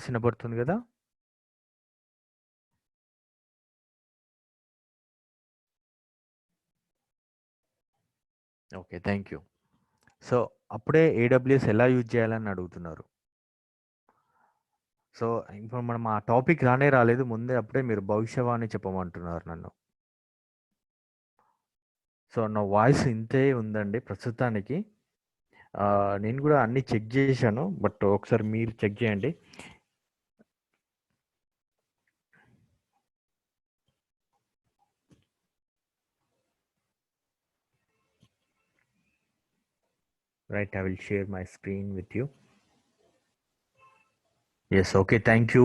వినబడుతుంది కదా? Okay. Thank you. So, అప్పుడే ఏడబ్ల్యూఎస్ ఎలా యూజ్ చేయాలని అడుగుతున్నారు. సో, ఇప్పుడు మనం ఆ టాపిక్ రాలేదు. ముందే అప్పుడే మీరు భవిష్యవాణి చెప్పమంటున్నారు నన్ను. సో, నా వాయిస్ ఇంతే ఉందండి ప్రస్తుతానికి. నేను కూడా అన్నీ చెక్ చేశాను. బట్ ఒకసారి మీరు చెక్ చేయండి. Right, I will share my screen with you. Yes, okay. Thank you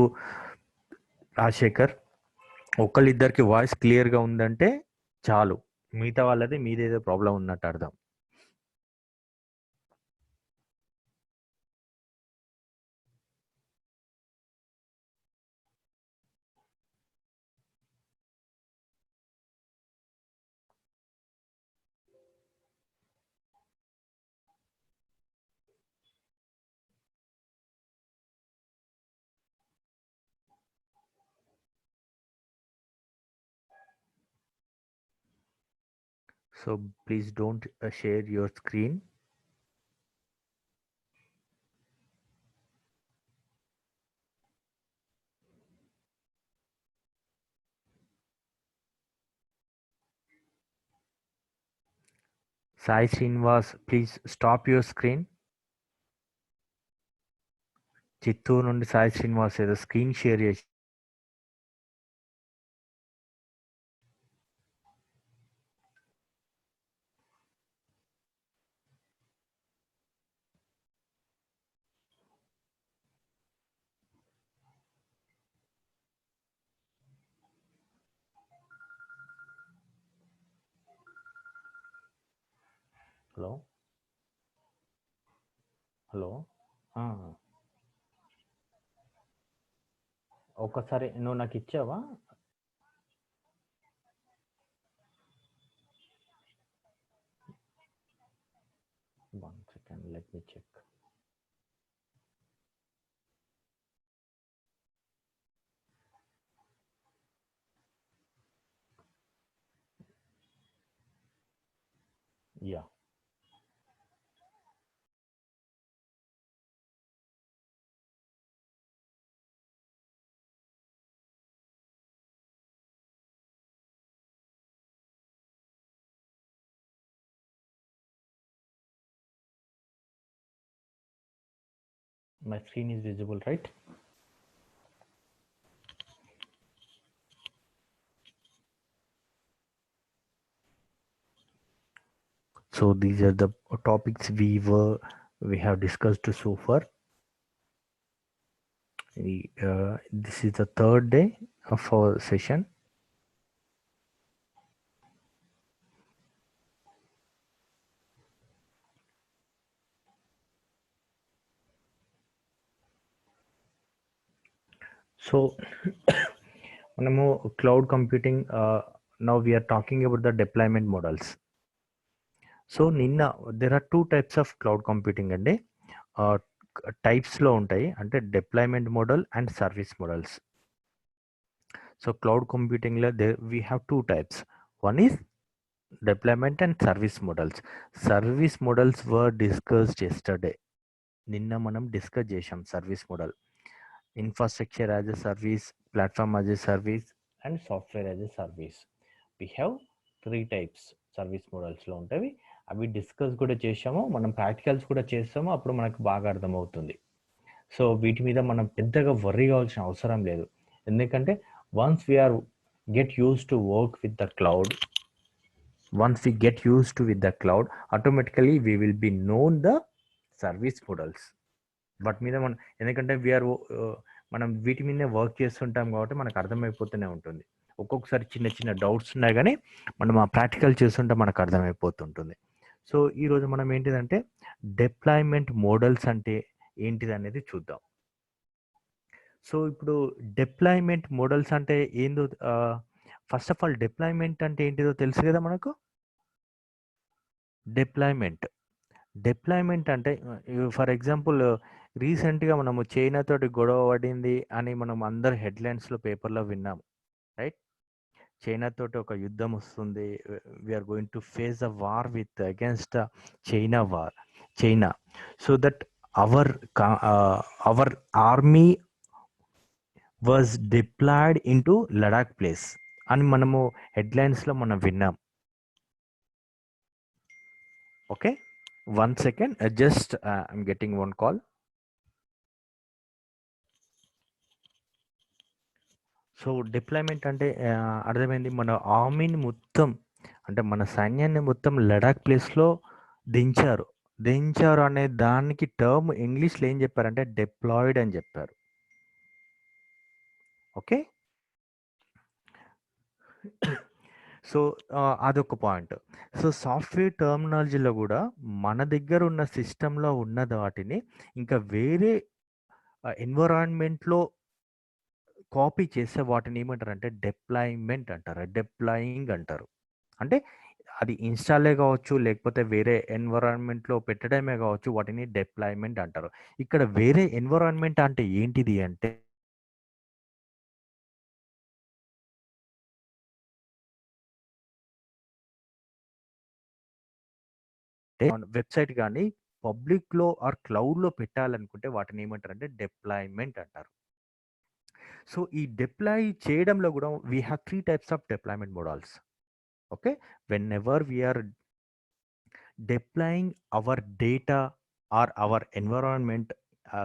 Rajasekhar. ఒకళ్ళిద్దరికి వాయిస్ క్లియర్గా ఉందంటే చాలు. మిగతా వాళ్ళది మీదేదో ప్రాబ్లం ఉన్నట్టు అర్థం. So please don't share your screen. Sai Srinivas, please stop your screen. Chittoor నుండి సాయి శ్రీనివాస్ ఏదో స్క్రీన్ షేర్ చేసి హలో హలో ఒక్కసారి నువ్వు నాకు ఇచ్చావా? One second, let me check. Yeah, my screen is visible, right? So these are the topics we have discussed so far. This is the third day of our session. So మనము cloud computing, now we are talking about the deployment models. So there are 2 types of cloud computing అండి. టైప్స్లో ఉంటాయి, అంటే deployment model and service models. So cloud కంప్యూటింగ్లో we have 2 types. One is deployment and service models. Service models were discussed yesterday. నిన్న మనం discuss చేసాం service model. Infrastructure as a service, platform as a service and software as a service. We have 3 types service మోడల్స్లో ఉంటాయి. అవి discuss కూడా చేసాము, మనం practicals కూడా చేస్తాము, అప్పుడు మనకు బాగా అర్థమవుతుంది. సో వీటి మీద మనం పెద్దగా వర్రీ కావాల్సిన అవసరం లేదు, ఎందుకంటే once we are get use to work with the cloud, once we get used to with the cloud, automatically we will be known the service models. వాటి మీద మనం, ఎందుకంటే మనం వీటి మీదనే వర్క్ చేస్తుంటాం కాబట్టి మనకు అర్థమైపోతూనే ఉంటుంది. ఒక్కొక్కసారి చిన్న చిన్న డౌట్స్ ఉన్నాయి, కానీ మనం ఆ ప్రాక్టికల్ చేస్తుంటే మనకు అర్థమైపోతుంటుంది. సో ఈరోజు మనం ఏంటిదంటే డిప్లాయ్మెంట్ మోడల్స్ అంటే ఏంటిది అనేది చూద్దాం. సో ఇప్పుడు డిప్లాయ్మెంట్ మోడల్స్ అంటే ఏందో, ఫస్ట్ ఆఫ్ ఆల్ డిప్లాయ్మెంట్ అంటే ఏంటిదో తెలుసు కదా మనకు. డిప్లాయ్మెంట్ అంటే ఫర్ ఎగ్జాంపుల్ రీసెంట్‌గా మనము చైనాతోటి గొడవ పడింది అని మనం అందరు హెడ్‌లైన్స్‌లో పేపర్‌లో విన్నాం. రైట్? చైనాతోటి ఒక యుద్ధం వస్తుంది. We are going to face a war with against China. So that our our army was deployed into Ladakh place అని మనము హెడ్‌లైన్స్‌లో మనం విన్నాం. Okay. 1 second. Just I'm getting one call. So deployment అంటే అర్థమైంది. మన ఆర్మీని మొత్తం అంటే మన సైన్యాన్ని మొత్తం లడాక్ ప్లేస్‌లో దించారు. దించారు అనే దానికి టర్మ్ ఇంగ్లీష్‌లో ఏం చెప్పారంటే డిప్లాయిడ్ అని చెప్పారు. ఓకే. సో అదొక పాయింట్. సో సాఫ్ట్‌వేర్ టర్మినాలజీలో గూడా మన దగ్గర ఉన్న సిస్టమ్‌లో ఉన్న వాటిని ఇంకా వేరే ఎన్విరాన్మెంట్‌లో కాపీ చేస్తే వాటిని ఏమంటారంటే డిప్లాయ్‌మెంట్ అంటారు. డిప్లాయింగ్ అంటారు. అంటే అది ఇన్‌స్టాలే గావచ్చు, లేకపోతే వేరే ఎన్విరాన్మెంట్‌లో పెట్టడమే గావచ్చు, వాటిని డిప్లాయ్‌మెంట్ అంటారు. ఇక్కడ వేరే ఎన్విరాన్మెంట్ అంటే ఏంటిది అంటే వెబ్‌సైట్ గాని పబ్లిక్‌లో ఆర్ క్లౌడ్‌లో పెట్టాలనుకుంటే వాటిని ఏమంటారంటే డిప్లాయ్‌మెంట్ అంటారు. సో ఈ డిప్లాయ్ చేయడంలో గూడా we have 3 types of deployment models. Okay. Whenever we are deploying our data or our environment,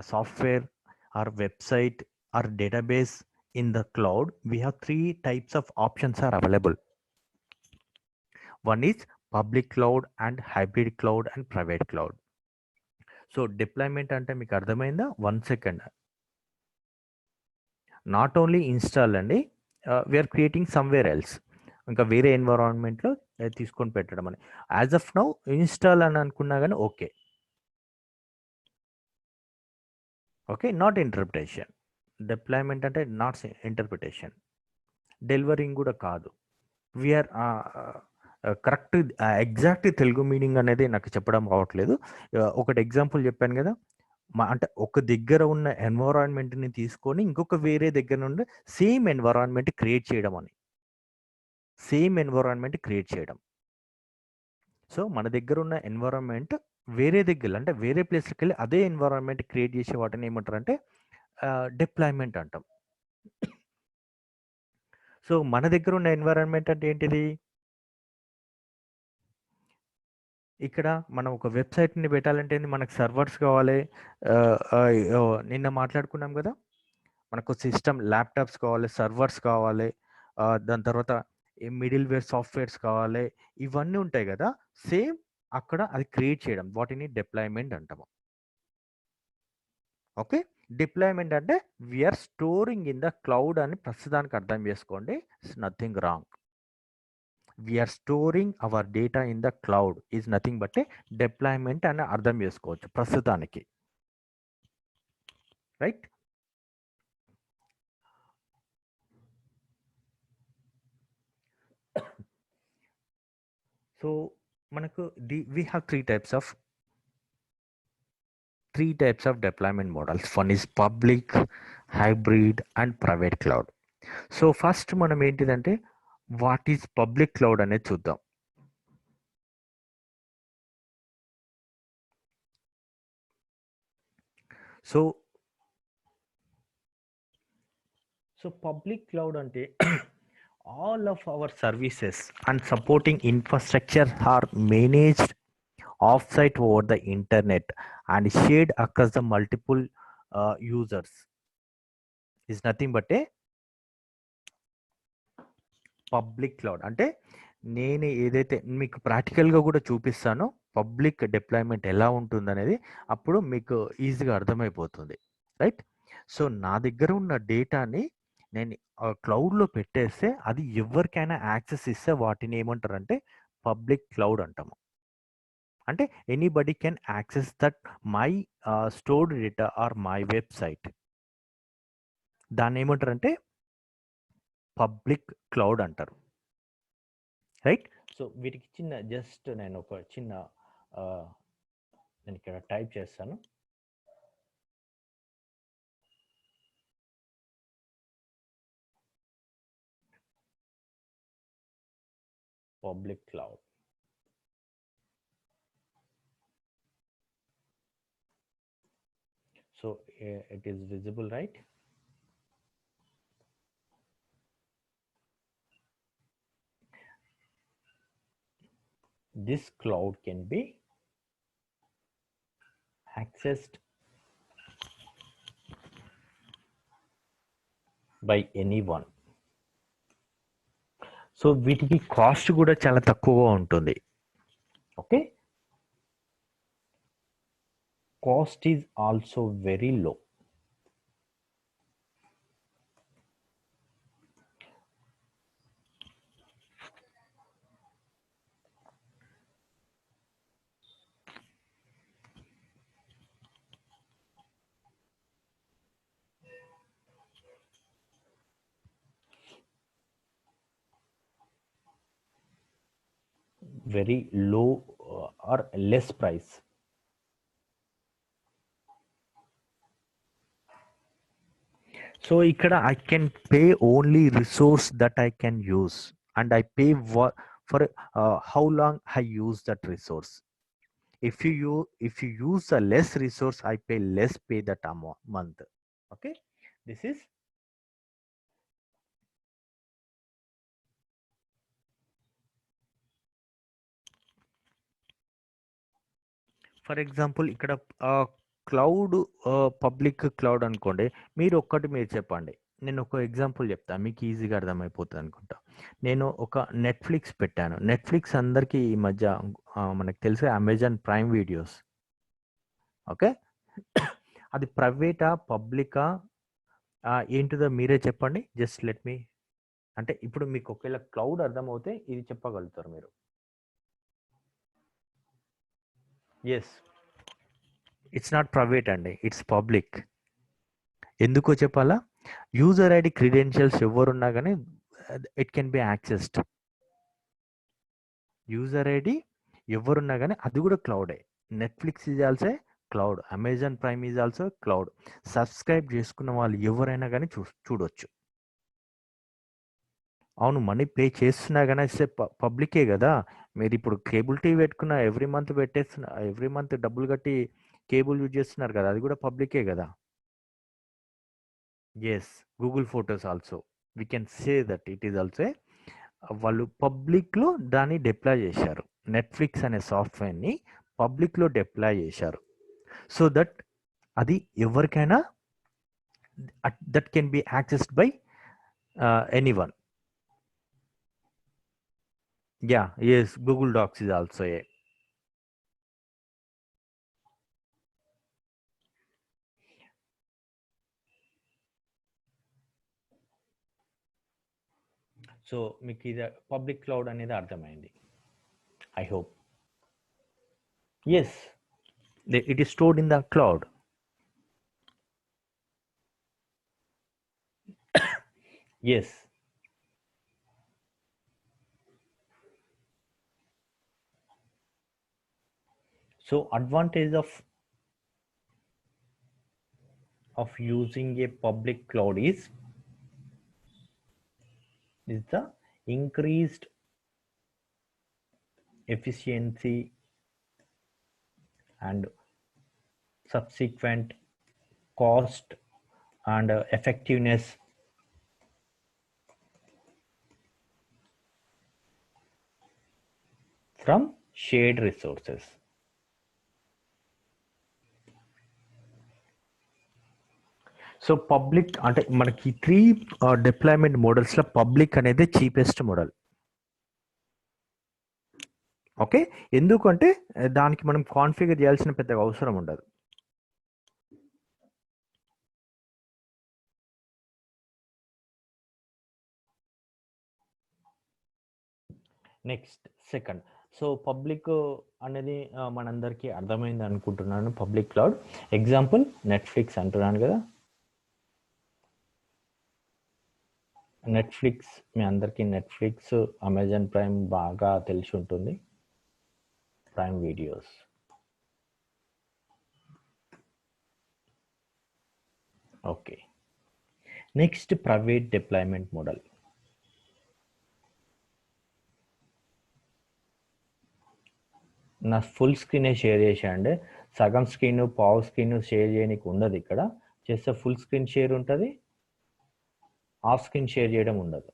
software or website or database in the cloud, we have three types of options are available. One is public cloud and hybrid cloud and private cloud. So deployment అంటే మీకు అర్థమైందా? 1 second. Not only install అండి. We are creating somewhere else. ఇంకా వేరే ఎన్విరాన్మెంట్‌లో తీసుకొని పెట్టడం అని. As of now install అని అనుకున్నా గాని okay. Okay. Not interpretation. Deployment అంటే నాట్ ఇంటర్ప్రిటేషన్. డెలివరింగ్ గూడా కాదు. We are correct exact Telugu meaning అనేది నాకు చెప్పడం రావట్లేదు. ఒకటి ఎగ్జాంపుల్ చెప్పాను గదా! అంటే ఒక దగ్గర ఉన్న ఎన్విరాన్మెంట్‌ని తీసుకొని ఇంకొక వేరే దగ్గర నుండి సేమ్ ఎన్విరాన్మెంట్ క్రియేట్ చేయడం అని. సేమ్ ఎన్విరాన్మెంట్ క్రియేట్ చేయడం. సో, మన దగ్గరున్న ఎన్విరాన్మెంట్ వేరే దగ్గర అంటే వేరే ప్లేస్‌లకెళ్ళి అదే ఎన్విరాన్మెంట్ క్రియేట్ చేసే వాటిని ఏమంటారంటే డిప్లాయ్‌మెంట్ అంటాం. సో, మన దగ్గరున్న ఎన్విరాన్మెంట్ అంటే ఏంటిది? ఇక్కడ మనం ఒక వెబ్‌సైట్‌ని పెట్టాలంటే ఏంది మనకు సర్వర్స్ కావాలి. నిన్న మాట్లాడుకున్నాం గదా! మనకు సిస్టమ్ ల్యాప్‌టాప్స్ కావాలి, సర్వర్స్ కావాలి. దాని తర్వాత ఈ మిడిల్‌వేర్ సాఫ్ట్‌వేర్స్ కావాలి. ఇవన్నీ ఉంటాయి గదా! సేమ్ అక్కడ అది క్రియేట్ చేయడం. వాటిని డిప్లాయ్‌మెంట్ అంటాము. ఓకే. డిప్లాయ్‌మెంట్ అంటే we are storing in the cloud అని ప్రస్తుతానికి అర్థం చేసుకోండి. It's nothing wrong. We are storing our data in the cloud is nothing but a deployment అని అర్థం చేసుకోవచ్చు ప్రస్తుతానికి. రైట్? సో, మనకు we have 3 types of deployment models. One is public, hybrid and private cloud. So, first మనం ఏంటిదంటే what is public cloud అనేది చూద్దాం. So, public cloud అంటే all of our services and supporting infrastructure are managed offsite over the internet and shared across the multiple users is nothing but a public cloud. అంటే నేను ఏదైతే మీకు ప్రాక్టికల్‌గా గూడా చూపిస్తానో public deployment ఎలా ఉంటుందనేది అప్పుడు మీకు ఈజీగా అర్థమైపోతుంది. రైట్? సో, నా దగ్గర ఉన్న డేటాని నేను క్లౌడ్‌లో పెట్టేస్తే అది ఎవరికైనా యాక్సెస్ ఇస్తే వాటిని ఏమంటారంటే పబ్లిక్ క్లౌడ్ అంటాము. అంటే anybody can access that my stored data or my website. దాన్నేమంటారంటే పబ్లిక్ క్లౌడ్ అంటారు. రైట్? సో, వీటికి చిన్న జస్ట్ నేను ఒక చిన్న నేను ఇక్కడ టైప్ చేస్తాను. public cloud. So it is visible, right? This cloud can be accessed by anyone. So వీటికి కాస్ట్ కూడా చాలా తక్కువగా ఉంటుంది. Okay, cost is also very low. Very low or less price. So ikkada I can pay only resource that I can use, and I pay for how long I use that resource. If you use a less resource, I pay less pay that month. Okay, this is for example ఇక్కడ cloud public cloud అనుకోండి. మీరు చెప్పండి, నేను ఒక example చెప్తాను, మీకు ఈజీగా అర్థమైపోతుంది అనుకుంటా. నేను ఒక నెట్ఫ్లిక్స్ పెట్టాను. నెట్ఫ్లిక్స్ అందరికీ ఈ మధ్య మనకు తెలిసే అమెజాన్ ప్రైమ్ వీడియోస్. ఓకే, అది ప్రైవేటా పబ్లికా ఏంటిదో మీరే చెప్పండి. జస్ట్ లెట్ మీ, అంటే ఇప్పుడు మీకు ఒకవేళ క్లౌడ్ అర్థమవుతే ఇది చెప్పగలుగుతారు మీరు. ఎస్, ఇట్స్ నాట్ ప్రైవేట్ అండి, ఇట్స్ పబ్లిక్. ఎందుకో చెప్పాలా? యూజర్ ఐడి క్రెడెన్షియల్స్ ఎవరున్నా కానీ it can be accessed. User ID ఎవరున్నా కానీ అది కూడా క్లౌడే. Netflix is also cloud, Amazon Prime is also cloud. Subscribe చేసుకున్న వాళ్ళు ఎవరైనా కానీ చూడొచ్చు. అవును, మనీ పే చేస్తున్నా కానీ పబ్లికే కదా. మీరు ఇప్పుడు కేబుల్ టీవీ పెట్టుకున్న ఎవ్రీ మంత్ డబ్బులు కట్టి కేబుల్ యూజ్ చేస్తున్నారు కదా, అది కూడా పబ్లికే కదా. Yes, Google photos also we can say that it is also వాళ్ళు పబ్లిక్లో దాన్ని డిప్లాయ్ చేశారు. నెట్ఫ్లిక్స్ అనే సాఫ్ట్వేర్ని పబ్లిక్లో డిప్లాయ్ చేశారు. సో దట్ అది ఎవరికైనా that can be accessed by anyone. Yeah, yes, Google docs is also a. So మీకు ఇది పబ్లిక్ క్లౌడ్ అనేది అర్థమైంది, I hope. Yes, it is stored in the cloud. Yes, so advantage of using a public cloud is the increased efficiency and subsequent cost and effectiveness from shared resources. So public అంటే మనకి 3 deployment మోడల్స్లో public అనేది cheapest model. Okay, ఎందుకంటే దానికి మనం configure చేయాల్సిన పెద్దగా అవసరం ఉండదు. నెక్స్ట్ సెకండ్, సో పబ్లిక్ అనేది మనందరికీ అర్థమైంది అనుకుంటున్నాను. పబ్లిక్ క్లౌడ్ ఎగ్జాంపుల్ నెట్ఫ్లిక్స్ అంటున్నాను కదా. నెట్ఫ్లిక్స్, మీ అందరికీ నెట్ఫ్లిక్స్, అమెజాన్ ప్రైమ్ బాగా తెలిసి ఉంటుంది, prime videos. Okay, next private deployment model. నా ఫుల్ స్క్రీనే షేర్ చేసా అండి. సగం స్క్రీన్ పావు స్క్రీన్ షేర్ చేయడానికి ఉండదు. ఇక్కడ చేస్తే ఫుల్ స్క్రీన్ షేర్ ఉంటుంది, హాఫ్ స్క్రీన్ షేర్ చేయడం ఉండదు.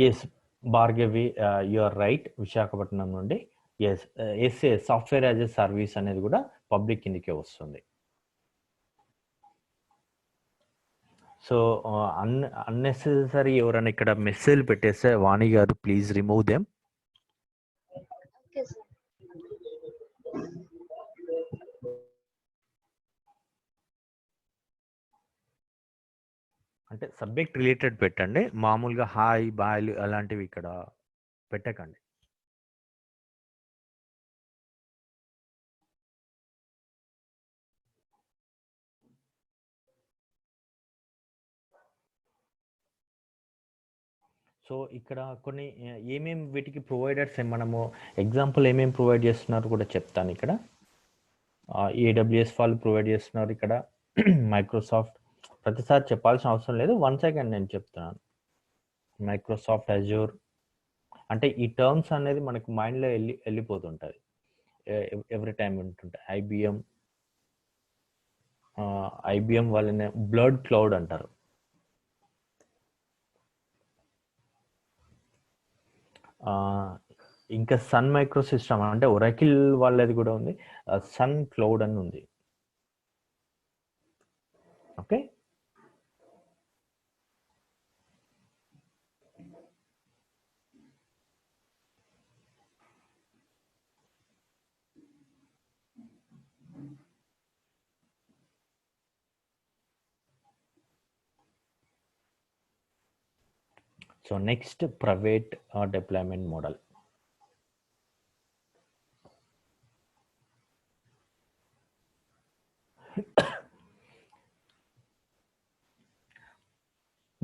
Yes Bhargavi, you are right. Visakhapatnam నుండి. Yes software as a service అనేది కూడా పబ్లిక్ కిందకే వస్తుంది. సో అన్నెసెసరీ ఎవరైనా ఇక్కడ మెసేజ్ పెట్టేస్తే వాణి గారు please remove them. Okay, sir. అంటే సబ్జెక్ట్ రిలేటెడ్ పెట్టండి, మామూలుగా హాయ్ బాయ్ అలాంటివి ఇక్కడ పెట్టకండి. సో ఇక్కడ కొన్ని ఏమేమి వీటికి ప్రొవైడర్స్ మనము ఎగ్జాంపుల్ ఏమేమి ప్రొవైడ్ చేస్తున్నారు కూడా చెప్తాను. ఇక్కడ AWS వాళ్ళు ప్రొవైడ్ చేస్తున్నారు. ఇక్కడ మైక్రోసాఫ్ట్, ప్రతిసారి చెప్పాల్సిన అవసరం లేదు, 1 సెకండ్ నేను చెప్తున్నాను. మైక్రోసాఫ్ట్ అజూర్, అంటే ఈ టర్మ్స్ అనేది మనకు మైండ్లో వెళ్ళిపోతుంటుంది ఎవ్రీ టైం ఉంటుంటాయి. ఐబిఎం వాళ్ళని బ్లడ్ క్లౌడ్ అంటారు. ఇంకా సన్ మైక్రో సిస్టమ్ అంటే ఒరాకిల్ వాళ్ళది కూడా ఉంది, సన్ క్లౌడ్ అని ఉంది. Okay, so next private deployment model.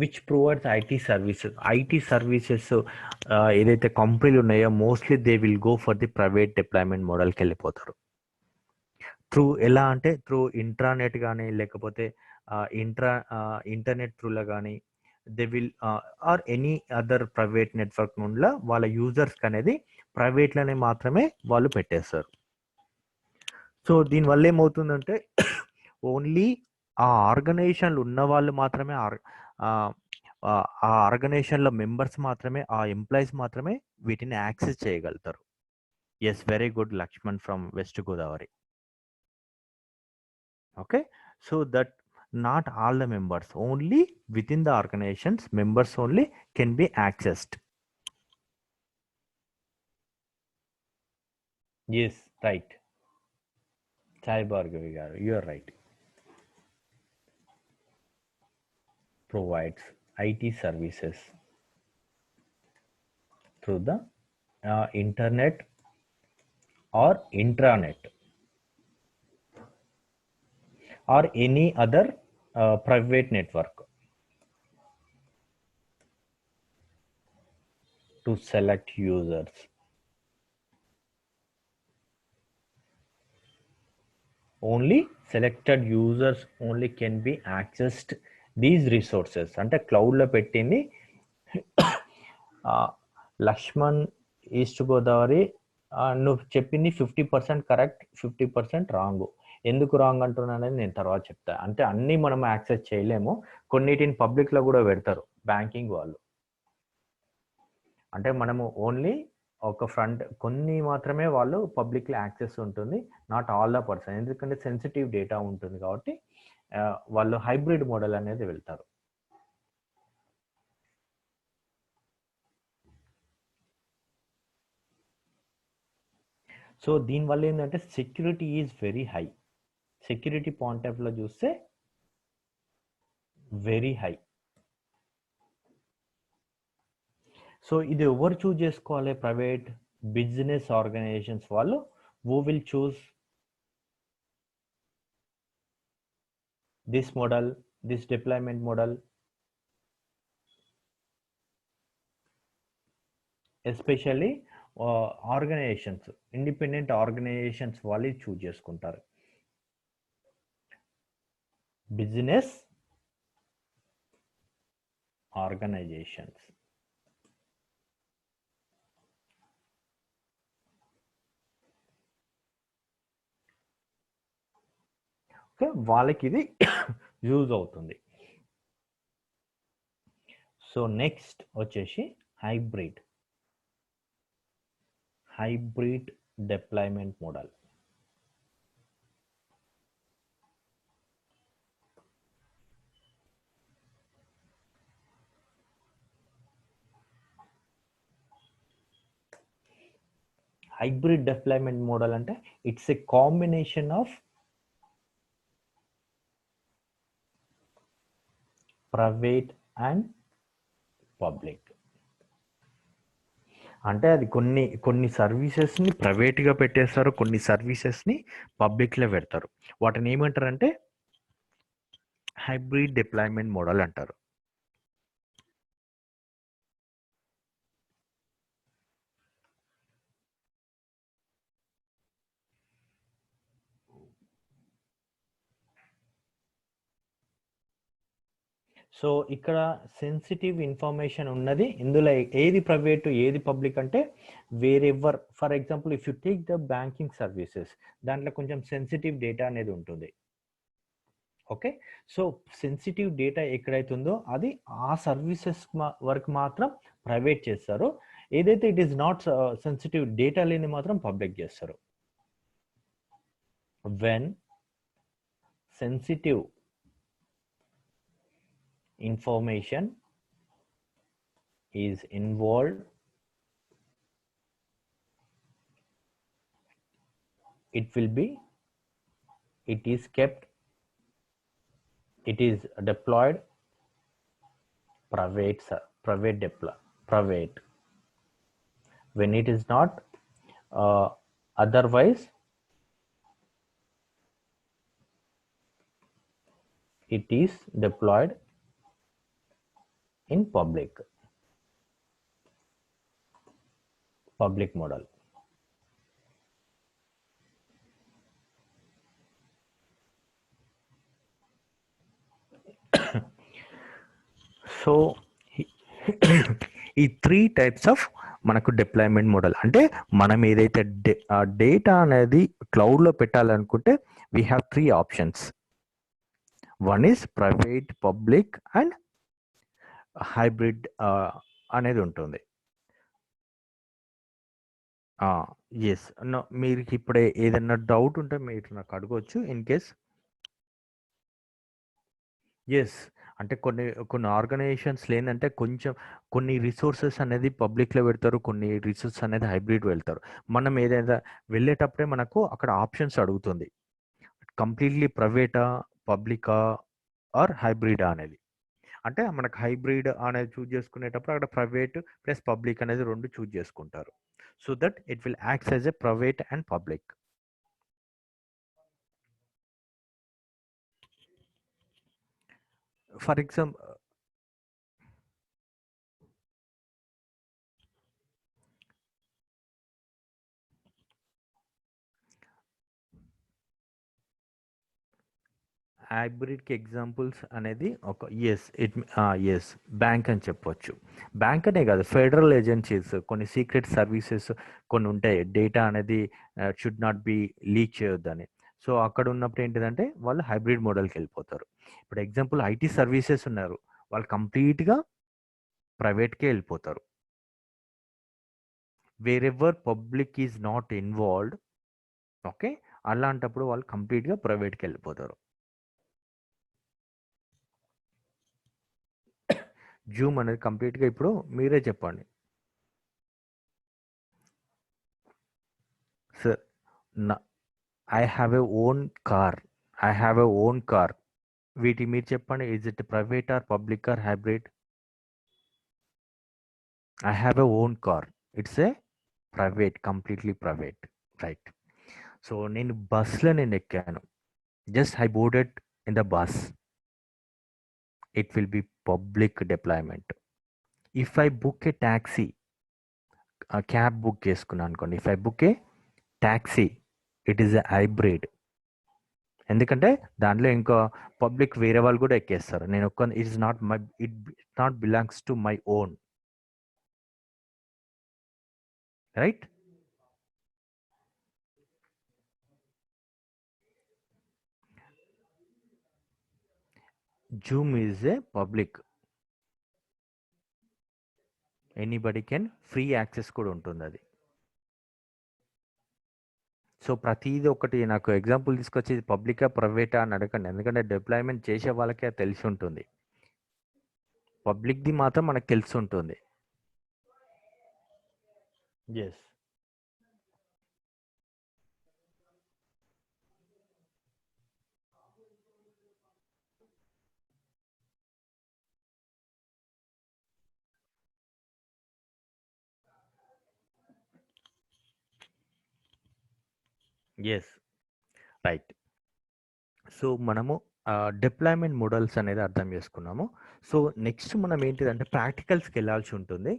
Which provides IT services ఏదైతే కంపెనీలు ఉన్నాయో mostly they will go for the private deployment మోడల్కి వెళ్ళిపోతారు. ఎలా అంటే త్రూ ఇంట్రానెట్ కానీ లేకపోతే ఇంటర్నెట్ త్రూలో కానీ they will or any other private network నుండి వాళ్ళ యూజర్స్కి అనేది ప్రైవేట్లోనే మాత్రమే వాళ్ళు పెట్టేస్తారు. సో దీనివల్ల ఏమవుతుందంటే ఓన్లీ ఆ ఆర్గనైజేషన్లు ఉన్న వాళ్ళు మాత్రమే, ఆ ఆర్గనైజేషన్లో మెంబర్స్ మాత్రమే, ఆ ఎంప్లాయీస్ మాత్రమే వీటిని యాక్సెస్ చేయగలుగుతారు. Yes, very good Lakshman from West Godavari. Okay, so that not all the members, only within the organizations members only can be accessed. Yes, right. Sai Bhargavi garu, you are right. Provides IT services through the internet or intranet or any other private network to select users. Only selected users only can be accessed these resources. అంటే క్లౌడ్లో పెట్టింది. Laxman east Godavari, నువ్వు చెప్పింది 50% correct, 50% wrong. ఎందుకు wrong అంటున్నానని నేను తర్వాత చెప్తా. అంటే అన్నీ మనం యాక్సెస్ చేయలేము, కొన్నిటిని పబ్లిక్లో కూడా పెడతారు బ్యాంకింగ్ వాళ్ళు. అంటే మనము ఓన్లీ ఒక కొన్ని మాత్రమే వాళ్ళు పబ్లిక్లో యాక్సెస్ ఉంటుంది, నాట్ ఆల్ ద పర్సన్. ఎందుకంటే సెన్సిటివ్ డేటా ఉంటుంది కాబట్టి వాళ్ళు హైబ్రిడ్ మోడల్ అనేది వెళ్తారు. సో దీనివల్ల ఏంటంటే security is very high. Security point of వ్యూలో చూస్తే వెరీ హై. సో ఇది ఎవరు చూజ్ చేసుకోవాలి? ప్రైవేట్ బిజినెస్ ఆర్గనైజేషన్స్ వాళ్ళు. who will choose this model, this deployment model? Especially organisations, independent organisations వాళ్ళు చూజ్ చేసుకుంటారు. Business organisations. ఓకే, వాళ్ళకి ఇది యూజ్ అవుతుంది. సో నెక్స్ట్ వచ్చేసి hybrid deployment model. Hybrid deployment model అంటే it's a combination of private and public. అంటే అది కొన్ని సర్వీసెస్ని ప్రైవేట్గా పెట్టేస్తారు, కొన్ని సర్వీసెస్ని పబ్లిక్లో పెడతారు. వాటిని ఏమంటారంటే హైబ్రిడ్ డిప్లాయ్మెంట్ మోడల్ అంటారు. సో ఇక్కడ సెన్సిటివ్ ఇన్ఫర్మేషన్ ఉన్నది. ఇందులో ఏది ప్రైవేట్ ఏది పబ్లిక్ అంటే wherever. For example if you take the banking services, దాంట్లో కొంచెం సెన్సిటివ్ డేటా అనేది ఉంటుంది. ఓకే, సో సెన్సిటివ్ డేటా ఎక్కడైతుందో అది ఆ సర్వీసెస్ వరకు మాత్రం ప్రైవేట్ చేస్తారు. ఏదైతే it is not sensitive data లేని మాత్రం పబ్లిక్ చేస్తారు. When sensitive information is involved, it is kept, it is deployed private. When it is not otherwise, it is deployed in public model. So ఈ 3 types of మనకు deployment model. అంటే మనం ఏదైతే data అనేది క్లౌడ్లో పెట్టాలనుకుంటే we have 3 options. One is private, public and hybrid అనేది ఉంటుంది. ఎస్, మీరు ఇప్పుడే ఏదైనా డౌట్ ఉంటే మీరు నాకు అడగవచ్చు ఇన్ కేస్. ఎస్, అంటే కొన్ని ఆర్గనైజేషన్స్ లేదంటే కొన్ని రిసోర్సెస్ అనేది పబ్లిక్లో పెడతారు, కొన్ని రిసోర్సెస్ అనేది హైబ్రిడ్ వెళ్తారు. మనం ఏదైనా వెళ్ళేటప్పుడే మనకు అక్కడ ఆప్షన్స్ అడుగుతుంది, కంప్లీట్లీ ప్రైవేటా, పబ్లికా ఆర్ హైబ్రిడా అనేది. అంటే మనకు హైబ్రిడ్ అనేది చూజ్ చేసుకునేటప్పుడు అక్కడ ప్రైవేట్ ప్లస్ పబ్లిక్ అనేది 2 చూజ్ చేసుకుంటారు. So that it will acts as a private and public. For example హైబ్రిడ్కి ఎగ్జాంపుల్స్ అనేది ఒక ఎస్ బ్యాంక్ అని చెప్పొచ్చు. బ్యాంక్ అనే కాదు, ఫెడరల్ ఏజెన్సీస్, కొన్ని సీక్రెట్ సర్వీసెస్ కొన్ని ఉంటాయి, డేటా అనేది షుడ్ నాట్ బి లీక్ చేయొద్దని. సో అక్కడ ఉన్నప్పుడు ఏంటిదంటే వాళ్ళు హైబ్రిడ్ మోడల్కి వెళ్ళిపోతారు. ఇప్పుడు ఎగ్జాంపుల్ ఐటీ సర్వీసెస్ ఉన్నారు, వాళ్ళు కంప్లీట్గా ప్రైవేట్కే వెళ్ళిపోతారు. Wherever public is not involved, okay, అలాంటప్పుడు వాళ్ళు కంప్లీట్గా ప్రైవేట్కి వెళ్ళిపోతారు. జూమ్ అనేది కంప్లీట్గా ఇప్పుడు మీరే చెప్పండి sir. I have a own car. వీటి మీరు చెప్పండి, is it private or public or hybrid? I have a own car, it's a private, completely private, right. So నేను బస్లో ఎక్కాను, just I boarded in the bus, it will be public deployment. If I book a taxi, cab book చేసుకున్నాను అనుకోండి, if I book A taxi, it is a hybrid. ఎందుకంటే దాంట్లో ఇంకో public వేరే వాళ్ళు కూడా ఎక్కేస్తారు. నేను ఒక్క it is not my, it not belongs to my own, right? Zoom is a public, anybody can free access కూడా ఉంటుంది అది. సో ప్రతిదీ ఒకటి నాకు ఎగ్జాంపుల్ తీసుకొచ్చి ఇది పబ్లికా ప్రైవేటా అని అడగండి, ఎందుకంటే డిప్లాయ్మెంట్ చేసే వాళ్ళకే అది తెలిసి ఉంటుంది. పబ్లిక్ది మాత్రం మనకు తెలిసి ఉంటుంది. Yes, yes, right. సో మనము డిప్లాయ్మెంట్ మోడల్స్ అనేది అర్థం చేసుకున్నాము. సో నెక్స్ట్ మనం ఏంటిదంటే ప్రాక్టికల్స్కి వెళ్ళాల్సి ఉంటుంది.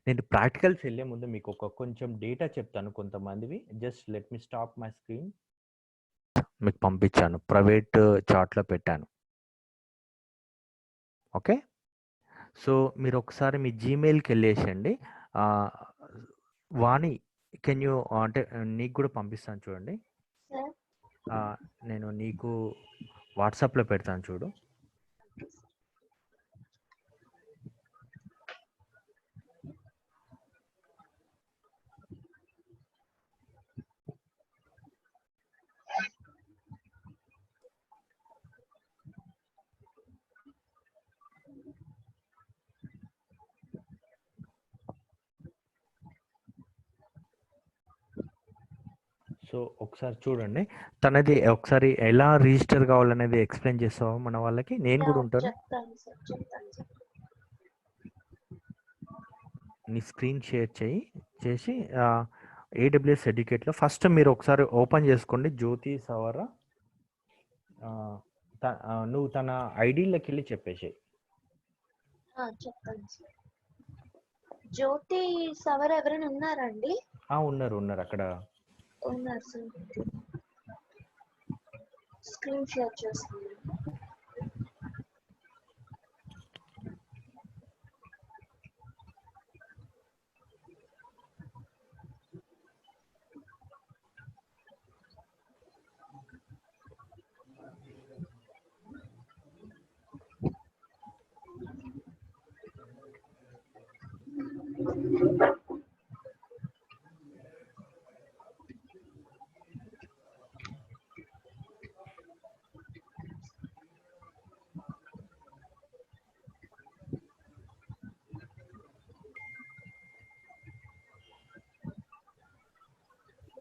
నేను ప్రాక్టికల్స్ వెళ్ళే ముందు మీకు కొంచెం డేటా చెప్తాను కొంతమందివి. Just let me stop my screen. మీకు పంపించాను, ప్రైవేట్ చాట్లో పెట్టాను. ఓకే, సో మీరు ఒకసారి మీ జీమెయిల్కి వెళ్ళేసండి. వాణి, కెన్ యూ అంటే నీకు కూడా పంపిస్తాను చూడండి. నేను నీకు వాట్సాప్లో పెడతాను చూడు. సో ఒకసారి చూడండి, తనది ఒకసారి ఎలా రిజిస్టర్ కావాలనేది ఎక్స్ప్లెయిన్ చేస్తావా మన వాళ్ళకి? నేను కూడా ఉంటాను. నీ స్క్రీన్ షేర్ చేసి AWS ఎడ్యుకేట్లో ఫస్ట్ మీరు ఒకసారి ఓపెన్ చేసుకోండి. జ్యోతి సవర, నువ్వు తన ఐడీలోకి వెళ్ళి చెప్పేసి. చెప్తాను సార్. జ్యోతి సవర్ ఎవరైనా ఉన్నారండి? ఉన్నారు అక్కడ ఉన్నారు సార్. స్క్రీన్ షేర్ చేస్తాను.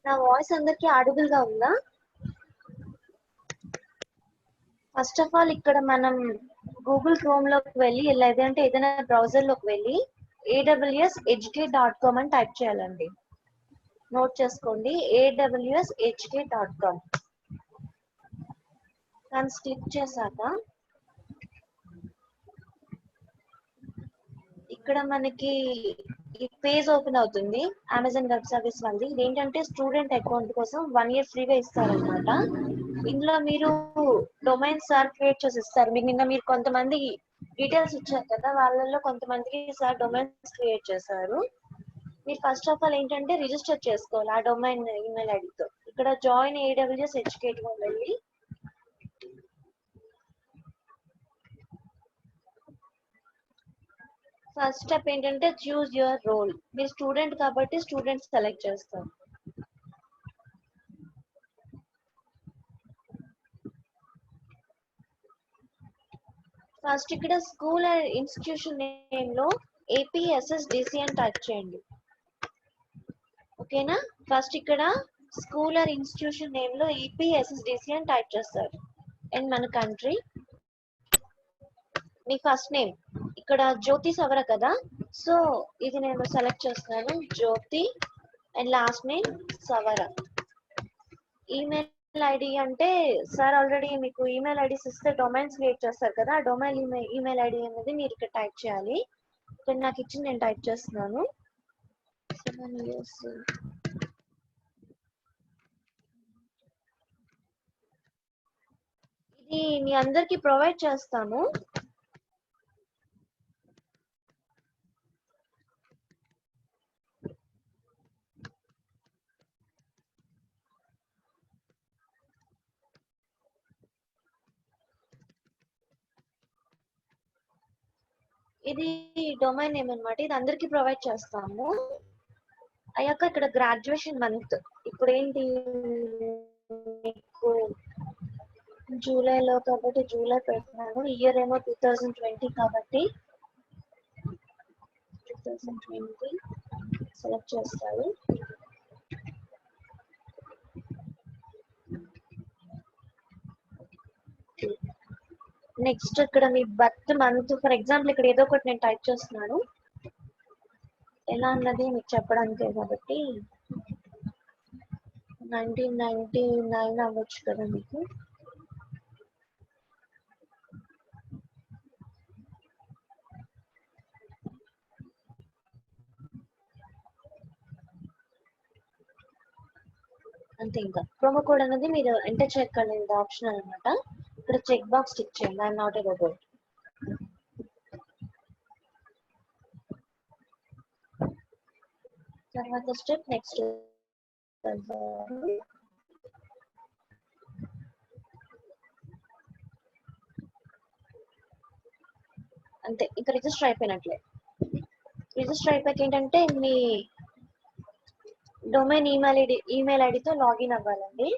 నా వాయిస్ అందరికి ఆడిబుల్ గా ఉందా? ఫస్ట్ ఆఫ్ ఆల్ ఇక్కడ మనం గూగుల్ క్రోమ్ లోకి వెళ్ళి, లేదంటే ఏదైనా బ్రౌజర్ లోకి వెళ్ళి awseducate.com అని టైప్ చేయాలండి. నోట్ చేసుకోండి, awseducate.com. దాన్ని క్లిక్ చేశాక ఇక్కడ మనకి ఈ పేజ్ ఓపెన్ అవుతుంది, అమెజాన్ వెబ్ సర్వీస్ వాళ్ళది. ఇదేంటంటే స్టూడెంట్ అకౌంట్ కోసం 1 year ఫ్రీగా ఇస్తారనమాట. ఇందులో మీరు డొమైన్ సార్ క్రియేట్ చేసి ఇస్తారు. మీకు నిన్న మీరు కొంతమంది డీటెయిల్స్ ఇచ్చారు కదా, వాళ్ళల్లో కొంతమందికి సార్ డొమైన్స్ క్రియేట్ చేశారు. మీరు ఫస్ట్ ఆఫ్ ఆల్ ఏంటంటే రిజిస్టర్ చేసుకోవాలి ఆ డొమైన్ ఈమెయిల్ ఐడితో. ఇక్కడ జాయిన్ AWS ఎడ్యుకేట్ గా వెళ్ళి ఫస్ట్ స్టెప్ ఏంటంటే చూస్ యువర్ రోల్. మీరు స్టూడెంట్ కాబట్టి స్టూడెంట్ సెలెక్ట్ చేస్తారు. ఫస్ట్ ఇక్కడ స్కూల్ అండ్ ఇన్స్టిట్యూషన్ నేమ్ లో APSSDC అని టైప్ చేయండి. ఓకేనా? ఫస్ట్ ఇక్కడ స్కూల్ ఆర్ ఇన్స్టిట్యూషన్ నేమ్ లో APSSDC అని టైప్ చేస్తారు. అండ్ మన కంట్రీ, మీ ఫస్ట్ నేమ్ ఇక్కడ జ్యోతి సవర కదా, సో ఇది నేను సెలెక్ట్ చేస్తున్నాను, Jyothi. And last name Savara. Email ID అంటే సార్ ఆల్రెడీ మీకు ఈమెయిల్ ఐడీస్ ఇస్తే డొమైన్స్ క్రియేట్ చేస్తారు కదా, ఆ డొమైన్ ఈమెయిల్ ఐడి అనేది మీరు ఇక్కడ టైప్ చేయాలి. ఇక్కడ నాకు ఇచ్చి నేను టైప్ చేస్తున్నాను. 7 years. ఇది మీ అందరికి ప్రొవైడ్ చేస్తాము. ఇది డొమైన్ నేమ్ అన్నమాట. ఇది అందరికి ప్రొవైడ్ చేస్తాము. అయ్యాక ఇక్కడ గ్రాడ్యుయేషన్ మంత్ ఇప్పుడు ఏంటి మీకు జూలైలో కాబట్టి జూలై పెడుతున్నాను. ఇయర్ ఏమో 2020 కాబట్టి 2020 సెలెక్ట్ చేస్తారు. నెక్స్ట్ ఇక్కడ మీ బర్త్ మంత్ ఫర్ ఎగ్జాంపుల్ ఇక్కడ ఏదో ఒకటి నేను టైప్ చేస్తున్నాను. ఎలా అన్నది మీకు చెప్పడానికే కాబట్టి 1999 అవ్వచ్చు కదా మీకు. అంతే. ఇంకా ప్రోమో కోడ్ అనేది మీరు ఎంటర్ చేయక్కర్లేదు, ఆప్షనల్ అనమాట. ఇక్కడ చెక్ బాక్స్ టిక్ చేయండి, ఐఎమ్ నాట్ ఏ రోబోట్. తర్వాత స్టెప్ నెక్స్ట్ అంతే. ఇంకా రిజిస్టర్ అయిపోయినట్లే. రిజిస్టర్ అయిపోయాక ఏంటంటే మీ డొమైన్ ఈమెయిల్ ఐడితో లాగిన్ అవ్వాలండి.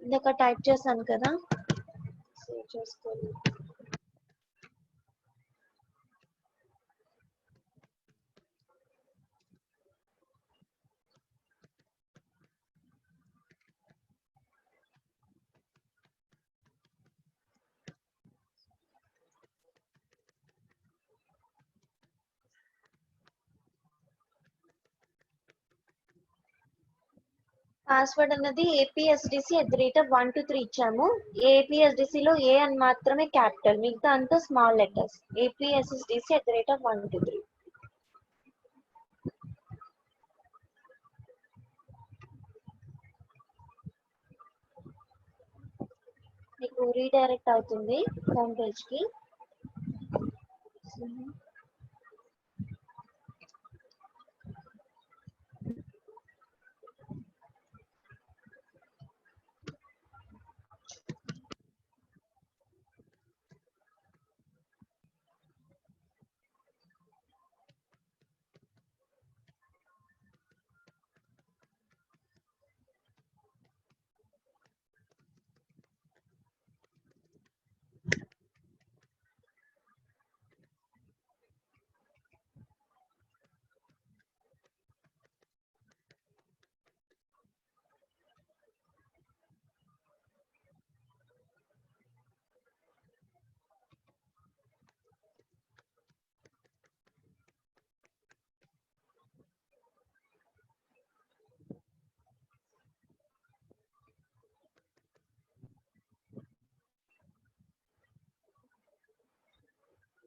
ఇందాక టైప్ చేశాను కదా, సేవ్ చేసుకోండి. పాస్వర్డ్ అన్నది APSDC@123 ఇచ్చాము. APSDCలో ఏ అని మాత్రమే క్యాపిటల్, మిగతా అంతా స్మాల్ లెటర్స్. APSDC@123. మీకు రీడైరెక్ట్ అవుతుంది హోమ్ పేజ్ కి.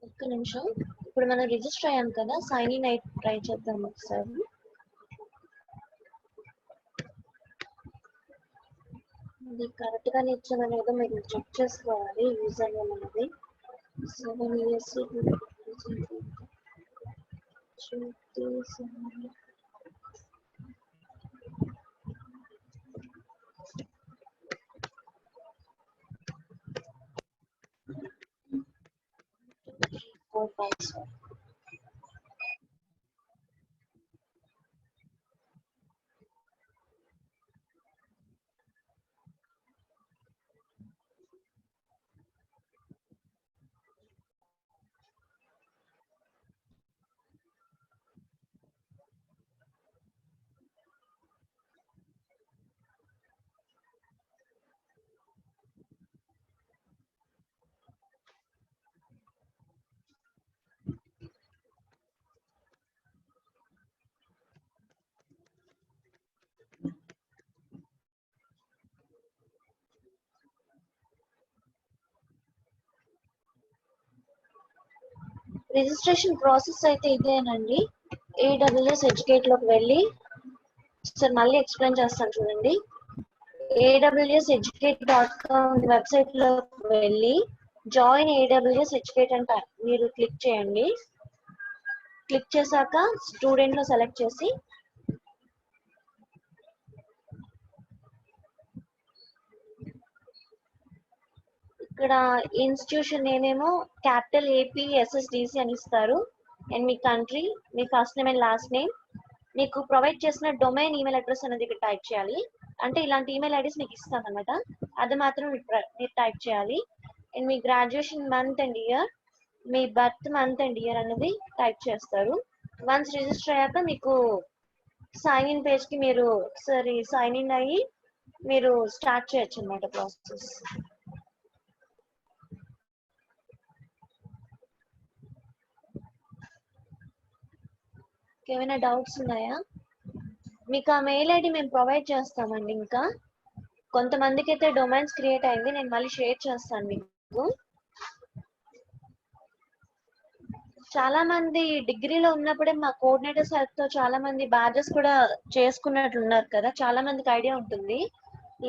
ఒక్క నిమిషం. ఇప్పుడు మనం రిజిస్టర్ అయ్యాం కదా, సైన్ ఇన్ అయి ట్రై చేద్దాం ఒకసారి. ఇది కరెక్ట్ గానే ఇచ్చానో లేదో మీరు చెక్ చేసుకోవాలి. యూజర్ నేమ్ అనేది 7 years 4 5. రిజిస్ట్రేషన్ ప్రాసెస్ అయితే ఇదేనండి. AWS ఎడ్యుకేట్ లోకి వెళ్ళి సార్ మళ్ళీ ఎక్స్ప్లెయిన్ చేస్తాను చూడండి. AWSeducate.com వెబ్సైట్ లోకి వెళ్ళి జాయిన్ AWS ఎడ్యుకేట్ అంట మీరు క్లిక్ చేయండి. క్లిక్ చేశాక స్టూడెంట్ లో సెలెక్ట్ చేసి ఇక్కడ ఇన్స్టిట్యూషన్ నేనేమో క్యాపిటల్ APSSDC అని ఇస్తారు. అండ్ మీ కంట్రీ, మీ first name and last name, మీకు ప్రొవైడ్ చేసిన డొమైన్ ఈమెయిల్ అడ్రస్ అనేది ఇక్కడ టైప్ చేయాలి. అంటే ఇలాంటి ఈమెయిల్ ఐడీస్ మీకు ఇస్తాం అనమాట, అది మాత్రం మీరు టైప్ చేయాలి. And me graduation month and year, me birth month and year అనేది టైప్ చేస్తారు. వన్స్ రిజిస్టర్ అయ్యాక మీకు సైన్ ఇన్ పేజ్ కి మీరు ఒకసారి సైన్ ఇన్ అయ్యి మీరు స్టార్ట్ చేయొచ్చు అనమాట ప్రాసెస్. ఏమైనా డౌట్స్ ఉన్నాయా? మీకు ఆ మెయిల్ ఐడి మేము ప్రొవైడ్ చేస్తామండి. ఇంకా కొంతమందికి అయితే డొమైన్స్ క్రియేట్ అయింది, నేను మళ్ళీ షేర్ చేస్తాను మీకు. చాలా మంది డిగ్రీలో ఉన్నప్పుడే మా కోఆర్డినేటర్స్ హెల్ప్ తో చాలా మంది బ్యాచెస్ కూడా చేసుకున్నట్లు ఉన్నారు కదా, చాలా మందికి ఐడియా ఉంటుంది.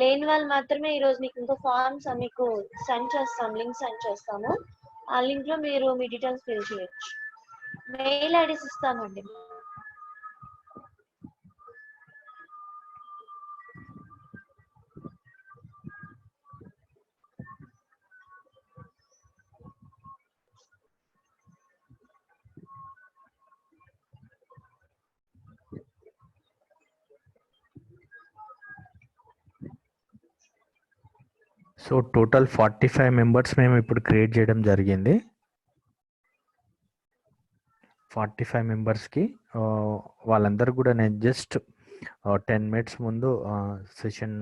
లేని వాళ్ళు మాత్రమే ఈ రోజు మీకు ఇంకో ఫార్మ్స్ మీకు సెండ్ చేస్తాం, లింక్ సెండ్ చేస్తాము. ఆ లింక్ లో మీరు మీ డీటెయిల్స్ ఫిల్ చేయొచ్చు. మెయిల్ ఐడీస్ ఇస్తామండి. సో టోటల్ 45 మెంబర్స్ మేము ఇప్పుడు క్రియేట్ చేయడం జరిగింది. 45 మెంబర్స్కి వాళ్ళందరూ కూడా నేను జస్ట్ 10 మినిట్స్ ముందు సెషన్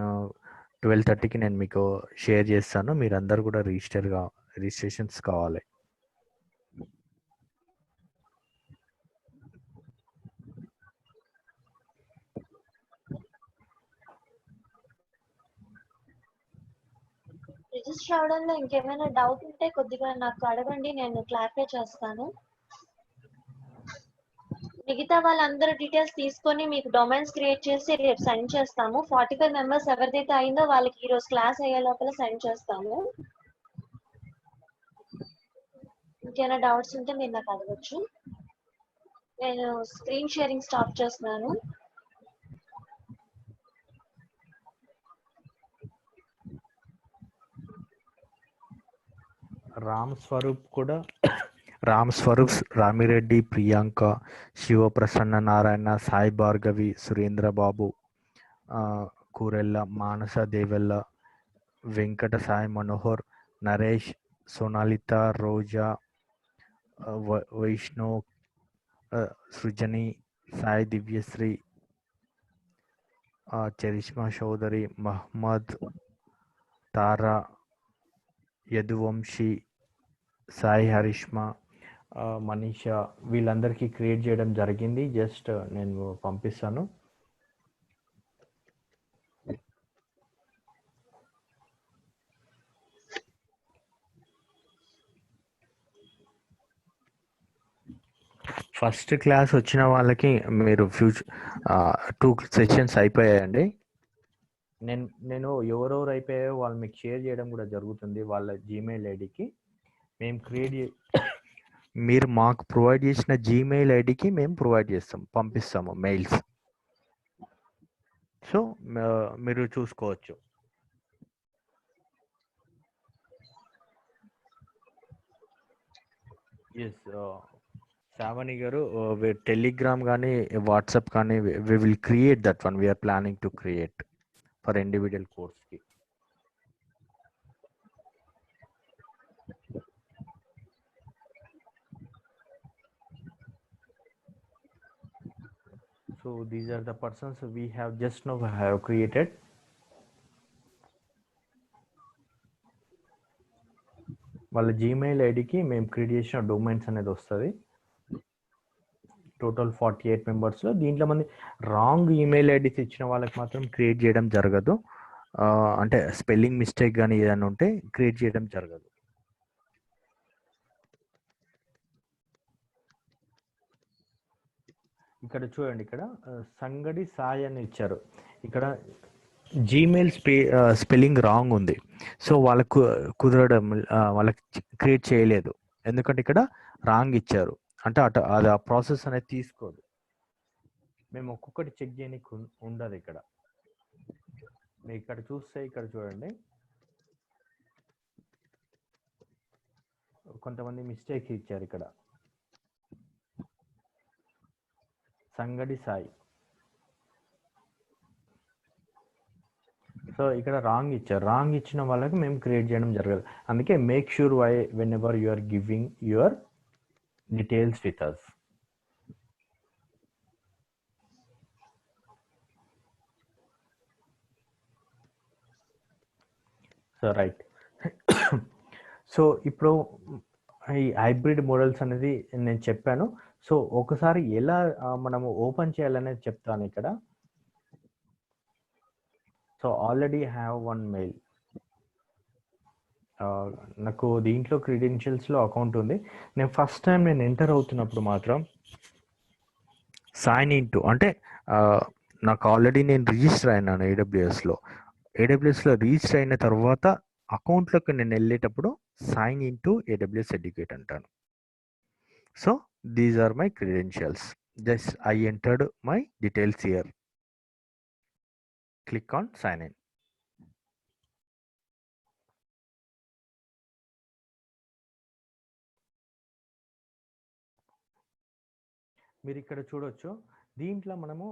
12:30కి నేను మీకు షేర్ చేస్తాను. మీరందరూ కూడా రిజిస్ట్రేషన్స్ కావాలి. రిజిస్టర్ అవడంలో ఇంకేమైనా డౌట్ ఉంటే కొద్దిగా నాకు అడగండి, నేను క్లారిఫై చేస్తాను. మిగతా వాళ్ళందరూ డీటెయిల్స్ తీసుకొని మీకు డొమైన్స్ క్రియేట్ చేసి రేపు సెండ్ చేస్తాము. 45 మెంబర్స్ ఎవరిదైతే అయిందో వాళ్ళకి ఈ రోజు క్లాస్ అయ్యే లోపల సెండ్ చేస్తాము. ఇంకేమైనా డౌట్స్ ఉంటే మీరు నాకు అడగచ్చు. నేను స్క్రీన్ షేరింగ్ స్టాప్ చేస్తున్నాను. రామ్ స్వరూప్, రామిరెడ్డి, ప్రియాంక, శివప్రసన్న నారాయణ, సాయి భార్గవి, సురేంద్ర బాబు, కూరెల్ల, మానస దేవెల్ల, వెంకట సాయి మనోహర్, నరేష్, సోనాలిత, రోజా, వైష్ణవ్, సృజని, సాయి దివ్యశ్రీ, చరిష్మా చౌదరి, మహమ్మద్, తారా, యదువంశీ, సాయి హరిష్మా, మనీషా, వీళ్ళందరికీ క్రియేట్ చేయడం జరిగింది. జస్ట్ నేను పంపిస్తాను. ఫస్ట్ క్లాస్ వచ్చిన వాళ్ళకి మీరు ఫ్యూచర్ 2 సెషన్స్ అయిపోయాయండి. నేను ఎవరెవరు అయిపోయాయో వాళ్ళు మీకు షేర్ చేయడం కూడా జరుగుతుంది వాళ్ళ జీమెయిల్ ఐడికి. మీరు మాకు ప్రొవైడ్ చేసిన జీమెయిల్ ఐడికి మేము పంపిస్తాము మెయిల్స్. సో మీరు చూసుకోవచ్చు. ఎస్ శ్రావణి గారు, టెలిగ్రామ్ కానీ వాట్సాప్ కానీ we will create that one. We are planning to create for individual కోర్స్కి. So these are the persons we have just now have created. వాళ్ళ జీమెయిల్ ఐడికి మేము క్రియేట్ చేసిన డొమైన్స్ అనేది వస్తుంది. టోటల్ 48 మెంబర్స్లో దీంట్లో మంది రాంగ్ ఈమెయిల్ ఐడీస్ ఇచ్చిన వాళ్ళకి మాత్రం క్రియేట్ చేయడం జరగదు. అంటే స్పెల్లింగ్ మిస్టేక్ కానీ ఏదైనా ఉంటే క్రియేట్ చేయడం జరగదు. ఇక్కడ చూడండి, ఇక్కడ సంగడి సాయి అని ఇచ్చారు. ఇక్కడ జీమెయిల్ స్పెల్లింగ్ రాంగ్ ఉంది. సో వాళ్ళకు కుదరడం, వాళ్ళకి క్రియేట్ చేయలేదు. ఎందుకంటే ఇక్కడ రాంగ్ ఇచ్చారు, అంటే అది ఆ ప్రాసెస్ అనేది తీసుకోదు. మేము ఒక్కొక్కటి చెక్ చేయడానికి ఉండదు ఇక్కడ. మీరు ఇక్కడ చూస్తే, ఇక్కడ చూడండి, కొంతమంది మిస్టేక్ ఇచ్చారు. ఇక్కడ సంగడి సాయి, సో ఇక్కడ రాంగ్ ఇచ్చారు. రాంగ్ ఇచ్చిన వాళ్ళకి మేము క్రియేట్ చేయడం జరగదు. అందుకే make sure why whenever you are giving your details with us. So right. So ఇప్పుడు ఈ హైబ్రిడ్ మోడల్స్ అనేది నేను చెప్పాను. సో ఒకసారి ఎలా మనము ఓపెన్ చేయాలనేది చెప్తాను ఇక్కడ. So already have one mail. నాకు దీంట్లో క్రెడెన్షియల్స్లో అకౌంట్ ఉంది. నేను ఫస్ట్ టైం నేను ఎంటర్ అవుతున్నప్పుడు మాత్రం సైన్ ఇన్ టు అంటే నాకు ఆల్రెడీ నేను రిజిస్టర్ అయినాను ఏడబ్ల్యూఎస్లో. ఏడబ్ల్యూఎస్లో రిజిస్టర్ అయిన తర్వాత అకౌంట్లోకి నేను వెళ్ళేటప్పుడు sign in to AWS educate అంటాను. So these are my credentials. Just I entered my details here. Click on sign in. మీరు ఇక్కడ చూడొచ్చు, దీంట్లో మనము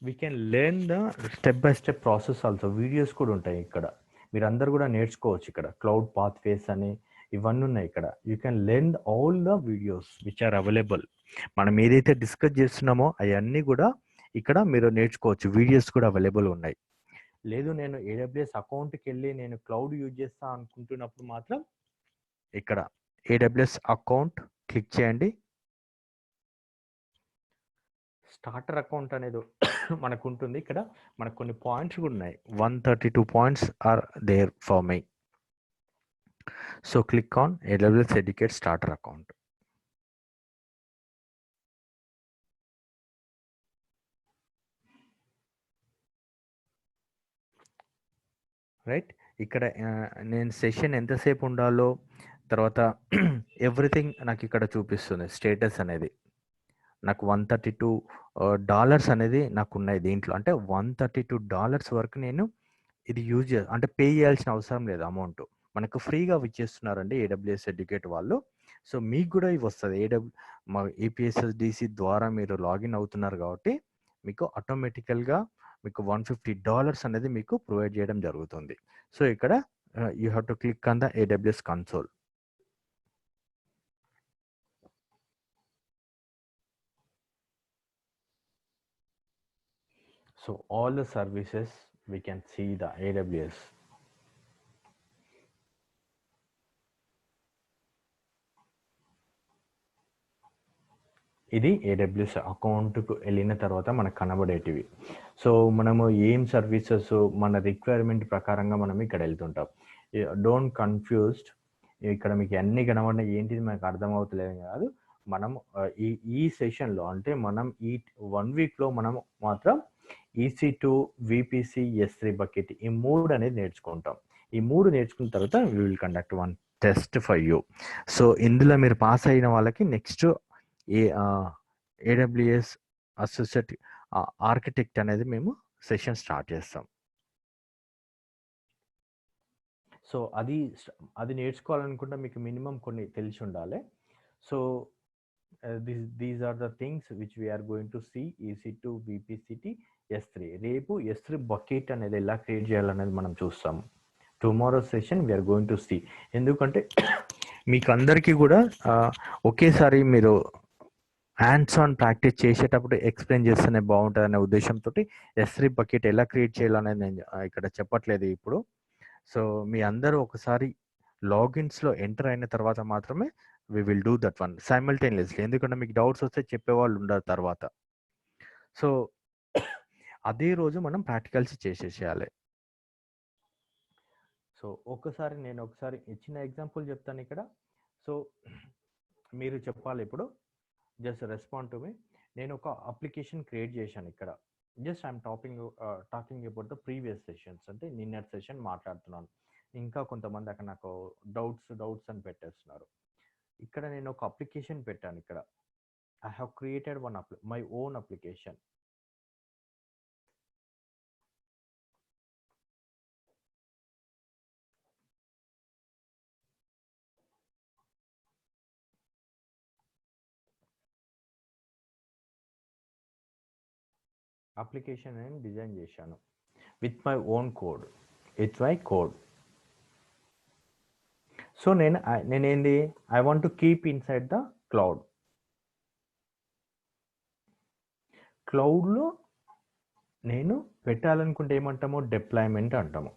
we can learn the step by step process also. Videos కూడా ఉంటాయి ఇక్కడ, మీరు అందరు కూడా నేర్చుకోవచ్చు. ఇక్కడ క్లౌడ్ పాత్వేస్ అని ఇవన్నీ ఉన్నాయి. ఇక్కడ you can learn all the videos which are available. మనం ఏదైతే డిస్కస్ చేస్తున్నామో అవన్నీ కూడా ఇక్కడ మీరు నేర్చుకోవచ్చు. వీడియోస్ కూడా అవైలబుల్ ఉన్నాయి. లేదు నేను AWS అకౌంట్కి వెళ్ళి నేను క్లౌడ్ యూజ్ చేస్తా అనుకుంటున్నప్పుడు మాత్రం ఇక్కడ AWS అకౌంట్ క్లిక్ చేయండి. స్టార్టర్ అకౌంట్ అనేది మనకు ఉంటుంది. ఇక్కడ మనకు కొన్ని పాయింట్స్ కూడా ఉన్నాయి. 132 points are there for me. So click on AWS educate starter account. Right. ఇక్కడ నేను సెషన్ ఎంతసేపు ఉండాలో, తర్వాత ఎవ్రీథింగ్ నాకు ఇక్కడ చూపిస్తుంది. స్టేటస్ అనేది నాకు $132 అనేది నాకు ఉన్నాయి దీంట్లో. అంటే $132 వరకు నేను ఇది యూజ్ అంటే పే చేయాల్సిన అవసరం లేదు. అమౌంట్ మనకు ఫ్రీగా ఇచ్చేస్తున్నారండి AWS ఎడ్యుకేట్ వాళ్ళు. సో మీకు కూడా ఇవి వస్తుంది. మా APSSDC ద్వారా మీరు లాగిన్ అవుతున్నారు కాబట్టి మీకు ఆటోమేటికల్గా మీకు $150 అనేది మీకు ప్రొవైడ్ చేయడం జరుగుతుంది. సో ఇక్కడ you have to click on the AWS console. So all the services we can see the AWS. ఇది AWS అకౌంట్కు వెళ్ళిన తర్వాత మనకు కనబడేటివి. సో మనము ఏం సర్వీసెస్ మన రిక్వైర్మెంట్ ప్రకారంగా మనం ఇక్కడ వెళ్తుంటాం. Don't confused. ఇక్కడ మీకు అన్ని కనబడిన ఏంటిది మనకు అర్థమవుతలేదు కాదు. మనం ఈ సెషన్లో అంటే మనం ఈ 1 వీక్లో మనం మాత్రం EC2, VPC, S3 బకెట్ ఈ 3 అనేది నేర్చుకుంటాం. ఈ 3 నేర్చుకున్న తర్వాత we will conduct one test for you. So ఇందులో మీరు పాస్ అయిన వాళ్ళకి నెక్స్ట్ AWS అసోసియేట్ ఆర్కిటెక్ట్ అనేది మేము సెషన్ స్టార్ట్ చేస్తాం. సో అది నేర్చుకోవాలనుకుంటే మీకు మినిమం కొన్ని తెలిసి ఉండాలి. So these are the things which we are going to see. EC2, VPCT, S3. రేపు S3 బకెట్ అనేది ఎలా క్రియేట్ చేయాలనేది మనం చూస్తాము. Tomorrow session we are going to see. ఎందుకంటే మీకు అందరికీ కూడా ఒకేసారి మీరు హ్యాండ్స్ ఆన్ ప్రాక్టీస్ చేసేటప్పుడు ఎక్స్ప్లెయిన్ చేస్తేనే బాగుంటుంది అనే ఉద్దేశంతో S3 బకెట్ ఎలా క్రియేట్ చేయాలనేది నేను ఇక్కడ చెప్పట్లేదు ఇప్పుడు. సో మీ అందరూ ఒకసారి లాగిన్స్లో ఎంటర్ అయిన తర్వాత మాత్రమే we will do that one simultaneously. ఎందుకంటే మీకు డౌట్స్ వస్తే చెప్పేవాళ్ళు ఉండరు తర్వాత. సో అదే రోజు మనం ప్రాక్టికల్స్ చేసేసేయాలి. సో నేను ఒకసారి చిన్న ఎగ్జాంపుల్ చెప్తాను ఇక్కడ. సో మీరు చెప్పాలి ఇప్పుడు. Just respond to me. నేను ఒక అప్లికేషన్ క్రియేట్ చేశాను ఇక్కడ. Just I'm talking about the previous sessions, అంటే నిన్నటి సెషన్ మాట్లాడుతున్నాను. ఇంకా కొంతమంది అక్కడ నాకు డౌట్స్ అని పెట్టేస్తున్నారు. ఇక్కడ నేను ఒక అప్లికేషన్ పెట్టాను ఇక్కడ. I have created my own application. Application నేను డిజైన్ చేశాను with my own code. It's my code. So నేనేంది, I want to keep inside the cloud. క్లౌడ్లో నేను పెట్టాలనుకుంటే ఏమంటాము, డిప్లాయ్మెంట్ అంటాము,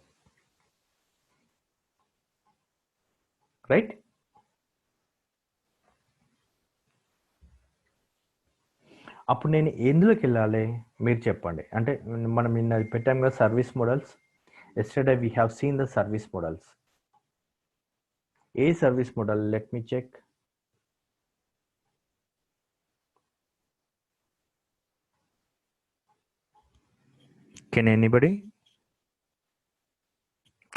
రైట్? అప్పుడు నేను ఎందులోకి వెళ్ళాలి మీరు చెప్పండి. అంటే మనం నిన్న పెట్టాం కదా service models. Yesterday we have seen the service models. A service model? Let me check. Can anybody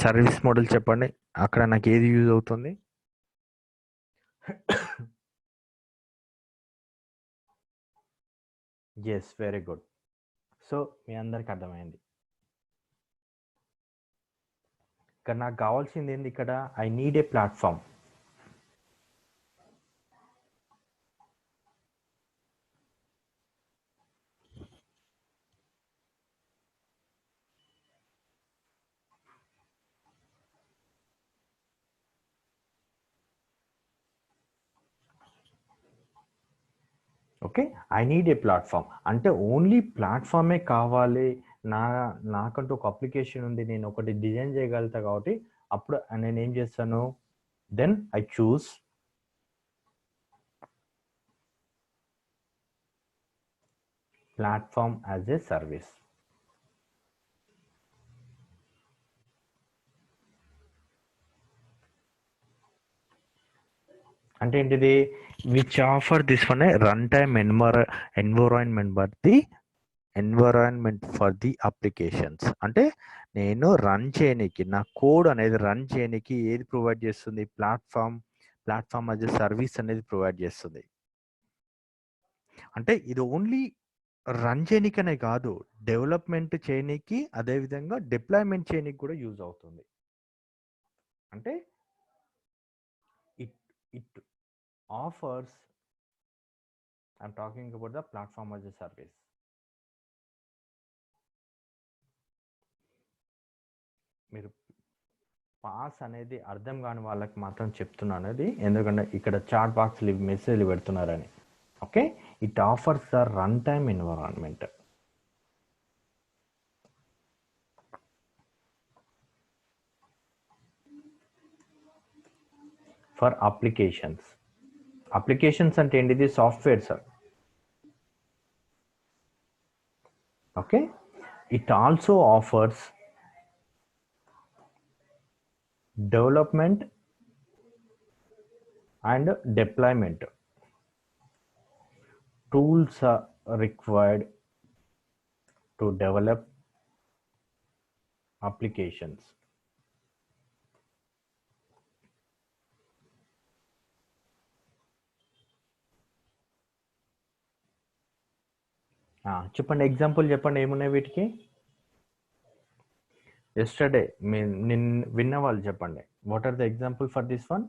service model చెప్పండి, అక్కడ నాకు ఏది యూజ్ అవుతుంది? Yes, very good. సో మీ అందరికి అర్థమైంది. ఇక్కడ నాకు కావాల్సింది ఏంది, ఇక్కడ I need a platform. Okay, I need a platform అంటే ఓన్లీ ప్లాట్ఫామే కావాలి. నాకంటూ ఒక అప్లికేషన్ ఉంది, నేను ఒకటి డిజైన్ చేయగలుగుతా. కాబట్టి అప్పుడు నేను ఏం చేస్తాను, then I choose platform as a service. అంటే ఏంటిది, which offer this one a run time environment for the applications. అంటే నేను రన్ చేయడానికి, నా కోడ్ అనేది రన్ చేయడానికి ఏది ప్రొవైడ్ చేస్తుంది, ప్లాట్ఫామ్ యాజ్ ఎ సర్వీస్ అనేది ప్రొవైడ్ చేస్తుంది. అంటే ఇది ఓన్లీ రన్ చేయనికనే కాదు, డెవలప్మెంట్ చేయనికి, అదేవిధంగా డిప్లాయ్మెంట్ చేయనికి కూడా యూజ్ అవుతుంది. అంటే it offers, I'm talking about the platform as a service. మీరు పాస్ అనేది అర్థం కాని వాళ్ళకి మాత్రం చెప్తున్నాను అది, ఎందుకంటే ఇక్కడ చాట్ బాక్స్ మెసేజ్లు పెడుతున్నారని. Okay, it offers the run time environment for applications అంటే ఏంటిది, softwares. Okay, it also offers development and deployment. Tools are required to develop applications. చెప్పండి, ఎగ్జాంపుల్ చెప్పండి, ఏమున్నాయి వీటికి. ఎస్టర్డే విన్న వాళ్ళు చెప్పండి, what are the example for this one?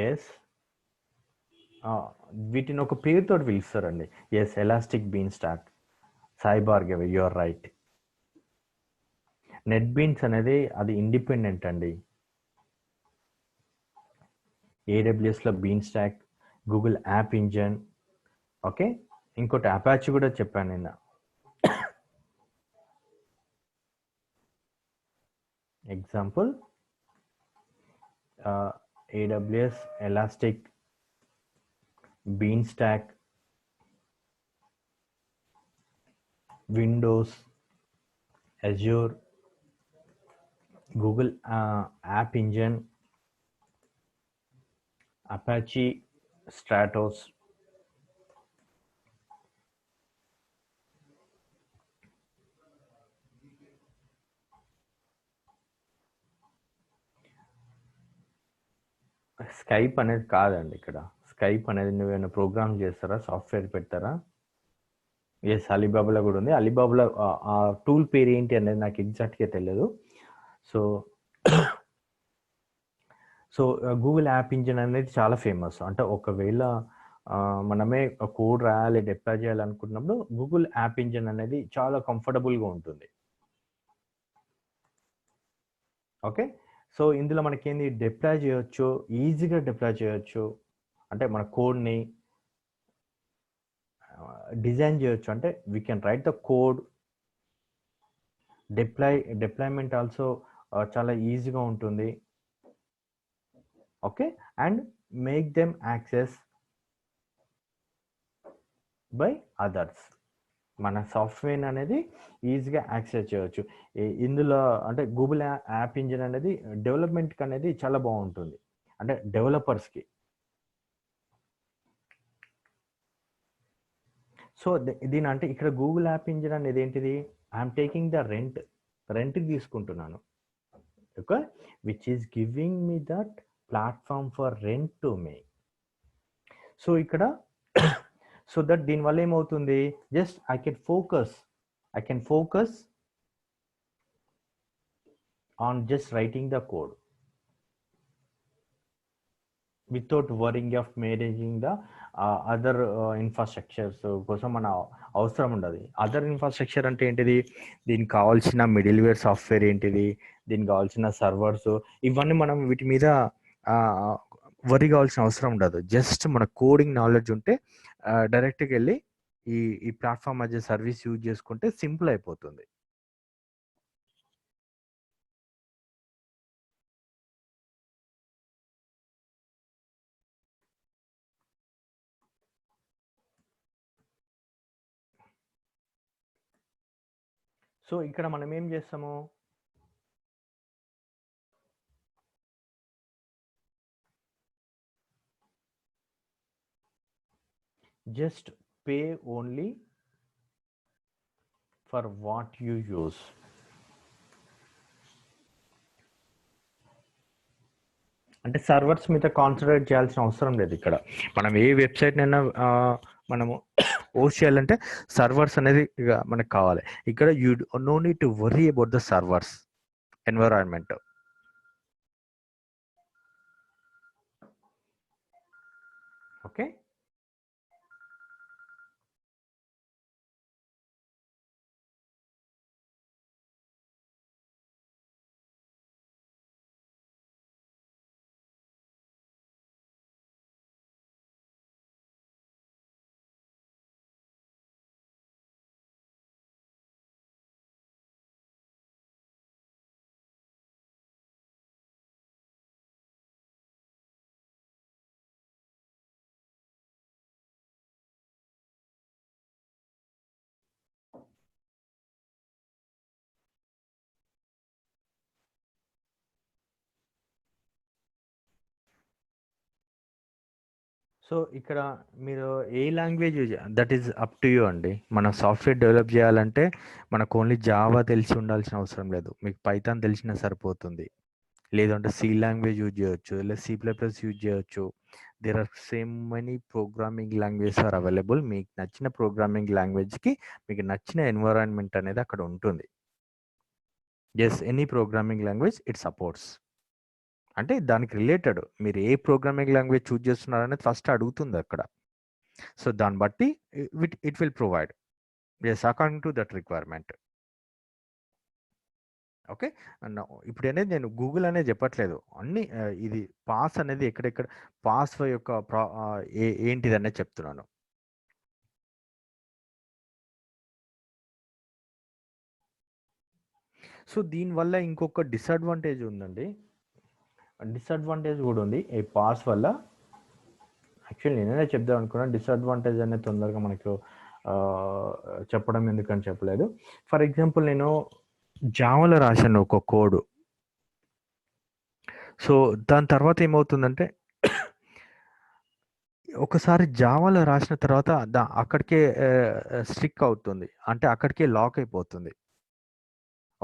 Yes, వీటిని ఒక పేరుతో పిలుస్తారండి. ఎస్, ఎలాస్టిక్ బీన్ స్టాక్, సైబార్గవి, you are right. NetBeans అనేది అది ఇండిపెండెంట్ అండి. ఏడబ్ల్యూఎస్లో Beanstalk, Google app engine. Okay, ఇంకోటి అపాచీ కూడా చెప్పాను నిన్న. Example AWS, Elastic, Beanstalk, Windows, Azure, Google App Engine, Apache Stratos, Skype అనేది కాదండి ఇక్కడ. స్కైప్ అనేది నువ్వేమైనా ప్రోగ్రామ్ చేస్తారా, సాఫ్ట్వేర్ పెడతారా? ఎస్, అలీబాబాలో కూడా ఉంది. అలీబాబాలో ఆ టూల్ పేరు ఏంటి అనేది నాకు ఎగ్జాక్ట్గా తెలియదు. So so Google app engine అనేది చాలా ఫేమస్. అంటే ఒకవేళ మనమే కోడ్ రాయాలి, డిప్లాయ్ చేయాలనుకున్నప్పుడు గూగుల్ యాప్ ఇంజిన్ అనేది చాలా కంఫర్టబుల్గా ఉంటుంది. ఓకే, సో ఇందులో మనకేంది డిప్లాయ్ చేయొచ్చు, ఈజీగా డిప్లాయ్ చేయొచ్చు. అంటే మన కోడ్ని డిజైన్ చేయొచ్చు. అంటే we can write the code, deployment also చాలా ఈజీగా ఉంటుంది. Okay, and make them access by others. మన సాఫ్ట్వేర్ అనేది ఈజీగా యాక్సెస్ చేయవచ్చు. ఇందులో అంటే గూగుల్ యాప్ ఇంజిన్ అనేది డెవలప్మెంట్కి అనేది చాలా బాగుంటుంది, అంటే డెవలపర్స్కి. సో దీని అంటే ఇక్కడ గూగుల్ యాప్ ఇంజిన్ అనేది ఏంటిది, ఐఎమ్ టేకింగ్ ద రెంట్కి తీసుకుంటున్నాను. Okay, which is giving me that platform for rent to May. So ఇక్కడ సో దట్ దీనివల్ల ఏమవుతుంది, just I can focus on just writing the code without worrying of managing the other infrastructures కోసం మన అవసరం ఉండదు. Other infrastructure అంటే ఏంటిది, దీనికి కావాల్సిన మిడిల్వేర్ సాఫ్ట్వేర్ ఏంటిది, దీనికి కావాల్సిన సర్వర్స్, ఇవన్నీ మనం వీటి మీద వరి కావాల్సిన అవసరం ఉండదు. జస్ట్ మన కోడింగ్ నాలెడ్జ్ ఉంటే డైరెక్ట్గా వెళ్ళి ఈ ప్లాట్ఫామ్ మధ్య సర్వీస్ యూజ్ చేసుకుంటే సింపుల్ అయిపోతుంది. సో ఇక్కడ మనం ఏం చేస్తాము, just pay only for what you use. అంటే సర్వర్స్ మీద కాన్సన్ట్రేట్ చేయాల్సిన అవసరం లేదు. ఇక్కడ మనం ఏ వెబ్సైట్ అయినా మనము హోస్ట్ చేయాలంటే సర్వర్స్ అనేది ఇక మనకు కావాలి. ఇక్కడ you know need to worry about the servers environment. Okay, so ఇక్కడ మీరు ఏ language that is up to you అండి. మన సాఫ్ట్వేర్ డెవలప్ చేయాలంటే మనకు ఓన్లీ జావా తెలిసి ఉండాల్సిన అవసరం లేదు, మీకు పైథాన్ తెలిసినా సరిపోతుంది. లేదంటే సి లాంగ్వేజ్ యూజ్ చేయొచ్చు, లేదా C++ యూజ్ చేయొచ్చు. There are same many programming languages are available. మీకు నచ్చిన ప్రోగ్రామింగ్ లాంగ్వేజ్కి మీకు నచ్చిన ఎన్విరాన్మెంట్ అనేది అక్కడ ఉంటుంది. Yes, any programming language it supports. అంటే దానికి రిలేటెడ్ మీరు ఏ ప్రోగ్రామింగ్ లాంగ్వేజ్ చూజ్ చేస్తున్నారు అనేది ఫస్ట్ అడుగుతుంది అక్కడ. సో దాన్ని బట్టి it will provide as according to that requirement. Okay, ఇప్పుడు అనేది నేను గూగుల్ అనేది చెప్పట్లేదు, అన్ని ఇది పాస్ అనేది ఎక్కడెక్కడ పాస్ యొక్క ఏంటిది అనేది చెప్తున్నాను. సో దీనివల్ల ఇంకొక డిసడ్వాంటేజ్ ఉందండి, డిసడ్వాంటేజ్ కూడా ఉంది ఈ పాస్ వల్ల. యాక్చువల్లీ నేనే చెప్దాం అనుకున్నాను, డిసడ్వాంటేజ్ అనేది తొందరగా మనకు చెప్పడం ఎందుకని చెప్పలేదు. ఫర్ ఎగ్జాంపుల్ నేను జావాలో రాశాను ఒక కోడ్, సో దాని తర్వాత ఏమవుతుందంటే ఒకసారి జావాలో రాసిన తర్వాత అక్కడికే స్టిక్ అవుతుంది, అంటే అక్కడికే లాక్ అయిపోతుంది.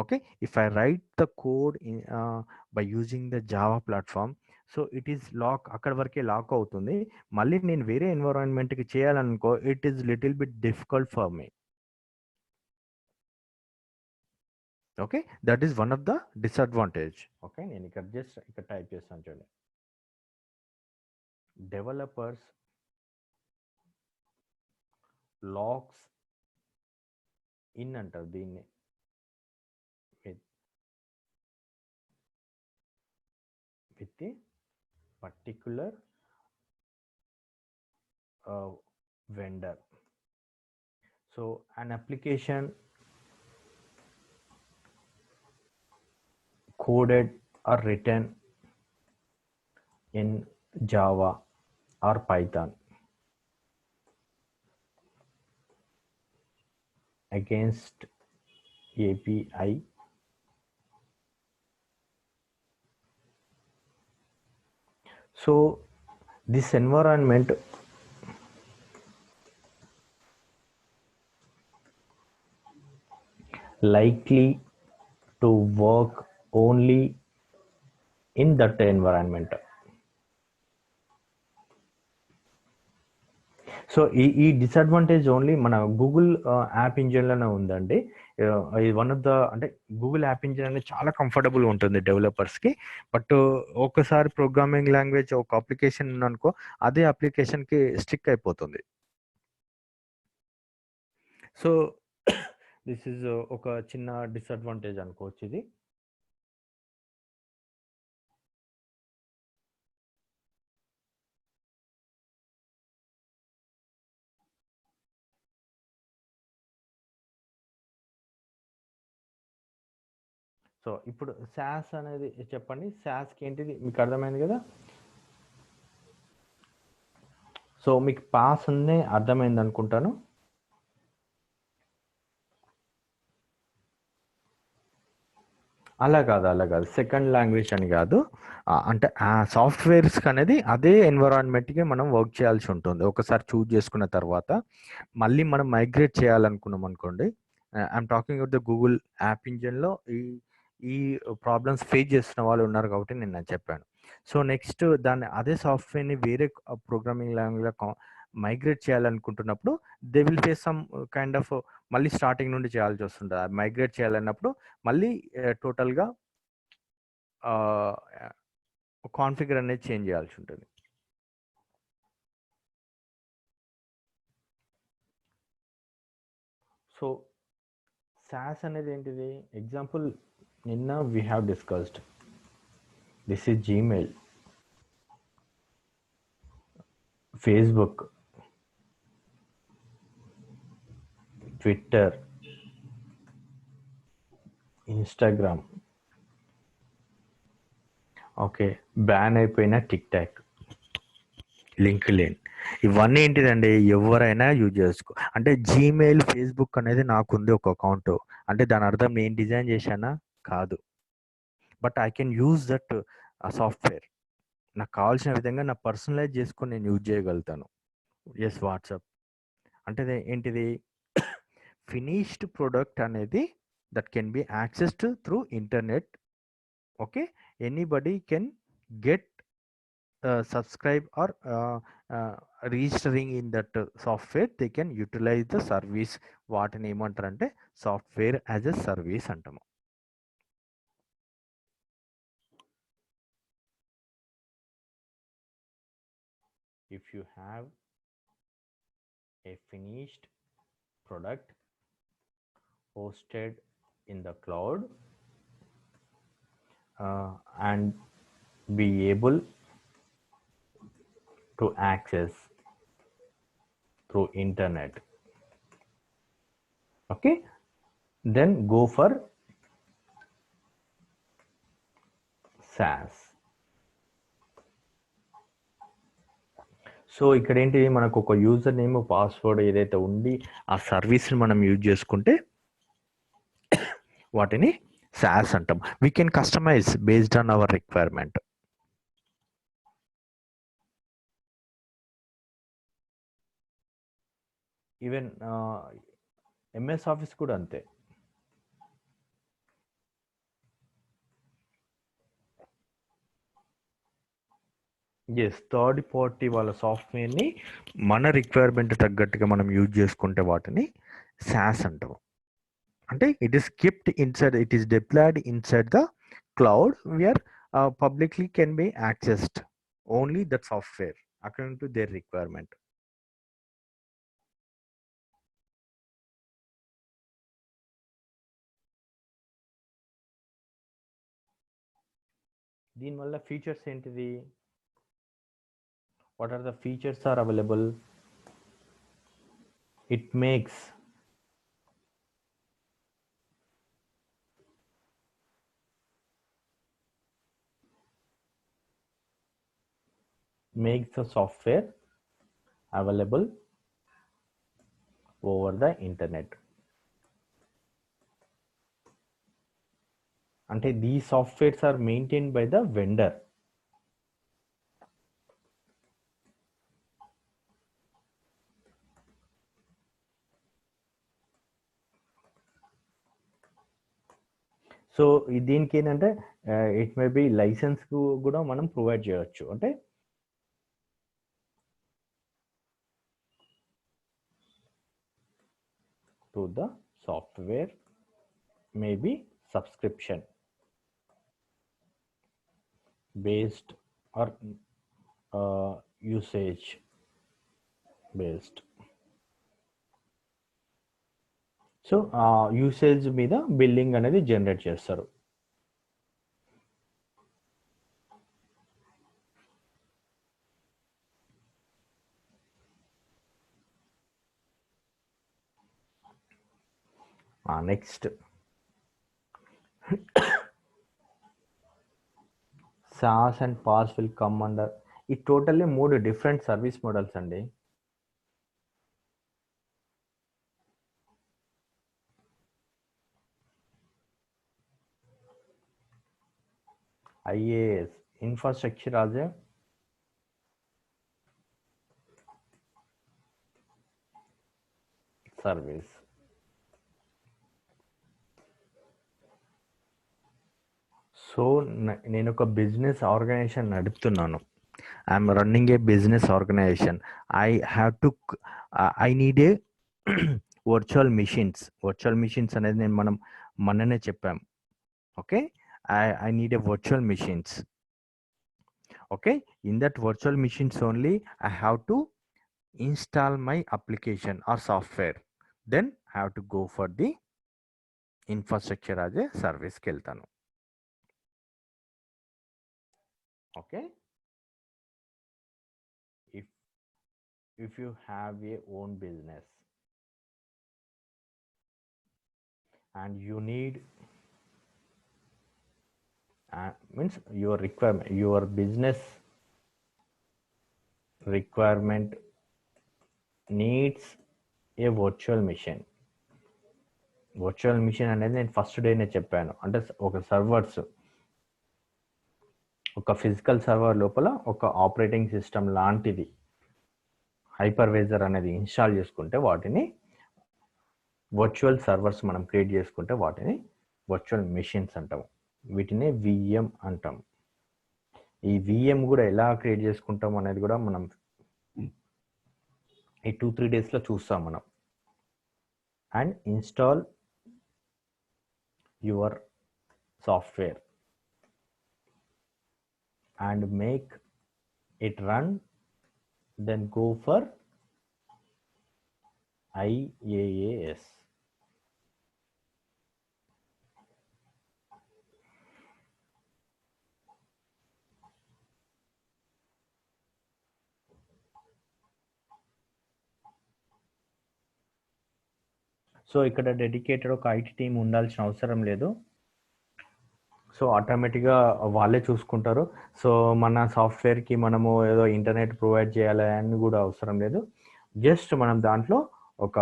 Okay, if I write the code by using the Java platform, so it is lock, అక్కడ వరకే లాక్ అవుతుంది. మళ్ళీ నేను వేరే ఎన్విరాన్మెంట్కి చేయాలనుకో, it is little bit difficult for me. Okay, that is one of the disadvantage. Okay, నేను ఇక్కడ జస్ట్ ఇక్కడ టైప్ చేస్తాను చూడండి. డెవలపర్స్ లాక్స్ ఇన్ అంటారు దీన్ని, with the particular vendor. So an application coded or written in Java or Python against API so this environment likely to work only in that environment. So ఈ disadvantage only మన Google app ఇంజిన్లోనే ఉందండి. ఇది one of the, అంటే Google app engine అనేది చాలా కంఫర్టబుల్గా ఉంటుంది డెవలపర్స్కి. But ఒకసారి ప్రోగ్రామింగ్ లాంగ్వేజ్ ఒక అప్లికేషన్ ఉందనుకో, అదే అప్లికేషన్కి స్టిక్ అయిపోతుంది. సో దిస్ ఈజ్ ఒక చిన్న డిసడ్వాంటేజ్ అనుకోవచ్చు ఇది. సో ఇప్పుడు సాస్ అనేది చెప్పండి, సాస్కి ఏంటిది మీకు అర్థమైంది కదా. సో మీకు పాస్ అనే అర్థమైంది అనుకుంటాను. అలా కాదు సెకండ్ లాంగ్వేజ్ అని కాదు. అంటే ఆ సాఫ్ట్వేర్స్కి అనేది అదే ఎన్విరాన్మెంట్కి మనం వర్క్ చేయాల్సి ఉంటుంది. ఒకసారి చూజ్ చేసుకున్న తర్వాత మళ్ళీ మనం మైగ్రేట్ చేయాలనుకున్నాం అనుకోండి. I'm talking about the Google app ఇంజిన్లో ఈ ప్రాబ్లమ్స్ ఫేస్ చేస్తున్న వాళ్ళు ఉన్నారు కాబట్టి నేను చెప్పాను. సో నెక్స్ట్ దాన్ని అదే సాఫ్ట్వేర్ని వేరే ప్రోగ్రామింగ్ లాంగ్వేజ్లో మైగ్రేట్ చేయాలనుకుంటున్నప్పుడు they will face some kind of మళ్ళీ స్టార్టింగ్ నుండి చేయాల్సి వస్తుంది. మైగ్రేట్ చేయాలన్నప్పుడు మళ్ళీ టోటల్గా కాన్ఫిగర్ అనేది చేంజ్ చేయాల్సి ఉంటుంది. సో సాస్ అనేది ఏంటిది, ఎగ్జాంపుల్ నిన్న we have discussed, this is Gmail, Facebook, Twitter, Instagram, okay ban అయిపోయిన టిక్ టాక్, లింక్డ్ఇన్, ఇవన్నీ ఏంటిదండి ఎవరైనా యూజ్ చేసుకో. అంటే జీమెయిల్, ఫేస్బుక్ అనేది నాకుంది ఒక అకౌంట్ అంటే దాని అర్థం నేను డిజైన్ చేశానా కాదు. But I can use that software, నాకు కావాల్సిన విధంగా నా పర్సనలైజ్ చేసుకొని నేను యూజ్ చేయగలుగుతాను. ఎస్, వాట్సాప్ అంటే ఏంటిది ఫినిష్డ్ ప్రోడక్ట్ అనేది that can be accessed through internet. Okay, anybody can get subscribe or registering in that software, they can utilize the service. వాటిని ఏమంటారంటే సాఫ్ట్వేర్ యాజ్ ఎ సర్వీస్ అంటాము. if you have a finished product hosted in the cloud and be able to access through internet, okay, then go for SaaS. So ఇక్కడ ఏంటి, మనకు ఒక user name, password ఏదైతే ఉండి ఆ సర్వీస్ని మనం యూజ్ చేసుకుంటే వాటిని SaaS అంటాం. We can customize based on our requirement. Even MS Office కూడా అంతే. ఎస్, థర్డ్ పార్టీ వాళ్ళ సాఫ్ట్వేర్ని మన రిక్వైర్మెంట్ తగ్గట్టుగా మనం యూజ్ చేసుకుంటే వాటిని SaaS అంటాం. అంటే it is kept inside, it is deployed inside the cloud where publicly can be accessed only that software according to their requirement. దీనివల్ల ఫీచర్స్ ఏంటిది? what are the features are available? It makes the software available over the internet. అంటే these softwares are maintained by the vendor. So దీనికి ఏంటంటే it may be licence కూడా మనం provide చేయవచ్చు. అంటే to the software may be subscription based or usage based. సో usage మీద billing అనేది జనరేట్ చేస్తారు. Next SaaS and PaaS will come under, ఈ టోటల్లీ 3 డిఫరెంట్ సర్వీస్ మోడల్స్ అండి. IaaS, infrastructure as a service. సో నేను ఒక బిజినెస్ ఆర్గనైజేషన్ నడుపుతున్నాను. I'm running a business organization. I need a virtual machines అనేది మనం మొన్ననే చెప్పాం. Okay, I need a virtual machines. Okay, in that virtual machines only I have to install my application or software, then I have to go for the infrastructure as a service keltanu. Okay, if you have a own business and you need means your business requirement needs a virtual machine. Virtual machine అనేది నేను first డేనే చెప్పాను. అంటే ఒక servers, ఒక physical server లోపల ఒక operating system లాంటిది హైపర్వైజర్ అనేది ఇన్స్టాల్ చేసుకుంటే వాటిని వర్చువల్ సర్వర్స్ మనం క్రియేట్ చేసుకుంటే వాటిని వర్చువల్ మిషన్స్ అంటాము. వీటిని VM అంటాం. ఈ VM కూడా ఎలా క్రియేట్ చేసుకుంటాం అనేది కూడా మనం ఈ 2-3 డేస్లో చూస్తాం మనం. And install your software and make it run, then go for IaaS. So ఇక్కడ డెడికేటెడ్ ఒక IT టీమ్ ఉండాల్సిన అవసరం లేదు. సో ఆటోమేటిక్గా వాళ్ళే చూసుకుంటారు. సో మన సాఫ్ట్వేర్కి మనము ఏదో ఇంటర్నెట్ ప్రొవైడ్ చేయాలి అని కూడా అవసరం లేదు. జస్ట్ మనం దాంట్లో ఒక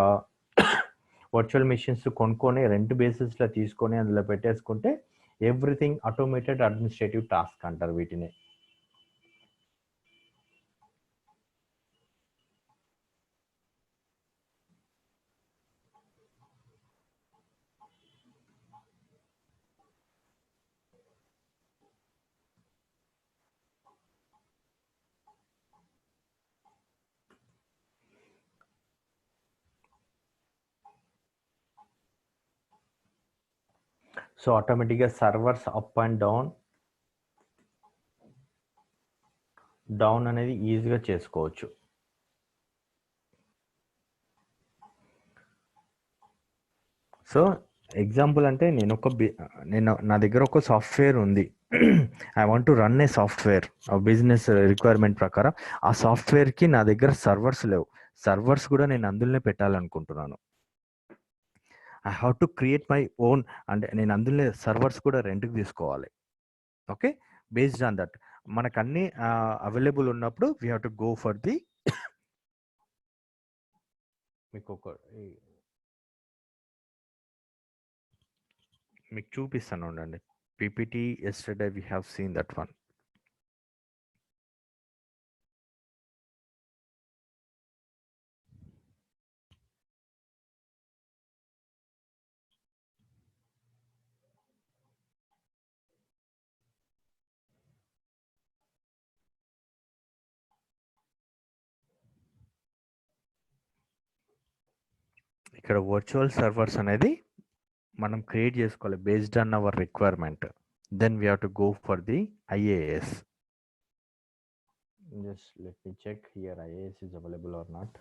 వర్చువల్ మిషన్స్ కొనుక్కొని రెంట్ బేసిస్లో తీసుకొని అందులో పెట్టేసుకుంటే ఎవ్రీథింగ్ ఆటోమేటెడ్ అడ్మినిస్ట్రేటివ్ టాస్క్ అంటారు వీటిని. సో ఆటోమేటిక్గా సర్వర్స్ అప్ అండ్ డౌన్ అనేది ఈజీగా చేసుకోవచ్చు. సో ఎగ్జాంపుల్ అంటే నేను నా దగ్గర ఒక సాఫ్ట్వేర్ ఉంది. I want to run A software business requirement ప్రకారం. ఆ సాఫ్ట్వేర్కి నా దగ్గర సర్వర్స్ లేవు. సర్వర్స్ కూడా నేను అందులోనే పెట్టాలనుకుంటున్నాను. I have to create my own, అంటే నేను అందులో సర్వర్స్ కూడా రెంట్కి తీసుకోవాలి. ఓకే, బేస్డ్ ఆన్ దట్ మనకు అన్ని అవైలబుల్ ఉన్నప్పుడు we have to go for the మీకు చూపిస్తాను ఉండండి. PPT yesterday we have seen that one. ఇక్కడ వర్చువల్ సర్వర్స్ అనేది మనం క్రియేట్ చేసుకోవాలి based on our requirement. Then we have to go for the IAS. Just let me check here IAS is available or not.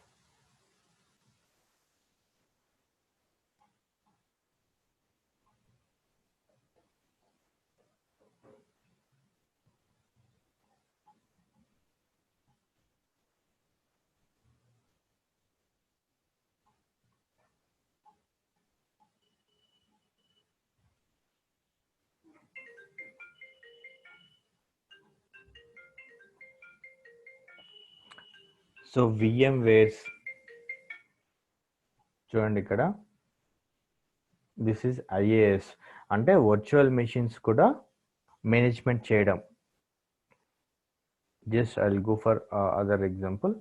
సో VMwares చూడండి ఇక్కడ, this is IAS అంటే virtual machines కూడా management చేయడం. Just I will go for other example.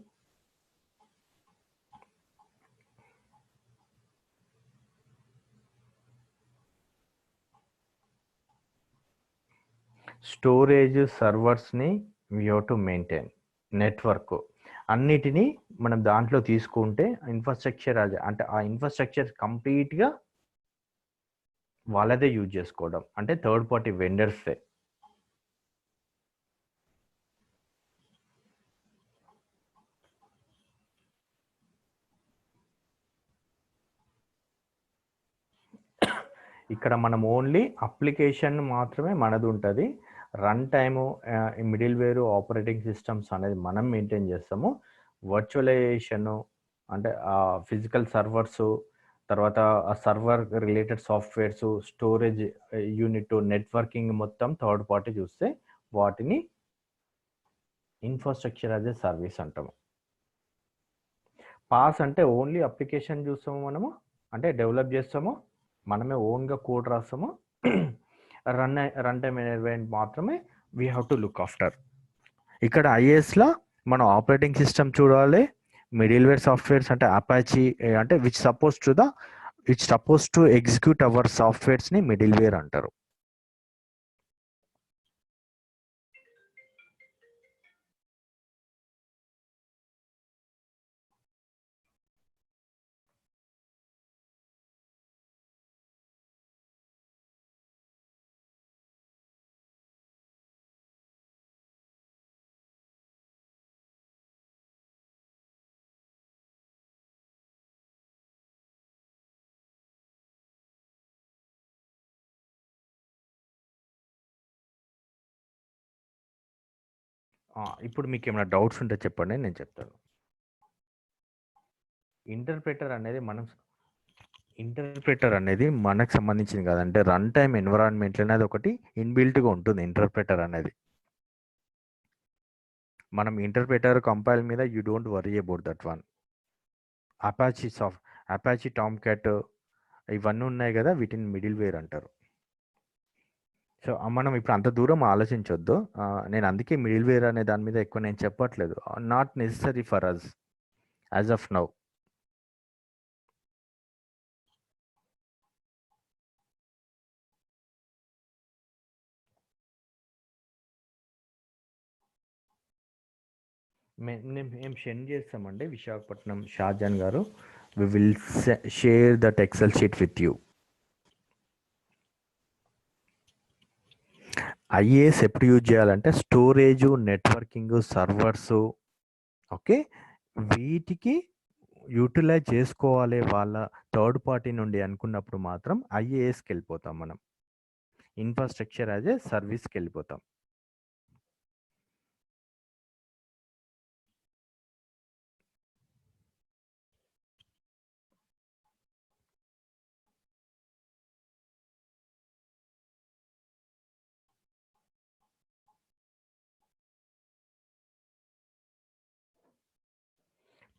Storage సర్వర్స్ని we have to maintain. Network అన్నిటినీ మనం దాంట్లో తీసుకుంటే ఇన్ఫ్రాస్ట్రక్చర్ అంటే ఆ ఇన్ఫ్రాస్ట్రక్చర్ కంప్లీట్గా వాళ్ళదే యూజ్ చేసుకోవడం, అంటే థర్డ్ పార్టీ వెండర్సే. ఇక్కడ మనం ఓన్లీ అప్లికేషన్ మాత్రమే మనది ఉంటుంది. రన్ టైము, మిడిల్ వేరు, ఆపరేటింగ్ సిస్టమ్స్ అనేది మనం మెయింటైన్ చేస్తాము. వర్చువలైజేషను అంటే ఫిజికల్ సర్వర్సు, తర్వాత ఆ server related softwares, storage unit, networking మొత్తం థర్డ్ పార్టీ చూస్తే వాటిని ఇన్ఫ్రాస్ట్రక్చర్ యాజ్ ఏ సర్వీస్ అంటాము. పాస్ అంటే ఓన్లీ అప్లికేషన్ చూస్తాము మనము, అంటే డెవలప్ చేస్తాము, మనమే ఓన్గా కోడ్ రాస్తాము. రన్ టైమ్ ఎన్వైరన్మెంట్ మాత్రమే we have to look after. ఇక్కడ IASలో మనం ఆపరేటింగ్ సిస్టమ్ చూడాలి, మిడిల్వేర్ సాఫ్ట్వేర్స్ అంటే అపాచీ, అంటే which suppose to execute our సాఫ్ట్వేర్స్ని మిడిల్వేర్ అంటారు. ఇప్పుడు మీకు ఏమైనా డౌట్స్ ఉంటే చెప్పండి, నేను చెప్తాను. ఇంటర్ప్రెటర్ అనేది మనకు సంబంధించింది కాదంటే రన్ టైమ్ ఎన్విరాన్మెంట్ అనేది ఒకటి ఇన్బిల్ట్గా ఉంటుంది. ఇంటర్ప్రెటర్ అనేది మనం ఇంటర్ప్రెటర్ కంపైల్ మీద you don't worry about that one. Apache Tomcat ఇవన్నీ ఉన్నాయి కదా, వీటిని మిడిల్ వేర్ అంటారు. సో మనం ఇప్పుడు అంత దూరం ఆలోచించొద్దు. నేను అందుకే మిడిల్ వేర్ అనే దాని మీద ఎక్కువ నేను చెప్పట్లేదు. Not necessary for us as of now. మేము సెండ్ చేస్తామండి, విశాఖపట్నం షాజాన్ గారు. We will share that excel sheet with you. IAS ఎప్పుడు యూజ్ చేయాలంటే స్టోరేజ్, నెట్వర్కింగ్, సర్వర్స్, ఓకే, వీటికి యూటిలైజ్ చేసుకోవాలి వాళ్ళ థర్డ్ పార్టీ నుండి అనుకున్నప్పుడు మాత్రం ఐఏఎస్కి వెళ్ళిపోతాం మనం. ఇన్ఫ్రాస్ట్రక్చర్ యాజ్ ఏ సర్వీస్కి వెళ్ళిపోతాం.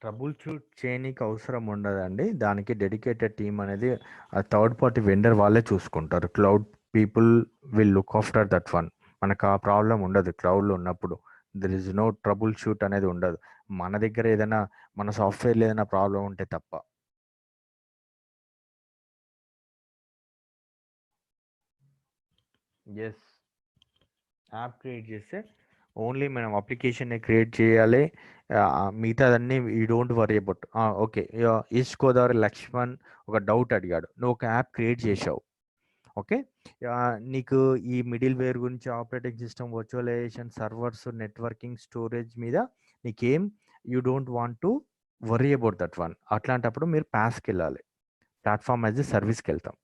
ట్రబుల్ షూట్ చేయనీకి అవసరం ఉండదండి. దానికి డెడికేటెడ్ టీమ్ అనేది ఆ థర్డ్ పార్టీ వెండర్ వాళ్ళే చూసుకుంటారు. Cloud people will look after that one. మనకు ఆ ప్రాబ్లం ఉండదు క్లౌడ్లో ఉన్నప్పుడు. There is no troubleshoot అనేది ఉండదు. మన దగ్గర ఏదైనా మన సాఫ్ట్వేర్లో ఏదైనా ప్రాబ్లం ఉంటే తప్ప. ఎస్, యాప్ క్రియేట్ చేస్తే ఓన్లీ మనం అప్లికేషన్ని క్రియేట్ చేయాలి. మిగతాదన్నీ you don't worry about. Okay, East Godavari Lakshman ఒక డౌట్ అడిగాడు. నువ్వు ఒక యాప్ క్రియేట్ చేసావు, ఓకే, నీకు ఈ మిడిల్ వేర్ గురించి, operating system, virtualization, servers, networking, storage మీద నీకేం you don't want to worry about that one. అట్లాంటప్పుడు మీరు పాస్కి వెళ్ళాలి, ప్లాట్ఫామ్ యాజ్ ఎ సర్వీస్కి వెళ్తాం.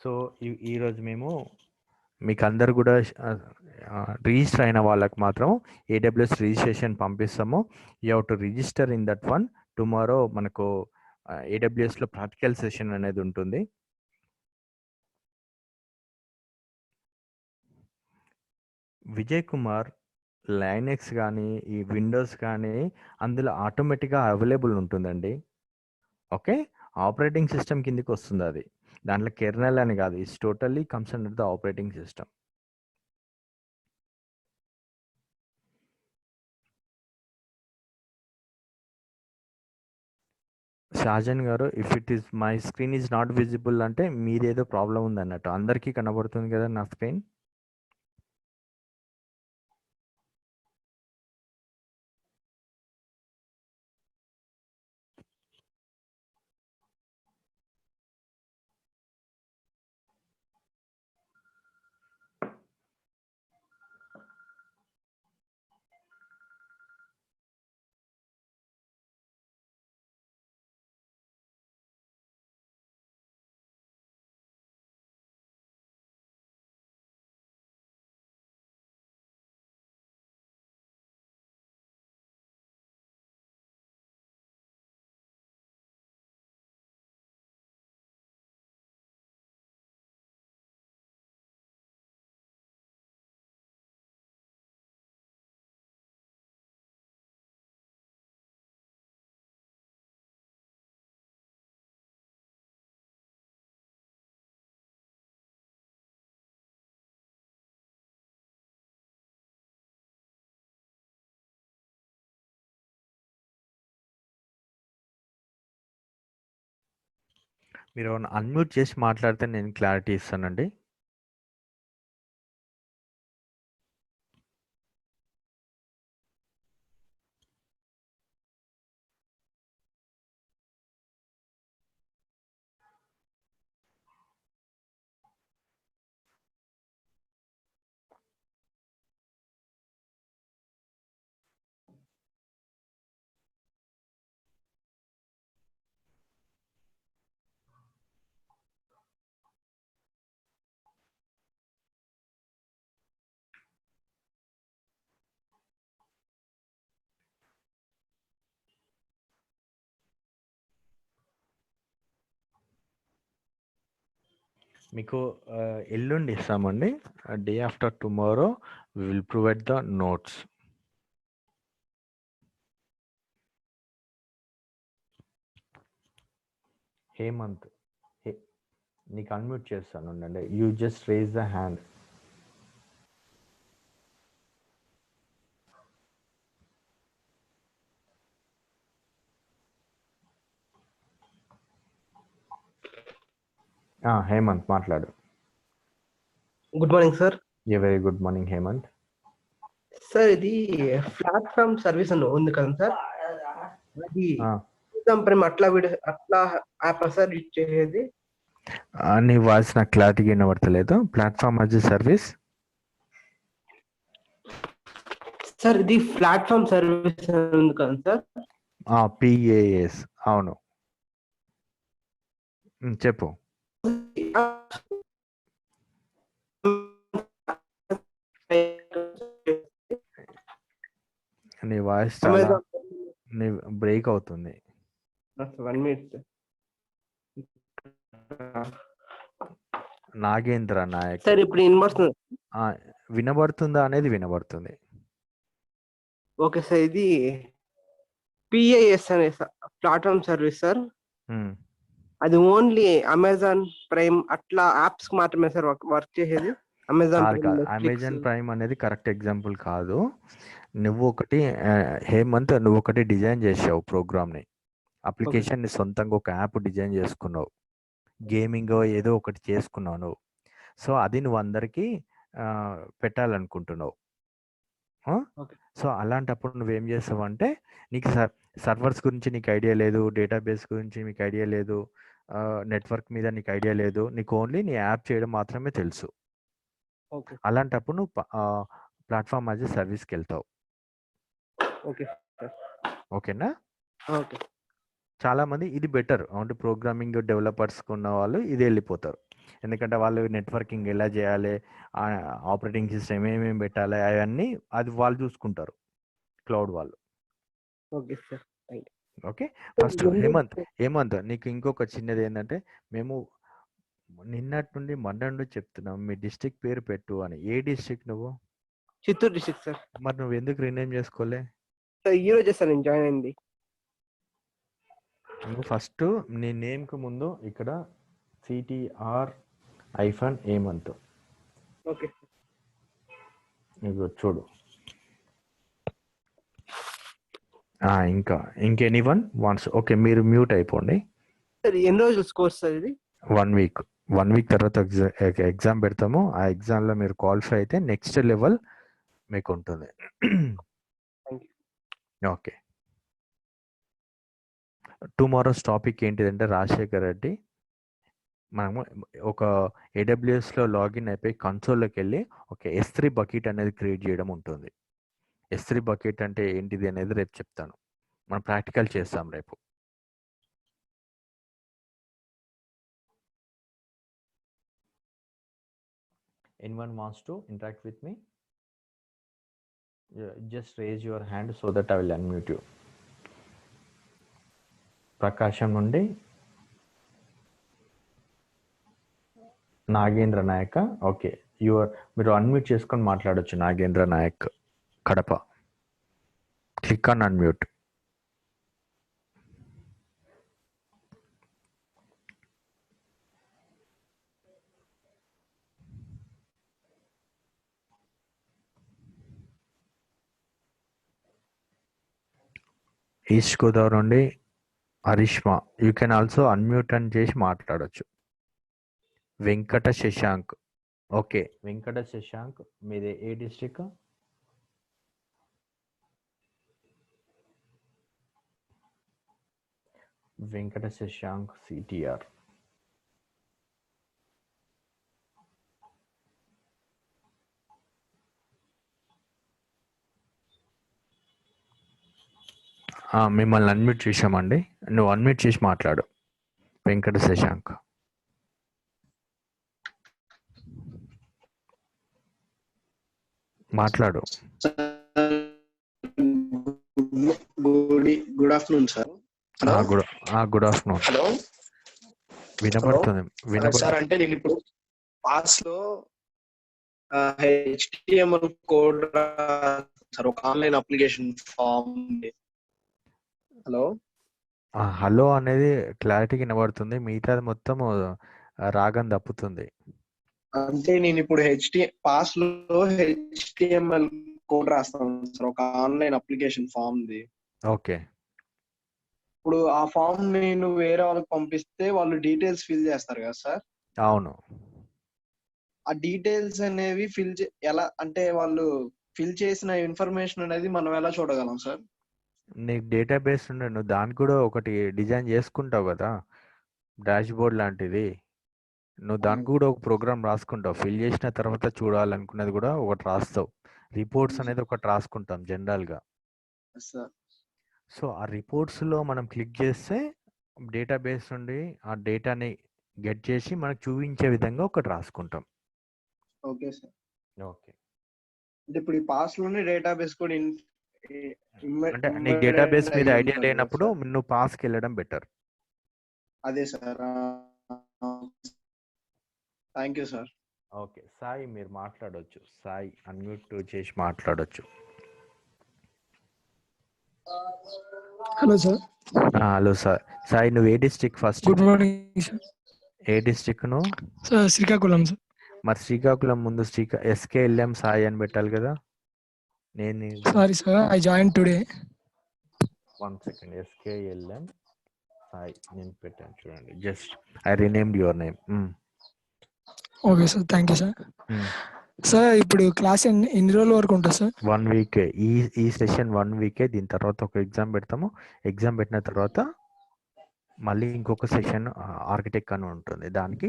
సో ఈరోజు మేము మీకు అందరు కూడా రిజిస్టర్ అయిన వాళ్ళకి మాత్రం ఏడబ్ల్యూఎస్ రిజిస్ట్రేషన్ పంపిస్తాము. You have to register in that one. Tomorrow మనకు ఏడబ్ల్యూఎస్లో ప్రాక్టికల్ సెషన్ అనేది ఉంటుంది. విజయ్ కుమార్, లైనెక్స్ కానీ ఈ విండోస్ కానీ అందులో ఆటోమేటిక్గా అవైలబుల్ ఉంటుందండి. ఓకే, ఆపరేటింగ్ సిస్టమ్ కిందకి వస్తుంది అది. దాంట్లో కెర్నల్ అని కాదు, it's totally comes under the operating system. Shajan గారు, if it is my screen is not visible అంటే మీదేదో ప్రాబ్లం ఉంది అన్నట్టు. అందరికీ కనబడుతుంది కదా నా స్క్రీన్. మీరు అన్మ్యూట్ చేసి మాట్లాడితే నేను క్లారిటీ ఇస్తానండి. మీకు ఎల్లుండి ఇస్తామండి. Day after tomorrow we will provide the notes. Hemanth, నీకు అన్మ్యూట్ చేస్తాను ఉండండి. You just raise the hand. Hemanth మాట్లాడు. Good morning sir. A very good morning Hemanth. Sir ఇది ప్లాట్ఫామ్ సర్వీస్ అని ఉంది కదా సార్, అది ప్రైమ్ అట్లా అట్లా యాప్ సార్ యూజ్ చేసేది? నీ వాయిస్ నాకు క్లారిటీగా వినబడతలేదు. Platform as a service sir ఇది ప్లాట్ఫామ్ సర్వీస్ ఉంది కదా సార్. పిఏఎస్, అవును. చెప్పు. నీ వాయిస్ చాలా బ్రేక్ అవుతుంది. 1 minute. నాగేంద్ర నాయక్ సార్ ఇప్పుడు వినబడుతుందా అనేది వినబడుతుంది. ఓకే సార్, ఇది పిఐఎస్ అనే ప్లాట్ఫామ్ సర్వీస్ సార్. అది ఓన్లీ అమెజాన్ ప్రైమ్ అట్లా యాప్స్ మాత్రమే సార్ వర్క్ చేసేది? అమెజాన్ ప్రైమ్ అనేది కరెక్ట్ ఎగ్జాంపుల్ కాదు. నువ్వు ఒకటి హేమంత్, నువ్వు ఒకటి డిజైన్ చేసావు ప్రోగ్రామ్ని, అప్లికేషన్ని సొంతంగా ఒక యాప్ డిజైన్ చేసుకున్నావు, గేమింగ్ ఏదో ఒకటి చేసుకున్నావు నువ్వు. సో అది నువ్వు అందరికీ పెట్టాలనుకుంటున్నావు. సో అలాంటప్పుడు నువ్వేం చేస్తావు అంటే, నీకు సర్వర్స్ గురించి నీకు ఐడియా లేదు, డేటాబేస్ గురించి నీకు ఐడియా లేదు, నెట్వర్క్ మీద నీకు ఐడియా లేదు, నీకు ఓన్లీ నీ యాప్ చేయడం మాత్రమే తెలుసు. అలాంటప్పుడు నువ్వు ప్లాట్ఫామ్ యాజ్ ఎ సర్వీస్కి వెళ్తావు. ఓకేనా? చాలా మంది ఇది బెటర్ అంటే ప్రోగ్రామింగ్ డెవలపర్స్ ఉన్న వాళ్ళు ఇది వెళ్ళిపోతారు. ఎందుకంటే వాళ్ళు నెట్వర్కింగ్ ఎలా చేయాలి, ఆపరేటింగ్ సిస్టమ్ ఏమేమి పెట్టాలి అవన్నీ అది వాళ్ళు చూసుకుంటారు, క్లౌడ్ వాళ్ళు. ఓకే. ఫస్ట్ హేమంత్ నీకు ఇంకొక చిన్నది ఏంటంటే, మేము నిన్నటి నుండి మండే చెప్తున్నాం మీ డిస్ట్రిక్ట్ పేరు పెట్టు అని. ఏ డిస్ట్రిక్ట్ నువ్వు? Chittoor district sir. మరి నువ్వు ఎందుకు రీనేమ్ చేసుకోలే? ఈ రోజే సార్ నేను జాయిన్ అయింది. నువ్వు ఫస్ట్ నీ నేమ్కి ముందు ఇక్కడ CTR-హేమంత్. ఓకే. నీకు చూడు. ఇంకెనీవన్ వాంట్స్? ఓకే, మీరు మ్యూట్ అయిపోండి. ఎన్ని రోజులు కోర్స్ సార్ ఇది? 1 వీక్. 1 వీక్ తర్వాత ఎగ్జామ్ పెడతాము. ఆ ఎగ్జామ్లో మీరు క్వాలిఫై అయితే నెక్స్ట్ లెవెల్ మీకు ఉంటుంది. ఓకే. టుమారోస్ టాపిక్ ఏంటిదంటే, రాజశేఖర్ రెడ్డి మనము ఒక AWSలో లాగిన్ అయిపోయి కన్సోల్లోకి వెళ్ళి ఒక S3 బకెట్ అనేది క్రియేట్ చేయడం ఉంటుంది. S3 బకెట్ అంటే ఏంటిది అనేది రేపు చెప్తాను. మనం ప్రాక్టికల్ చేస్తాం రేపు. Anyone wants to interact with me? Just raise your hand so that I will unmute you. Prakasam నుండి నాగేంద్ర నాయక్. ఓకే, మీరు అన్మ్యూట్ చేసుకొని మాట్లాడొచ్చు. Nagendra Nayak, Kadapa. Click on unmute. East Godavari నుండి Harishma, you can also unmute అని చేసి మాట్లాడొచ్చు. వెంకట శశాంక్. ఓకే, వెంకట శశాంక్, మీది ఏ డిస్ట్రిక్ట్? వెంకట శశాంక్ CTR. మిమ్మల్ని అన్మ్యూట్ చేశామండి, నువ్వు అన్మ్యూట్ చేసి మాట్లాడు. వెంకట శశాంక్ మాట్లాడు. Good afternoon sir. Good afternoon. Hello, వినపడుతుంది సార్. అంటే నేను ఇప్పుడు పాస్ లో HTML కోడ్ సార్, ఒక ఆన్లైన్ అప్లికేషన్ ఫామ్. హలో అనేది క్లారిటీగా వినబడుతుంది, మిగతాది మొత్తం రాగం తప్పుతుంది. అంటే నేను ఇప్పుడు పాస్ లో HTML కోడ్ రాస్తాను సార్, ఒక ఆన్లైన్ అప్లికేషన్ ఫామ్ ది. ఓకే. ఇప్పుడు ఆ ఫామ్ నేను వేరే వాళ్ళకి పంపిస్తే వాళ్ళు డీటెయిల్స్ ఫిల్ చేస్తారు కదా సార్? అవును. ఆ డీటెయిల్స్ అనేవి ఎలా అంటే వాళ్ళు ఫిల్ చేసిన ఇన్ఫర్మేషన్ అనేది మనం ఎలా చూడగలం సార్? నీకు డేటాబేస్ ఉండే నువ్వు దానికి కూడా ఒకటి డిజైన్ చేసుకుంటావు కదా, డాష్ బోర్డ్ లాంటిది. నువ్వు దానికి కూడా ఒక ప్రోగ్రామ్ రాసుకుంటావు. ఫిల్ చేసిన తర్వాత చూడాలనుకున్నది కూడా ఒకటి రాస్తావు. రిపోర్ట్స్ అనేది ఒకటి రాసుకుంటాం జనరల్గా. సార్ సో ఆ రిపోర్ట్స్లో మనం క్లిక్ చేస్తే డేటాబేస్ నుండి ఆ డేటాని గెట్ చేసి మనకు చూపించే విధంగా ఒకటి రాసుకుంటాం. Okay sir. ఓకే, అంటే ఇప్పుడు ఈ పాస్ లోనే డేటాబేస్ కూడా అంటే నీకు డేటాబేస్ మీద ఐడియా లేనప్పుడు నువ్వు పాస్కి వెళ్ళడం బెటర్. అదే sir. Thank you sir. Okay Sai, మీరు మాట్లాడవచ్చు. సాయి అన్మ్యూట్ చేసి మాట్లాడవచ్చు. Hello sir. Hello sir. Sai, నువ్వు ఏ district first? Good morning sir. ఏ డిస్ట్రిక్ట్ నువ్వు? Sir Srikakulam sir. మరి శ్రీకాకుళం ముందు SKLM సాయి అని పెట్టాలి కదా. నేను sorry sir, I join today. 1 second. SKLM Sai నేను పెట్టాను చూడండి. Just I renamed your name. Okay sir, thank you sir. Sir ఇప్పుడు క్లాస్ ఎన్ని రోజుల వరకు ఉంటుంది సార్? 1 వీక్. ఈ సెషన్ 1 వీకే. దీని తర్వాత ఒక ఎగ్జామ్ పెడతాము. ఎగ్జామ్ పెట్టిన తర్వాత మళ్ళీ ఇంకొక సెషన్ ఆర్కిటెక్ట్ అని ఉంటుంది, దానికి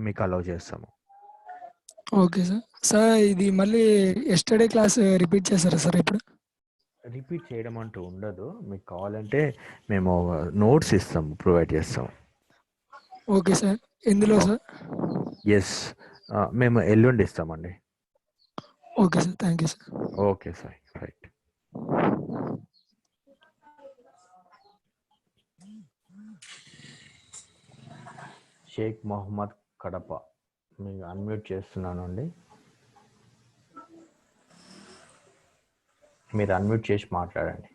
మీకు అలౌ చేస్తాము. Okay sir. సార్ ఇది మళ్ళీ ఎస్టర్డే క్లాస్ రిపీట్ చేస్తారా సార్? ఇప్పుడు రిపీట్ చేయడం అంటూ ఉండదు. మీకు కావాలంటే మేము నోట్స్ ఇస్తాము, ప్రొవైడ్ చేస్తాము. Okay sir. ఎందులో సార్? ఎస్, మేము ఎల్లుండి ఇస్తామండి. Okay sir, thank you sir. Okay sir, right. Sheikh Mohammed Kadapa, మీకు అన్మ్యూట్ చేస్తున్నాను అండి. మీరు అన్మ్యూట్ చేసి మాట్లాడండి.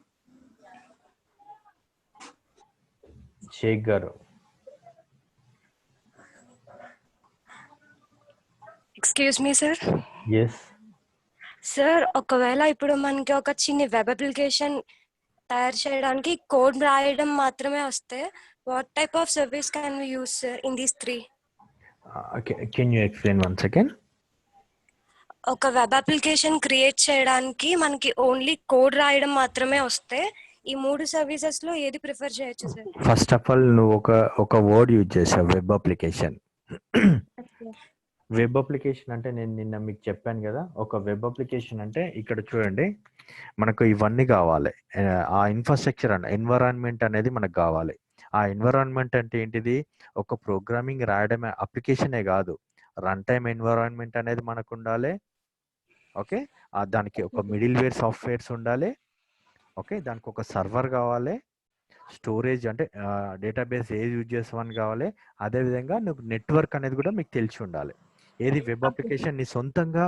షేక్ గారు. Excuse me sir. Yes sir, ఒకవేళ ఇప్పుడు మనకి ఒక చిన్న వెబ్ అప్లికేషన్ తయారు చేయడానికి కోడ్ రాయడం మాత్రమే వస్తే, what type of service can we use sir in these 3? Can you explain once again? ఒక వెబ్ అప్లికేషన్ క్రియేట్ చేయడానికి మనకి ఓన్లీ కోడ్ రాయడం మాత్రమే వస్తే, ఈ 3 సర్వీసెస్ లో ఏది ప్రిఫర్ చేయొచ్చు సార్? ఫస్ట్ ఆఫ్ ఆల్ నువ్వు ఒక వర్డ్ యూజ్ చేసావు, వెబ్ అప్లికేషన్. వెబ్ అప్లికేషన్ అంటే నేను నిన్న మీకు చెప్పాను కదా, ఒక వెబ్ అప్లికేషన్ అంటే ఇక్కడ చూడండి, మనకు ఇవన్నీ కావాలి. ఆ ఇన్ఫ్రాస్ట్రక్చర్ అండ్ ఎన్విరాన్మెంట్ అనేది మనకు కావాలి. ఆ ఎన్విరాన్మెంట్ అంటే ఏంటిది? ఒక ప్రోగ్రామింగ్ రాయడమే అప్లికేషనే కాదు, రన్ టైమ్ ఎన్విరాన్మెంట్ అనేది మనకు ఉండాలి. ఓకే, దానికి ఒక మిడిల్ వేర్ సాఫ్ట్వేర్స్ ఉండాలి. ఓకే, దానికి ఒక సర్వర్ కావాలి, స్టోరేజ్ అంటే డేటాబేస్ ఏది యూజ్ చేస్తామని కావాలి. అదేవిధంగా నువ్వు నెట్వర్క్ అనేది కూడా మీకు తెలిసి ఉండాలి. ఏది వెబ్ అప్లికేషన్ నీ సొంతంగా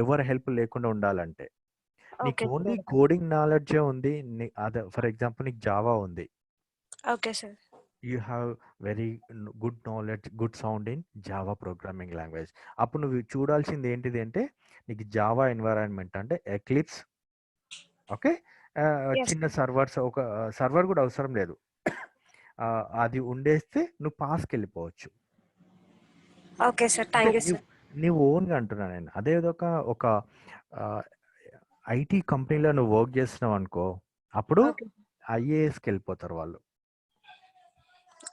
ఎవరి హెల్ప్ లేకుండా ఉండాలంటే. నీకు ఓన్లీ కోడింగ్ నాలెడ్జే ఉంది, అదే ఫర్ ఎగ్జాంపుల్ నీకు జావా ఉంది, okay sir, you have very good knowledge, good sound in Java programming language. అప్పుడు నువ్వు చూడాల్సింది ఏంటిది అంటే నీకు జావా ఎన్వైరాన్మెంట్ అంటే ఎక్లిప్స్. ఓకే, చిన్న సర్వర్స్, ఒక సర్వర్ కూడా అవసరం లేదు, అది ఉండేస్తే నువ్వు పాస్కి వెళ్ళిపోవచ్చు. Okay sir, thank you sir. నువ్వు ఓన్గా అంటున్నా నేను. అదే ఒక ఐటీ కంపెనీలో నువ్వు వర్క్ చేస్తున్నావు అనుకో, అప్పుడు IASకి వెళ్ళిపోతారు వాళ్ళు.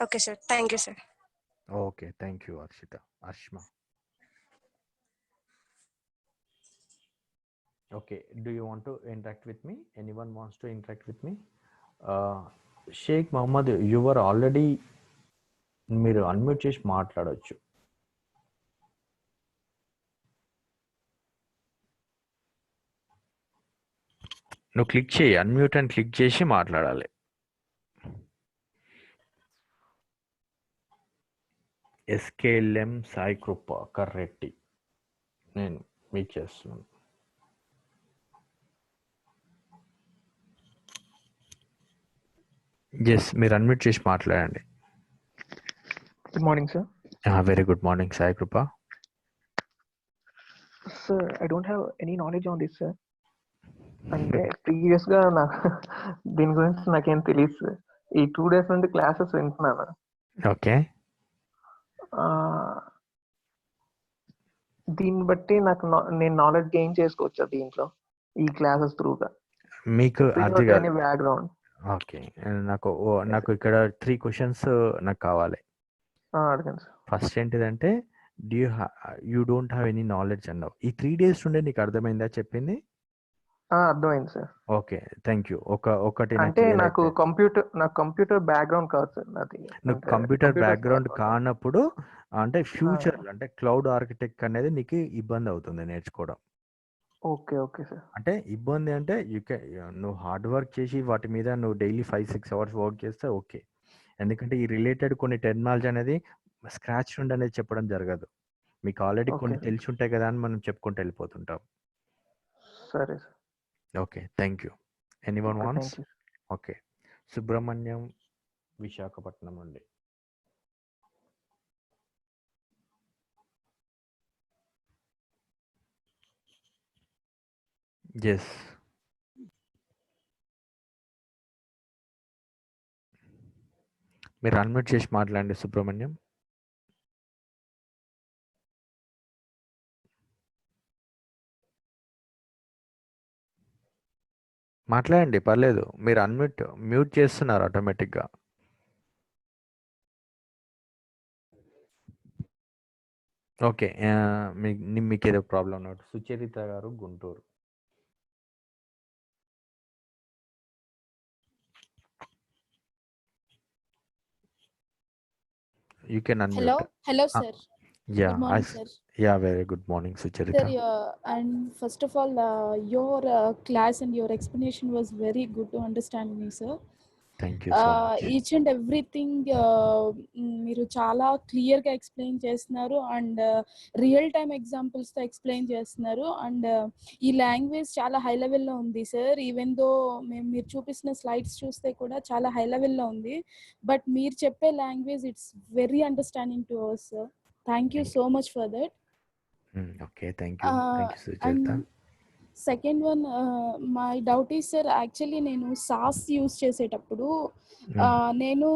Okay sir, thank you sir. Okay, thank you Arshma. Okay, do you want to interact with me? Anyone wants to interact with me? Sheikh Mohammed, your already, మీరు అన్మ్యూట్ చేసి మాట్లాడవచ్చు. నువ్వు క్లిక్ చేయి, అన్మ్యూట్ అని క్లిక్ చేసి మాట్లాడాలి. SKLM సాయి కృప కర్రెట్టి, నేను మీకు చేస్తున్నాను. ఎస్, మీరు అన్మ్యూట్ చేసి మాట్లాడండి. Good morning, sir. Very good morning Sai Krupa. Sir, I don't have any knowledge on this, sir. అంటే ప్రీవియస్ గా దీని గురించి నాకేం తెలియదు సార్. ఈ 2 days నుండి క్లాసెస్ వింటున్నాను. ఓకే, దీన్ని బట్టి నాకు నేను నాలెడ్జ్ గెయిన్ చేసుకోవచ్చా దీంట్లో? ఈ క్లాసెస్ త్రూగా మీకు అది వితౌట్ కాదు. Any background. ఓకే. నాకు ఇక్కడ 3 క్వెషన్స్ నాకు కావాలి. అడగండి సార్. ఫస్ట్ ఏంటిదంటే you don't have any knowledge అన్నావు. ఈ 3 డేస్ నుండే నీకు అర్థమైందా చెప్పింది? అర్థమైంది సార్. Okay, thank you. ఒకటి నాకు అంటే క్లియర్ నాకు అయితే, కంప్యూటర్ బ్యాక్గ్రౌండ్ కాదు సార్ నాది. నువ్వు అంటే కంప్యూటర్ computers బ్యాక్గ్రౌండ్ background. కానప్పుడు అంటే ఫ్యూచర్ అంటే క్లౌడ్ ఆర్కిటెక్ట్ అనేది నీకు ఇబ్బంది అవుతుంది నేర్చుకోవడం. Okay okay sir. అంటే ఇబ్బంది అంటే నువ్వు హార్డ్ వర్క్ చేసి వాటి మీద నువ్వు డైలీ 5-6 అవర్స్ వర్క్ చేస్తే ఓకే. ఎందుకంటే ఈ రిలేటెడ్ కొన్ని టెక్నాలజీ అనేది స్క్రాచ్ నుండి అనేది చెప్పడం జరగదు. మీకు ఆల్రెడీ కొన్ని ఓకే. తెలిసి ఉంటాయి కదా అని మనం చెప్పుకుంటూ వెళ్ళిపోతుంటాం. సరే sir. Okay, thank you. Anyone okay, wants? Thank you. Okay, Subrahmanyam Visakhapatnam నుండి. ఎస్, మీరు అన్మ్యూట్ చేసి మాట్లాడండి సుబ్రహ్మణ్యం. మాట్లాడండి, పర్లేదు. మీరు మ్యూట్ చేస్తున్నారు ఆటోమేటిక్గా. ఓకే, మీకు ఏదో ప్రాబ్లం ఉన్నట్టు. సుచరిత గారు Guntur. You can unmute. Hello, sir. Yeah, Good morning, sir. Yeah, very good morning, Sucharita. Sir, and first of all, your class and your explanation was very good to understand me, sir. Thank you so much. Each and everything మీరు చాలా క్లియర్గా explain చేస్తున్నారు and real time ఎగ్జాంపుల్స్తో explain చేస్తున్నారు and ఈ language చాలా high లెవెల్లో ఉంది sir. Even though మీరు చూపిస్తున్న స్లైడ్స్ చూస్తే కూడా చాలా హై లెవెల్లో ఉంది. బట్ మీరు చెప్పే language it's very understanding two hours sir. Thank you so much for that. Okay, thank you. Thank you, Sucharita. Second one, my doubt is sir, actually నేను సాస్ యూజ్ చేసేటప్పుడు నేను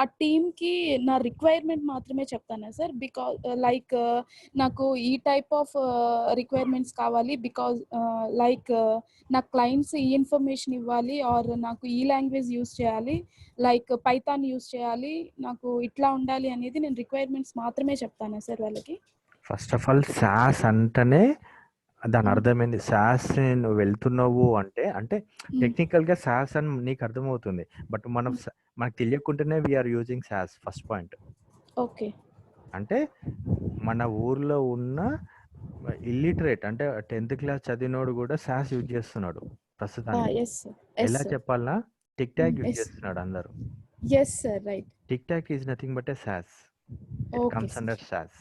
ఆ టీమ్కి నా రిక్వైర్మెంట్ మాత్రమే చెప్తాను సార్. బికాజ్ లైక్ నాకు ఈ టైప్ ఆఫ్ రిక్వైర్మెంట్స్ కావాలి, బికాజ్ లైక్ నా క్లయింట్స్ ఈ ఇన్ఫర్మేషన్ ఇవ్వాలి ఆర్ నాకు ఈ లాంగ్వేజ్ యూజ్ చేయాలి, లైక్ పైథాన్ యూజ్ చేయాలి, నాకు ఇట్లా ఉండాలి అనేది నేను రిక్వైర్మెంట్స్ మాత్రమే చెప్తాను సార్ వాళ్ళకి. ఫస్ట్ ఆఫ్ ఆల్ సాస్ అంటేనే దాని అర్థమైంది. సాస్ నువ్వు వెళ్తున్నావు అంటే టెక్నికల్గా సాస్ అని నీకు అర్థమవుతుంది. బట్ మనకు తెలియకుండానే we are using SaaS. First point okay. అంటే మన ఊర్లో ఉన్న ఇల్లిటరేట్ అంటే 10th క్లాస్ చదివినోడు కూడా సాస్ యూజ్ చేస్తున్నాడు ప్రస్తుతానికి. ఎలా చెప్పాలన్నా టిక్ టాక్ యూజ్ చేస్తున్నాడు అందరూ. Yes sir, right. TikTok is nothing but a SaaS. It comes under SaaS.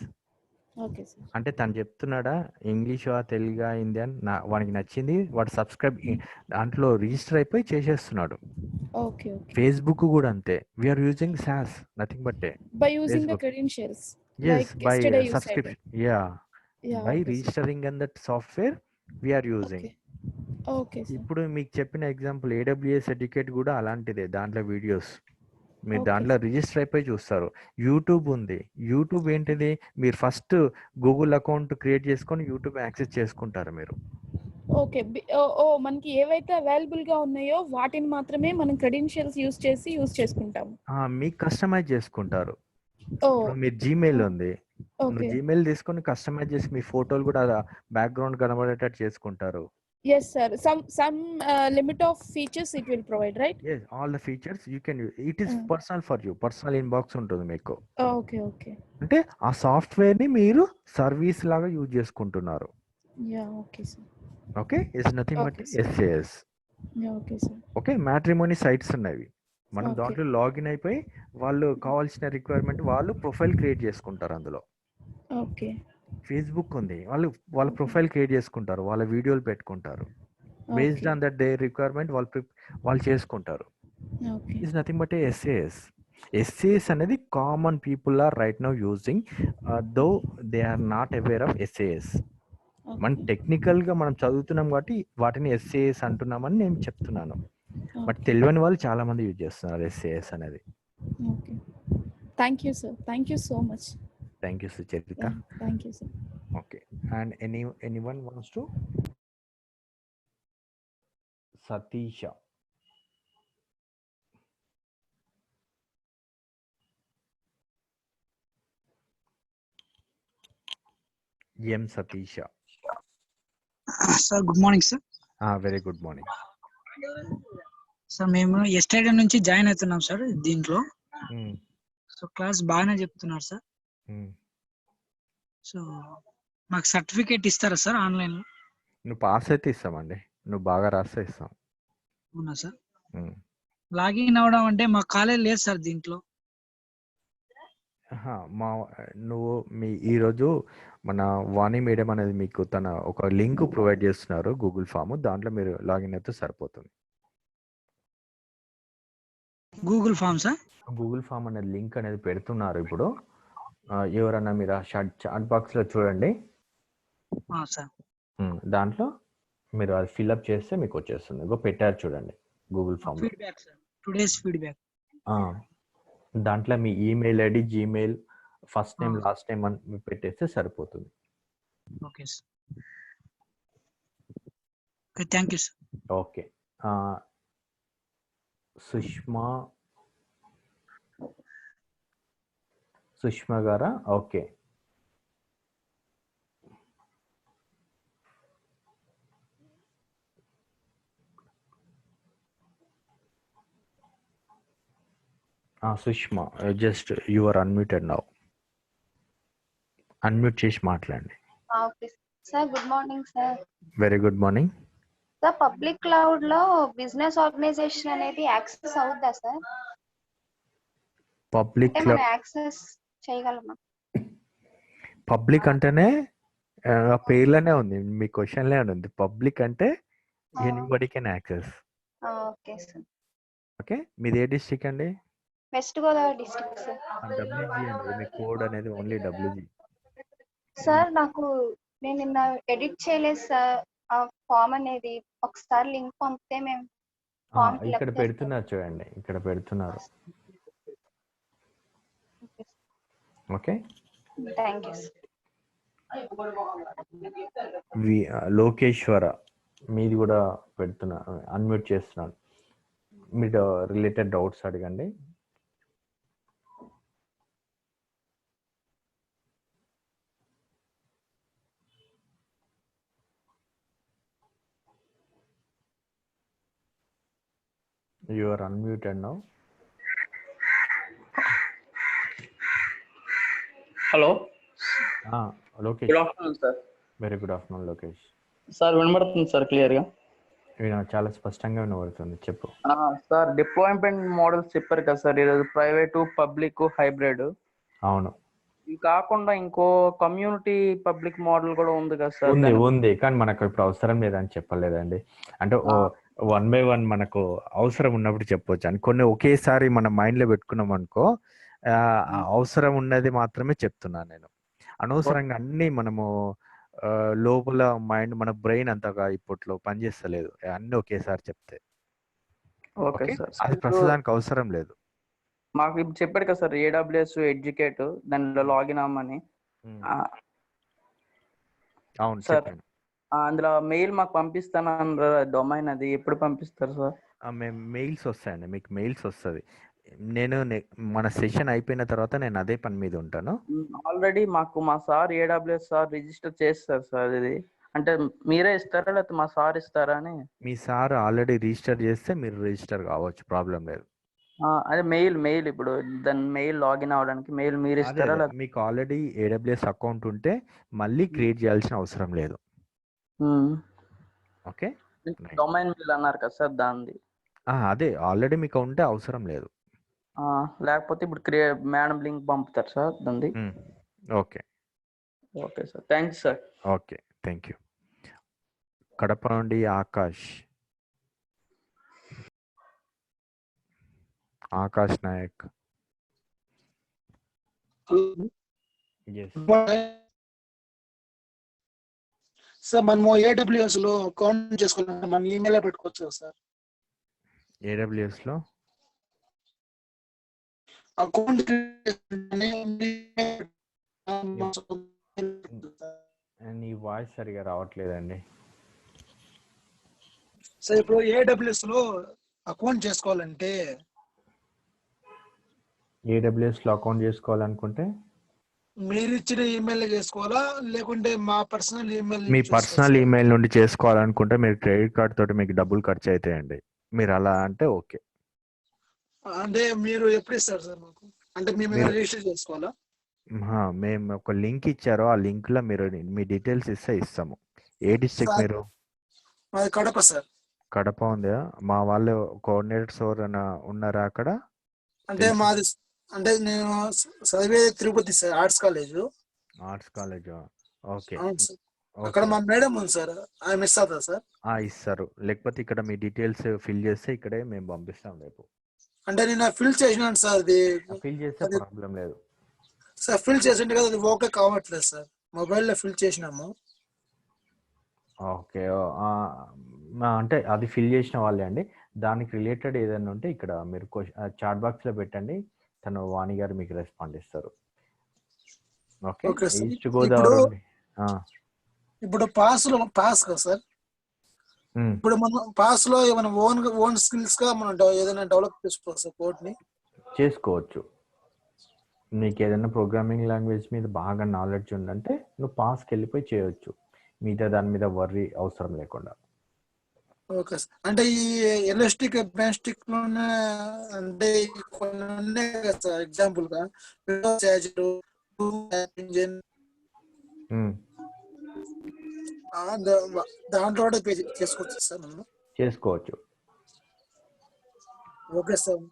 Okay sir. అంటే తను చెప్తున్నాడా ఇంగ్లీషా తెలుగా హిందీ అని వానికి నచ్చింది వాడు సబ్స్క్రైబ్ దాంట్లో రిజిస్టర్ అయిపోయి చేసేస్తున్నాడు. ఓకే. ఫేస్బుక్ కూడా అంతే. We are using SaaS nothing but by using the credentials. Yes, by subscription. Yeah, by registering in that software we are using. Okay. ఇప్పుడు మీకు చెప్పిన ఎగ్జాంపుల్ AWS సర్టిఫికేట్ కూడా అలాంటిదే. దాంట్లో వీడియోస్ మీరు దాంట్లో రిజిస్టర్ అయిపోయి చూస్తారు. యూట్యూబ్ ఉంది. యూట్యూబ్ ఏంటిది, మీరు ఫస్ట్ గూగుల్ అకౌంట్ క్రియేట్ చేసుకొని యూట్యూబ్ యాక్సెస్ చేసుకుంటారు మీరు. ఓకే. మనకి ఏవైతే అవైలబుల్ గా ఉన్నాయో వాటిని మాత్రమే మనం క్రెడెన్షియల్స్ యూజ్ చేసుకుంటాము. మీకు కస్టమైజ్ చేసుకుంటారు. మీరు జీమెయిల్ ఉంది, జీమెయిల్ తీసుకొని కస్టమైజ్ చేసి మీ ఫోటోలు కూడా బ్యాక్గ్రౌండ్ కనబడేటట్టు చేసుకుంటారు. Yes sir, some limit of features it will provide, right? Yes, all the features you can use. It is personal for you. Personal inbox ఉంటుంది మీకు. Okay. అంటే ఆ సాఫ్ట్వేర్ ని మీరు సర్వీస్ లాగా యూజ్ చేసుకుంటున్నారు. Yeah, okay sir. Okay, it's nothing but SAS. Yeah, okay sir. Okay, matrimony sites ఉన్నాయి. మనం దాంట్లో లాగిన్ అయిపోయి వాళ్ళు కావాల్సిన రిక్వైర్మెంట్ వాళ్ళు ప్రొఫైల్ క్రియేట్ చేసుకుంటారు అందులో. Okay. ఫేస్బుక్ ఉంది, వాళ్ళ ప్రొఫైల్ క్రియేట్ చేసుకుంటారు, వాళ్ళ వీడియోలు పెట్టుకుంటారు. Based on that they requirement వాళ్ళు చేసుకుంటారు. ఇట్స్ నథింగ్ బట్ SAS అనేది common people are right now using though they are not aware of SAS. మనం టెక్నికల్గా మనం చదువుతున్నాం కాబట్టి వాటిని SAS అంటున్నామని నేను చెప్తున్నాను. బట్ తెలియని వాళ్ళు చాలా మంది యూజ్ చేస్తున్నారు SAS అనేది. Thank you sir, thank you so much. Thank you, Sucharita. Thank you, sir. Okay. And anyone wants to Satish. M Satish. Sir good morning sir. Very good morning. Sir మేము yesterday నుంచి join అవుతున్నాం sir దీంట్లో. So class బాగానే చెప్తున్నారు sir. So మాకు certificate ఇస్తారా sir online లో? నువ్వు పాస్ అయితే ఇస్తామండి, నువ్వు బాగా రాస్తే ఇస్తాం. అవునా సార్? లాగిన్ అవడం అంటే మా కాలేజ్ లేదు సార్ దీంట్లో. నువ్వు ఈరోజు మన వాణి మేడం అనేది మీకు తన ఒక లింక్ ప్రొవైడ్ చేస్తున్నారు, గూగుల్ ఫామ్. దాంట్లో మీరు లాగిన్ అయితే సరిపోతుంది. Google form sir? Google form అనేది లింక్ అనేది పెడుతున్నారు ఇప్పుడు. ఎవరన్నా మీరు చాట్ బాక్స్ లో చూడండి. దాంట్లో మీరు అది ఫిల్అప్ చేస్తే మీకు వచ్చేస్తుంది. పెట్టారు చూడండి గూగుల్ ఫామ్. దాంట్లో మీ email ID, Gmail, first name, last name అని పెట్టేస్తే సరిపోతుంది. Okay sir. Thank you sir. Okay. Sushma గారా? Okay. Sushma, just you are unmuted now. Unmute చేసి మాట్లాడండి. Okay sir. Good morning sir. Very good morning sir. Public cloud లో business organisation అనేది access అవుతుందా సార్? పబ్లిక్ మనం యాక్సెస్ చేయగలమా? పబ్లిక్ అంటేనే పేర్లోనే ఉంది, మీ క్వశ్చన్లే ఉంది. పబ్లిక్ అంటే anybody can access. Okay sir. Okay. మీది ఏ డిస్ట్రిక్ట్ అండి? West Godavari district sir. WG అనేది మీ కోడ్ అనేది ఓన్లీ WG సార్. నేను నిన్న ఎడిట్ చేయలేదు సార్ ఆ ఫామ్ అనేది. ఒకసారి లింక్ పంపితే మేము ఇక్కడ పెడుతున్నారు చూడండి, ఇక్కడ పెడుతున్నారు. Okay. Thank you sir. Lokeshwara, మీది కూడా పెడుతున్నా, అన్మ్యూట్ చేస్తున్నాను. మీరు రిలేటెడ్ డౌట్స్ అడగండి. You are unmuted now. Hello. Lokesh. Good afternoon sir. Very good afternoon Lokesh. Sir వినబడుతుంది సార్ క్లియర్ గా? చాలా స్పష్టంగా వినబడుతుంది, చెప్పు. సార్ డిప్లాయ్మెంట్ మోడల్స్ చెప్పారు కదా సార్ ఈరోజు, ప్రైవేట్, పబ్లిక్, హైబ్రిడ్. అవును. ఇది కాకుండా ఇంకో కమ్యూనిటీ పబ్లిక్ మోడల్ కూడా ఉంది కదా సార్? ఉంది, కానీ మనకు ఇప్పుడు అవసరం లేదని చెప్పలేదండి. అంటే 1 by 1 మనకు అవసరం ఉన్నప్పుడు చెప్పవచ్చు అని. కొన్ని ఒకేసారి మన మైండ్ లో పెట్టుకున్నాం అనుకో, అవసరం ఉన్నది మాత్రమే చెప్తున్నాను నేను. అనవసరంగా అన్ని మనము లోపల మైండ్, మన బ్రెయిన్ అంతగా ఇప్పట్లో పనిచేస్తలేదు అన్ని ఒకేసారి చెప్తే. అది ప్రస్తుతానికి అవసరం లేదు. మాకు ఇప్పుడు చెప్పాడు కదా సార్ AWS ఎడ్యుకేట్, దానిలో లాగిన్ అవ్వమని. అవును సార్. అందులో మెయిల్ మాకు పంపిస్తాను డొమైన్, అది ఎప్పుడు పంపిస్తారు సార్? మేము మెయిల్స్ వస్తాయండి, మీకు మెయిల్స్ వస్తుంది. నేను మన సెషన్ అయిపోయిన తర్వాత నేను అదే పని మీద ఉంటాను. ఆల్రెడీ మాకు మా సార్ AWS సార్ రిజిస్టర్ చేస్తారు సార్. ఇది అంటే మీరే ఇస్తారా లేకపోతే మా సార్ ఇస్తారా అని? మీ సార్ ఆల్రెడీ రిజిస్టర్ చేస్తే మీరు రిజిస్టర్ కావచ్చు, ప్రాబ్లం లేదు. అదే మెయిల్ ఇప్పుడు దాని మెయిల్ లాగిన్ అవడానికి మెయిల్ మీరు ఇస్తారా? మీకు ఆల్రెడీ AWS అకౌంట్ ఉంటే మళ్ళీ క్రియేట్ చేయాల్సిన అవసరం లేదు. ఓకే. డొమైన్ మెయిల్ అన్నారు కదా సార్, దానిది అదే ఆల్రెడీ మీకు ఉంటే అవసరం లేదు. లేకపోతే ఇప్పుడు మేడం లింక్ పంపుతారు సార్ దాన్ని? Okay. Okay sir. Thanks sir. Okay, thank you. Kadapa నుండి ఆకాష్ నాయక్. సార్ మనము AWS లో అకౌంట్ చేసుకోవాలి, మన ఈమెయిల్ పెట్టుకోవచ్చు సార్? AWS లో అకౌంట్ నీ వాయిస్ సరిగా రావట్లేదండి. సో ఇప్పుడు AWS లో అకౌంట్ చేసుకోవాలంటే AWS లో అకౌంట్ చేసుకోవాలనుకుంటే మీరు ఇచ్చిన ఈమెయిల్ చేసుకోవాలా లేకుంటే మా పర్సనల్ ఈమెయిల్ మీ పర్సనల్ ఈమెయిల్ నుండి చేసుకోవాలనుకుంటే మీరు క్రెడిట్ కార్డ్ తోటి మీకు డబ్బులు ఖర్చు అవుతాయండి. మీరు అలా అంటే ఓకే. అంటే మీరు ఎప్పుడు ఇస్తారు సార్ మాకు? అంటే మేము రిజిస్టర్ చేసుకోవాలా? మేము ఒక లింక్ ఇచ్చారో ఆ లింక్ లో మీరు మీ డీటెయిల్స్ ఇస్తే ఇస్తాము. ఏ డిస్ట్రిక్ట్ మీరు? మాది కడప సార్. కడప ఉందా? మా వాళ్ళు కోఆర్డినేటర్స్ ఎవరైనా ఉన్నారా అక్కడ? అంటే మాది అంటే నేను చదివేది Tirupati sir, arts college. Arts college okay. అవును సార్. అక్కడ మా మేడం ఉంది సార్, ఆమె ఇస్తారా సార్? ఇస్తారు. లేకపోతే ఇక్కడ మీ డీటెయిల్స్ ఫిల్ చేస్తే ఇక్కడే మేము పంపిస్తాం రేపు. అంటే నేను ఫిల్ చేసినాను సార్. అది ఫిల్ చేస్తే ప్రాబ్లం లేదు సార్. ఫిల్ చేసింటే కదా అది ఓకే కావట్లేదు సార్. మొబైల్లో ఫిల్ చేసినాము. ఓకే. అంటే అది ఫిల్ చేసిన వాళ్ళే అండి. దానికి రిలేటెడ్ ఏదైనా ఉంటే ఇక్కడ మీరు చాట్ బాక్స్ లో పెట్టండి, తను వాణి గారు మీకు రెస్పాండ్ ఇస్తారు. ఓకే. ఈస్ట్ గోదావరి ఇప్పుడు పాస్ కదా సార్. ఇప్పుడు మనం పాస్ లో ఏమైనా ఓన్ స్కిల్స్ గా మనం ఏదైనా డెవలప్ చేసుకోవచ్చు సార్ కోడ్ ని. చేసుకోవచ్చు. నీకు ఏదైనా ప్రోగ్రామింగ్ లాంగ్వేజ్ మీద బాగా నాలెడ్జ్ ఉందంటే నువ్వు పాస్కి వెళ్ళిపోయి చేయొచ్చు, మిగతా దాని మీద వర్రీ అవసరం లేకుండా. Okay sir. అంటే ఈ ఎలాస్టిక్ బెన్స్టిక్ లోనే అంటే కొన్ని ఉన్నాయి కదా సార్, ఎగ్జాంపుల్ గా విండోస్ యాజర్, ఇంజిన్, దాంట్లో కూడా పే చేసుకోవచ్చు సార్ మనం? చేసుకోవచ్చు. Okay sir,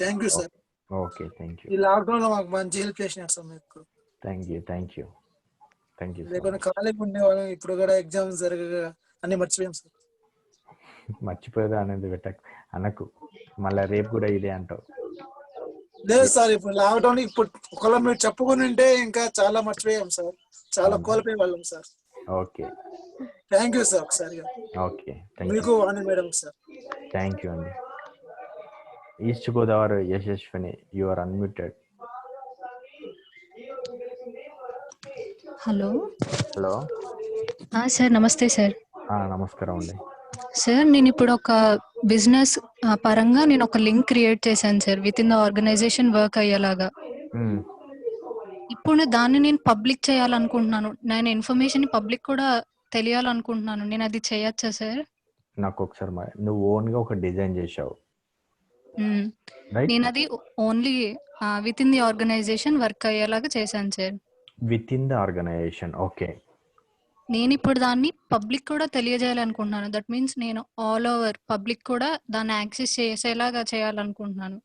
thank you sir. Okay, thank you. ఈ లాక్డౌన్ లో మాకు మంచి హెల్ప్ చేసినారు సార్ మీకు. Thank you. లేకుండా ఖాళీగా ఉండేవాళ్ళం. ఇప్పుడు కూడా ఎగ్జామ్స్ జరగగా అన్ని మర్చిపోయాం సార్. మర్చిపోయేదా అనేది అనకు, మళ్ళీ రేపు కూడా ఇదే అంటావు. లేదు సార్, ఇప్పుడు లాక్డౌన్ ఇప్పుడు ఒకవేళ మీరు చెప్పుకుని ఉంటే ఇంకా చాలా మర్చిపోయాం సార్, చాలా కోల్పోయే వాళ్ళం sir. Okay, thank you sir. ఒకసారి ఓకే, మీకు Vani madam sir. Thank you అండి. East Godavari Yashaswini, you are unmuted. Hello hello sir, నమస్తే సార్. నమస్కారం అండి. సార్, నేను ఇప్పుడు ఒక బిజినెస్ పరంగా నేను ఒక లింక్ క్రియేట్ చేశాను sir, within the organization work అయ్యేలాగా. ఇప్పుడు దాన్ని నేను పబ్లిక్ చేయాలనుకుంటున్నాను, నేను ఇన్ఫర్మేషన్ పబ్లిక్ కూడా తెలియాలనుకుంటున్నాను. నేను అది చేయొచ్చా సార్? నాకు ఒకసారి నువ్వు ఓన్ గా ఒక డిజైన్ చేశావు. నేను అది only within the organization work అయ్యేలాగా చేశాను sir. Within the organization, okay. నేను ఇప్పుడు దాన్ని పబ్లిక్ కూడా తెలియజేయాలనుకుంటున్నాను. దట్ మీన్స్ నేను ఆల్ ఓవర్ పబ్లిక్ కూడా దాన్ని యాక్సెస్ చేసేలాగా చేయాలనుకుంటున్నాను.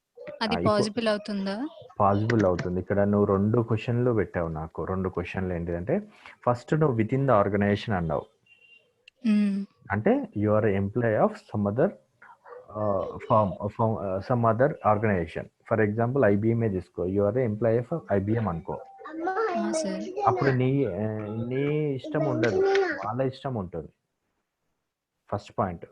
అది పాసిబుల్ అవుతుందా? పాసిబుల్ అవుతుంది. ఇక్కడ నువ్వు 2 క్వశ్చన్లు పెట్టావు నాకు. 2 క్వశ్చన్లు ఏంటిదంటే, ఫస్ట్ నువ్వు విత్ ఇన్ ద ఆర్గనైజేషన్ అన్నావు, అంటే you are employee of some other some other organization. For example IBM తీసుకో, you are employee of IBM అనుకో. అప్పుడు నీ ఇష్టం ఉండదు, వాళ్ళ ఇష్టం ఉంటుంది. ఫస్ట్ పాయింట్,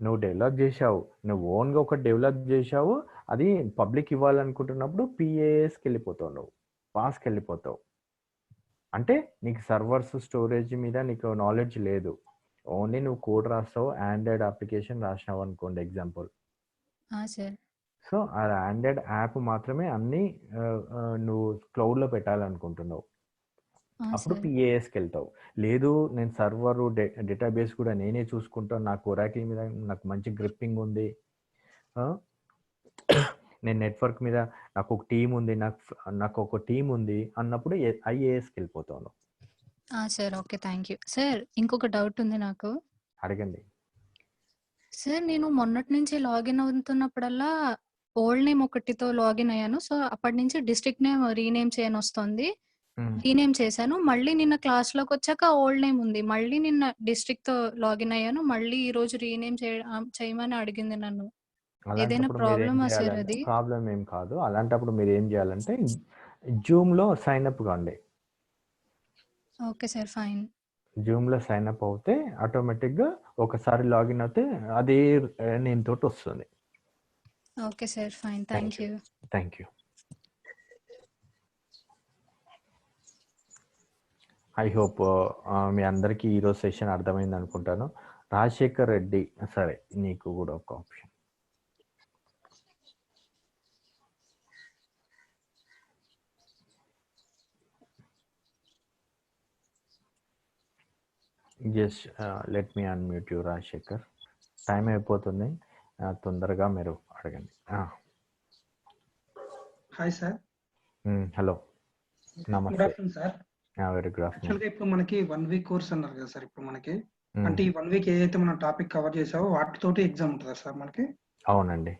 నువ్వు డెవలప్ చేసావు, నువ్వు ఓన్గా ఒకటి డెవలప్ చేసావు, అది పబ్లిక్ ఇవ్వాలనుకుంటున్నప్పుడు PASకి వెళ్ళిపోతావు, నువ్వు పాస్కి వెళ్ళిపోతావు. అంటే నీకు సర్వర్స్ స్టోరేజ్ మీద నీకు నాలెడ్జ్ లేదు, ఓన్లీ నువ్వు కోడ్ రాస్తావు, ఆండ్రాయిడ్ అప్లికేషన్ రాసినావు అనుకోండి ఎగ్జాంపుల్. సో ఆ ఆండ్రాయిడ్ యాప్ మాత్రమే అన్ని నువ్వు క్లౌడ్లో పెట్టాలనుకుంటున్నావు, అప్పుడు PASకి వెళ్తావు. లేదు నేను సర్వరు డేటాబేస్ కూడా నేనే చూసుకుంటాను, నాకు ఒరాకిల్ మీద నాకు మంచి గ్రిప్పింగ్ ఉంది, నేను నెట్వర్క్ మీద నాకు ఒక టీం ఉంది, నాకు ఒక టీం ఉంది అన్నప్పుడు IASకి వెళ్ళిపోతాను. Sir, okay, thank you sir. ఇంకొక డౌట్ ఉంది నాకు. అడగండి సార్. నేను మొన్నటి నుంచి లాగిన్ అవుతున్నప్పుడల్లా ఓల్డ్ నేమ్ ఒకటితో లాగిన్ అయ్యాను. సో అప్పటి నుంచి డిస్ట్రిక్ట్ నేమ్ రీనేమ్ చేయని వస్తుంది. రీనేమ్ చేశాను, మళ్ళీ నిన్న క్లాస్లోకి వచ్చాక ఓల్డ్ నేమ్ ఉంది, మళ్ళీ నిన్న డిస్ట్రిక్ట్ తో లాగిన్ అయ్యాను, మళ్ళీ ఈ రోజు రీనేమ్ చేయమని అడిగింది నన్ను. ఏదైనా ప్రాబ్లమా సార్? అది ప్రాబ్లం ఏం కాదు. అలాంటప్పుడు మీరు ఏం చేయాలంటే జూమ్లో సైన్ అప్ కాండి. Okay sir, fine. జూమ్లో సైన్ అప్ అవుతే ఆటోమేటిక్గా ఒకసారి లాగిన్ అవుతే అదే నేమ్ తోటి వస్తుంది. Okay sir, fine. Thank you. Thank you. I hope మీ అందరికీ ఈరోజు సెషన్ అర్థమైంది అనుకుంటాను. రాజశేఖర్ రెడ్డి, సరే నీకు కూడా ఒక option. Just let me unmute you Rajasekhar. Time అయిపోతుంది, తొందరగా మీరు అడగండి. Hi sir. హలో, గుడ్ నమస్తే. Afternoon sir. Very good afternoon. యాక్చువల్గా ఇప్పుడు మనకి 1 వీక్ కోర్స్ అన్నారు కదా సార్. ఇప్పుడు మనకి అంటే ఈ 1 వీక్ ఏదైతే మనం టాపిక్ కవర్ చేసావో వాటితోటి ఎగ్జామ్ ఉంటుందా సార్ మనకి? అవునండి.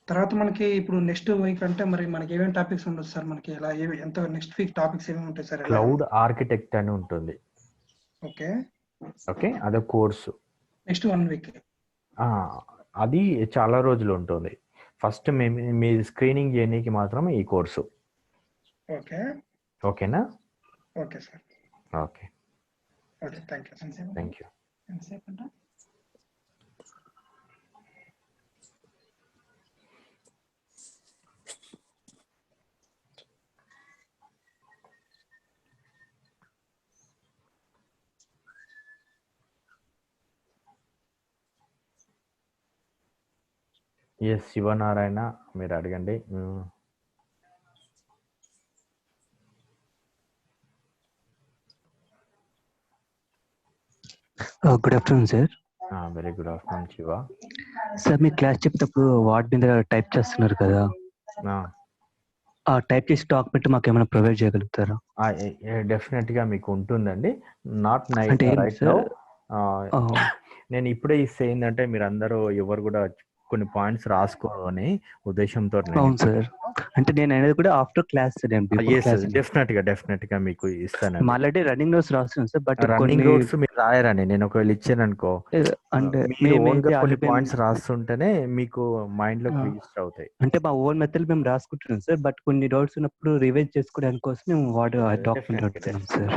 తర్వాత మనకి ఇప్పుడు నెక్స్ట్ వీక్ అంటే మరి మనకి ఏమేమి టాపిక్స్ ఉండొచ్చు సార్? మనకి ఎలా ఎంత నెక్స్ట్ వీక్ టాపిక్స్ ఏమేమి ఉంటాయి సార్? క్లౌడ్ ఆర్కిటెక్ట్ అని ఉంటుంది. ఓకే ఓకే, అదే కోర్సు. నెక్స్ట్ 1 వీక్ అది చాలా రోజులు ఉంటుంది. ఫస్ట్ మీ స్క్రీనింగ్ చేయడానికి మాత్రం ఈ కోర్సు. ఓకే ఓకేనా? Okay sir. Okay okay, thank you. Thank you. Yes, Sivanarayana మీరు అడగండి. Good afternoon sir. Very good afternoon Siva. Sir మీ క్లాస్ చెప్పేటప్పుడు వార్డ్ మీద టైప్ చేస్తున్నారు కదా, ఆ టైప్ చేసి డాక్యుమెంట్ మాకు ఏమైనా ప్రొవైడ్ చేయగలుగుతారా? డెఫినెట్ గా మీకు ఉంటుందండి. నాట్ అంటే ఏంటి రైట్ సార్? నౌ. నేను ఇప్పుడే ఇస్తే ఏంటంటే మీరు అందరూ ఎవరు కూడా కొన్ని పాయింట్స్ రాసుకోవాలని ఉద్దేశంతో. అవును సార్, అంటే నేను అనేది కూడా ఆఫ్టర్ క్లాస్. డెఫినెట్ గా మీకు ఇస్తాను. ఆల్రెడీ రన్నింగ్ నోట్స్ రాస్తున్నాను సార్. బట్ రన్నింగ్ నోట్స్ మీరు రాయరండి. నేను ఒకవేళ ఇచ్చాను అనుకో, అంటే కొన్ని పాయింట్స్ రాస్తుంటేనే మీకు మైండ్ లో రిజిస్టర్ అవుతాయి. అంటే మా ఓన్ మెథడ్ మేము రాసుకుంటున్నాం సార్. బట్ కొన్ని డౌట్స్ ఉన్నప్పుడు రివైజ్ చేసుకోవడానికి కోసం మేము వాడు డాక్యుమెంట్ అడుగుతున్నాం sir.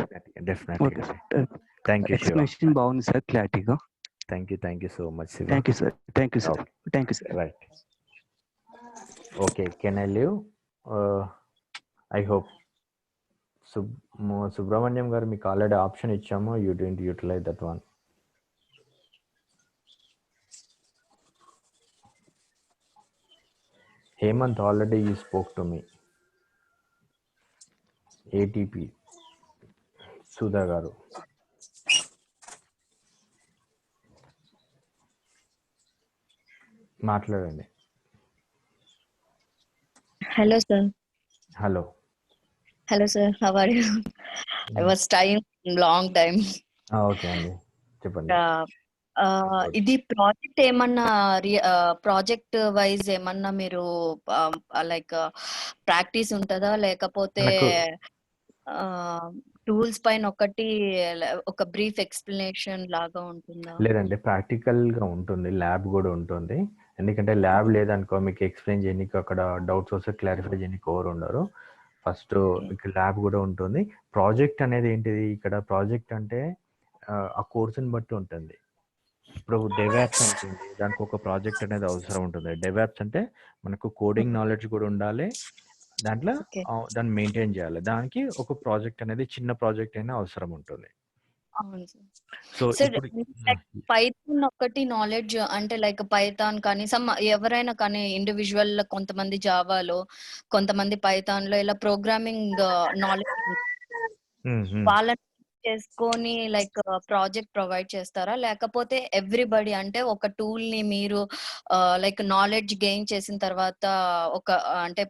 Definitely. Thank you. Explanation బాగుంది సార్, క్లారిటీగా. Thank you so much. Thank you sir. Thank you sir. Right. Okay, can I leave? I hope. Subrahmanyam గారు మీకు ఆల్రెడీ ఆప్షన్ ఇచ్చాము, you didn't utilize that one. Hemant, already you spoke to me. ATP Sudha గారు. మాట్లాడండి. Hello, sir. Hello. Hello, sir. How are you? I was trying long time. Okay అండి, చెప్పండి. ఇది project ఏమన్నా project wise ఏమన్నా మీరు లైక్ ప్రాక్టీస్ ఉంటుందా, లేకపోతే టూల్స్ పైన ఒక బ్రీఫ్ ఎక్స్ప్లెనేషన్ లాగా ఉంటుందా? లేదండి, ప్రాక్టికల్ గా ఉంటుంది, ల్యాబ్ కూడా ఉంటుంది. ఎందుకంటే ల్యాబ్ లేదనుకో మీకు ఎక్స్ప్లెయిన్ చేయడానికి, అక్కడ డౌట్స్ వస్తే క్లారిఫై చేయడానికి ఎవరు ఉండరు. ఫస్ట్ మీకు ల్యాబ్ కూడా ఉంటుంది. ప్రాజెక్ట్ అనేది ఏంటిది, ఇక్కడ ప్రాజెక్ట్ అంటే ఆ కోర్సుని బట్టి ఉంటుంది. ఇప్పుడు డెవాప్స్ ఉంటుంది, దానికి ఒక ప్రాజెక్ట్ అనేది అవసరం ఉంటుంది. డెవాప్స్ అంటే మనకు కోడింగ్ నాలెడ్జ్ కూడా ఉండాలి, దాంట్లో దాన్ని మెయింటైన్ చేయాలి. దానికి ఒక ప్రాజెక్ట్ అనేది, చిన్న ప్రాజెక్ట్ అయినా అవసరం ఉంటుంది. సో పైథాన్ ఒకటి నాలెడ్జ్ అంటే లైక్ పైథాన్ కానీ ఎవరైనా కానీ ఇండివిజువల్, కొంతమంది జావాలో, కొంతమంది పైథాన్ లో ఇలా ప్రోగ్రామింగ్ నాలెడ్జ్ వాళ్ళని చేసుకొని లైక్ ప్రాజెక్ట్ ప్రొవైడ్ చేస్తారా, లేకపోతే ఎవ్రీబడి అంటే ఒక టూల్ ని మీరు లైక్ నాలెడ్జ్ గెయిన్ చేసిన తర్వాత అంటే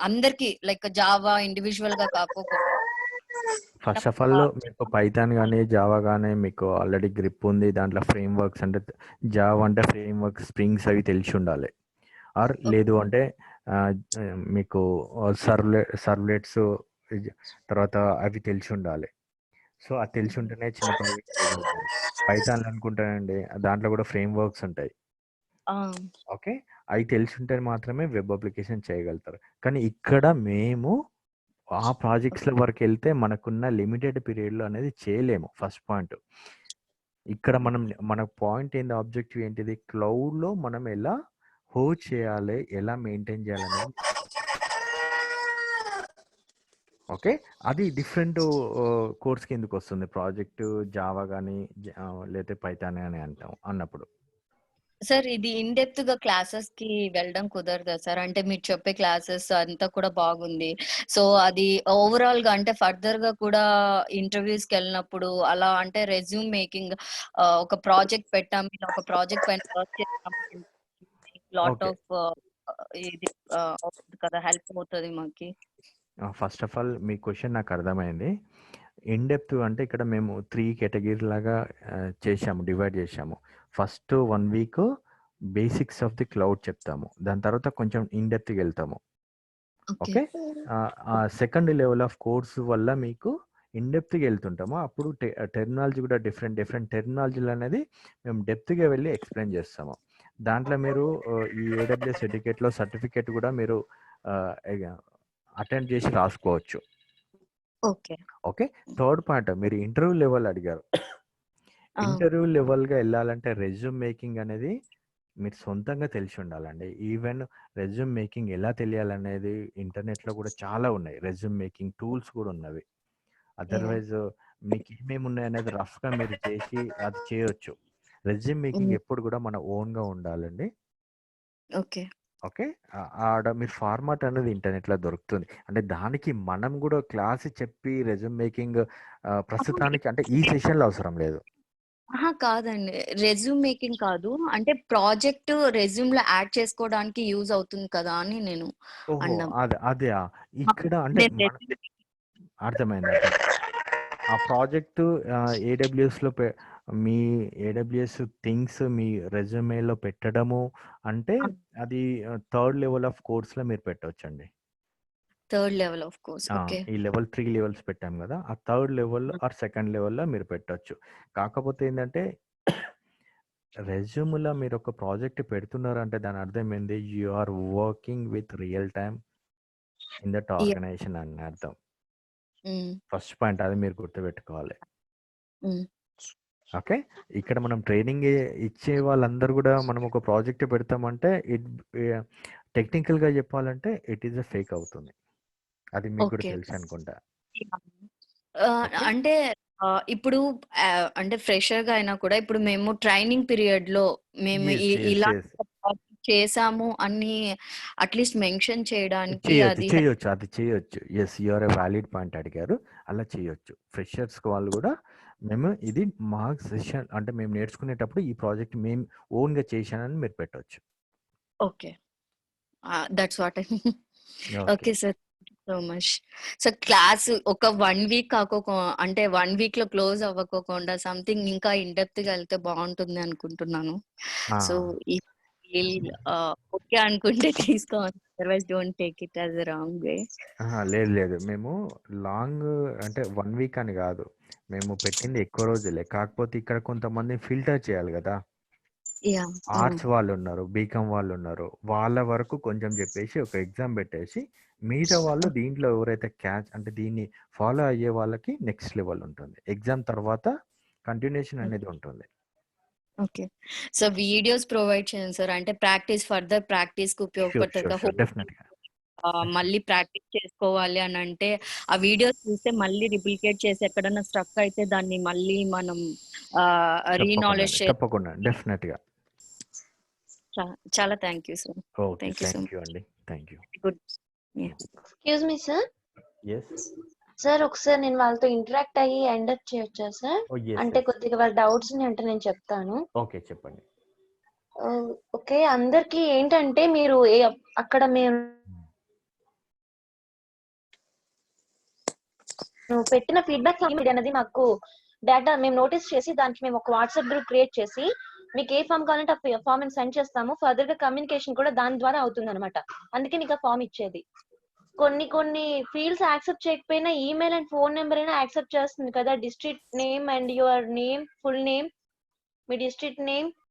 అందరికి లైక్ జావా ఇండివిజువల్ గా కాకుండా? ఫస్ట్ ఆఫ్ ఆల్ మీకు పైథాన్ కానీ జావా కానీ మీకు ఆల్రెడీ గ్రిప్ ఉంది. దాంట్లో ఫ్రేమ్ వర్క్స్ అంటే జావా అంటే ఫ్రేమ్ వర్క్స్, స్ప్రింగ్స్ అవి తెలిసి ఉండాలి. ఆర్ లేదు అంటే మీకు సర్వ్లెట్స్ తర్వాత అవి తెలిసి ఉండాలి. సో అది తెలిసి ఉంటేనే చిన్న ప్రాజెక్ట్ చేయగలుగుతారు. పైథాన్ అనుకుంటానండి, దాంట్లో కూడా ఫ్రేమ్ వర్క్స్ ఉంటాయి. ఓకే, అవి తెలిసి ఉంటే మాత్రమే వెబ్ అప్లికేషన్ చేయగలుగుతారు. కానీ ఇక్కడ మేము ఆ ప్రాజెక్ట్స్ వరకు వెళ్తే మనకున్న లిమిటెడ్ పీరియడ్లో అనేది చేయలేము. ఫస్ట్ పాయింట్ ఇక్కడ మన పాయింట్ ఏంటి, ఆబ్జెక్టివ్ ఏంటిది, క్లౌడ్లో మనం ఎలా హోస్ట్ చేయాలి, ఎలా మెయింటైన్ చేయాలనేది. ఓకే, అది డిఫరెంట్ కోర్స్ కిందకి వస్తుంది. ప్రాజెక్ట్ జావా కానీ లేకపోతే పైథాన్ కానీ అంటాం అన్నప్పుడు. సార్ ఇది ఇన్ డెప్త్ గా క్లాసెస్ కి వెళ్ళడం కుదరదా సార్? అంటే మీరు చెప్పే క్లాసెస్ అంతా కూడా బాగుంది. సో అది ఓవరాల్ గా అంటే ఫర్దర్ గా కూడా ఇంటర్వ్యూస్ కి వెళ్ళినప్పుడు అలా అంటే రెజ్యూమ్ మేకింగ్ ఒక ప్రాజెక్ట్ పెట్టాం, ఇలా ఒక ప్రాజెక్ట్ పైన వర్క్ చేస్తాం, లాట్ ఓకే, ఆఫ్ ఇది అవుతుంది కదా, హెల్ప్ అవుతుంది మాకి. First of all me question నాకు అర్థమైంది. ఇన్ డెప్త్ అంటే ఇక్కడ మేము 3 కేటగిరీ లాగా చేశాము, డివైడ్ చేశాము. First 1 week basics of the cloud చెప్తాము, దాని తర్వాత కొంచెం ఇన్ డెప్త్కి వెళ్తాము. Okay, second level of course వల్ల మీకు ఇన్ డెప్త్కి వెళ్తుంటాము. అప్పుడు టెర్మినాలజీ కూడా డిఫరెంట్ టెర్మినాలజీలు అనేది మేము డెప్త్గా వెళ్ళి ఎక్స్ప్లెయిన్ చేస్తాము. దాంట్లో మీరు ఈ ఏడబ్ల్యూఎస్ ఎడ్యుకేట్లో సర్టిఫికేట్ కూడా మీరు అటెండ్ చేసి రాసుకోవచ్చు. ఓకే ఓకే, థర్డ్ పాయింట్ మీరు ఇంటర్వ్యూ లెవెల్ అడిగారు. ఇంటర్వ్యూ లెవెల్గా వెళ్ళాలంటే రెజ్యూమ్ మేకింగ్ అనేది మీరు సొంతంగా తెలిసి ఉండాలండి. ఈవెన్ రెజ్యూమ్ మేకింగ్ ఎలా తెలియాలనేది ఇంటర్నెట్లో కూడా చాలా ఉన్నాయి. రెజ్యూమ్ మేకింగ్ టూల్స్ కూడా ఉన్నవి. అదర్వైజ్ మీకు ఏమేమి ఉన్నాయనేది రఫ్గా మీరు చేసి అది చేయొచ్చు. రెజ్యూమ్ మేకింగ్ ఎప్పుడు కూడా మన ఓన్గా ఉండాలండి. ఓకే ఓకే, ఆడ మీరు ఫార్మాట్ అనేది ఇంటర్నెట్లో దొరుకుతుంది. అంటే దానికి మనం కూడా క్లాస్ చెప్పి రెజ్యూమ్ మేకింగ్ ప్రస్తుతానికి అంటే ఈ సెషన్లో అవసరం లేదు. కాదండి, రెజ్యూమ్ మేకింగ్ కాదు, అంటే ప్రాజెక్ట్ రెజ్యూమ్ లో యాడ్ చేసుకోవడానికి యూజ్ అవుతుంది కదా అని నేను ఓహో, అన్నాం. అదే ఇక్కడ అంటే అర్థమైంది. ఆ ప్రాజెక్టు ఏడబ్ల్యూఎస్లో మీ ఏడబ్ల్యూఎస్ థింగ్స్ మీ రెజ్యూమేలో పెట్టడము అంటే అది థర్డ్ లెవెల్ ఆఫ్ కోర్స్లో మీరు పెట్టవచ్చండి. Third level of course. Okay, ఈ లెవెల్ 3 లెవెల్స్ పెట్టాం కదా, ఆ థర్డ్ లెవెల్ ఆర్ సెకండ్ లెవెల్లో మీరు పెట్టవచ్చు. కాకపోతే ఏంటంటే రెజ్యూమ్లో మీరు ఒక ప్రాజెక్ట్ పెడుతున్నారంటే దాని అర్థం ఏంది, you are working with real time in that organization అని అర్థం. ఫస్ట్ పాయింట్ అది మీరు గుర్తుపెట్టుకోవాలి. ఓకే, ఇక్కడ మనం ట్రైనింగ్ ఇచ్చే వాళ్ళందరూ కూడా మనం ఒక ప్రాజెక్ట్ పెడతామంటే టెక్నికల్గా చెప్పాలంటే ఇట్ ఈస్ ఎ ఫేక్ అవుతుంది. అది మీకు కూడా తెలుసు అనుకుంటా. అంటే ఇప్పుడు అంటే ఫ్రెషర్ గా అయినా కూడా ఇప్పుడు మేము ట్రైనింగ్ పీరియడ్ లో మేము ఇలా చేసాము అని అట్లీస్ట్ మెన్షన్ చేయడానికి అది చేయొచ్చు. Yes, you are a valid point అడిగారు, అలా చేయొచ్చు. ఫ్రెషర్స్ వాళ్ళు కూడా మేము ఇది మా సెషన్ అంటే మేము నేర్చుకునేటప్పుడు ఈ ప్రాజెక్ట్ మేము ఓన్గా చేశానని మీరు పెట్టవచ్చు. Okay, that's what I mean. Okay sir, so much. So class ఒక 1 వీక్ అంటే 1 వీక్ లో క్లోజ్ అవ్వకోకుండా సంథింగ్ ఇంకా ఇన్ డెప్త్ గా వెళ్తే బాగుంటుంది అనుకుంటున్నాను. సో ఓకే అనుకుంటే తీసుకోవాలి, otherwise don't take it as a wrong way. లేదు, మేము లాంగ్ అంటే 1 వీక్ అని కాదు, మేము పెట్టింది ఎక్కువ రోజులే. కాకపోతే ఇక్కడ కొంతమంది ఫిల్టర్ చేయాలి కదా, ఆర్ట్స్ వాళ్ళు ఉన్నారు, బీకామ్ వాళ్ళు ఉన్నారు, వాళ్ళ వరకు కొంచెం చెప్పేసి ఒక ఎగ్జామ్ పెట్టేసి మిగతా వాళ్ళు దీంట్లో ఎవరైతే క్యాచ్ అంటే దీన్ని ఫాలో అయ్యే వాళ్ళకి నెక్స్ట్ లెవెల్ ఉంటుంది. ఎగ్జామ్ తర్వాత కంటిన్యూషన్ అనేది ఉంటుంది. ఓకే, సో వీడియోస్ ప్రొవైడ్ చేయండి సార్, అంటే ఫర్దర్ ప్రాక్టీస్ కి ఉపయోగపడుతుంది. మళ్ళీ ప్రాక్టీస్ చేసుకోవాలి అని అంటే ఆ వీడియోస్ చూస్తే మళ్ళీ రిప్లికేట్ చేసి ఎక్కడన్నా స్ట్రక్ అయితే దాన్ని మళ్ళీ మనం రీనాలెడ్జ్ తప్పకుండా డెఫినెట్ గా. చాలా thank you sir. Thank you అండి, thank you. Good. Excuse me sir. yes sir ఒకసారి నేను వాళ్ళతో ఇంటరాక్ట్ అయ్యి ఎండ్ అప్ చేయొచ్చా సార్? అంటే కొద్దిగా వాళ్ళ డౌట్స్ అంటే నేను చెప్తాను. ఓకే, చెప్పండి. ఓకే, అందరికి ఏంటంటే మీరు అక్కడ మేము పెట్టిన ఫీడ్బ్యాక్ అనేది మాకు డేటా మేము నోటీస్ చేసి దానికి మేము ఒక వాట్సాప్ గ్రూప్ క్రియేట్ చేసి మీకు ఏ ఫామ్ కావాలంటే ఆ ఫామ్ సెండ్ చేస్తాము. ఫర్దర్ గా కమ్యూనికేషన్ కూడా దాని ద్వారా అవుతుంది అనమాట. అందుకే నీకు ఆ ఫామ్ ఇచ్చేది. కొన్ని ఫీల్డ్స్ యాక్సెప్ట్ చేయకపోయినా ఈమెయిల్ అండ్ ఫోన్ నెంబర్ అయినా యాక్సెప్ట్ చేస్తుంది కదా. District name and your name, full name, me district name,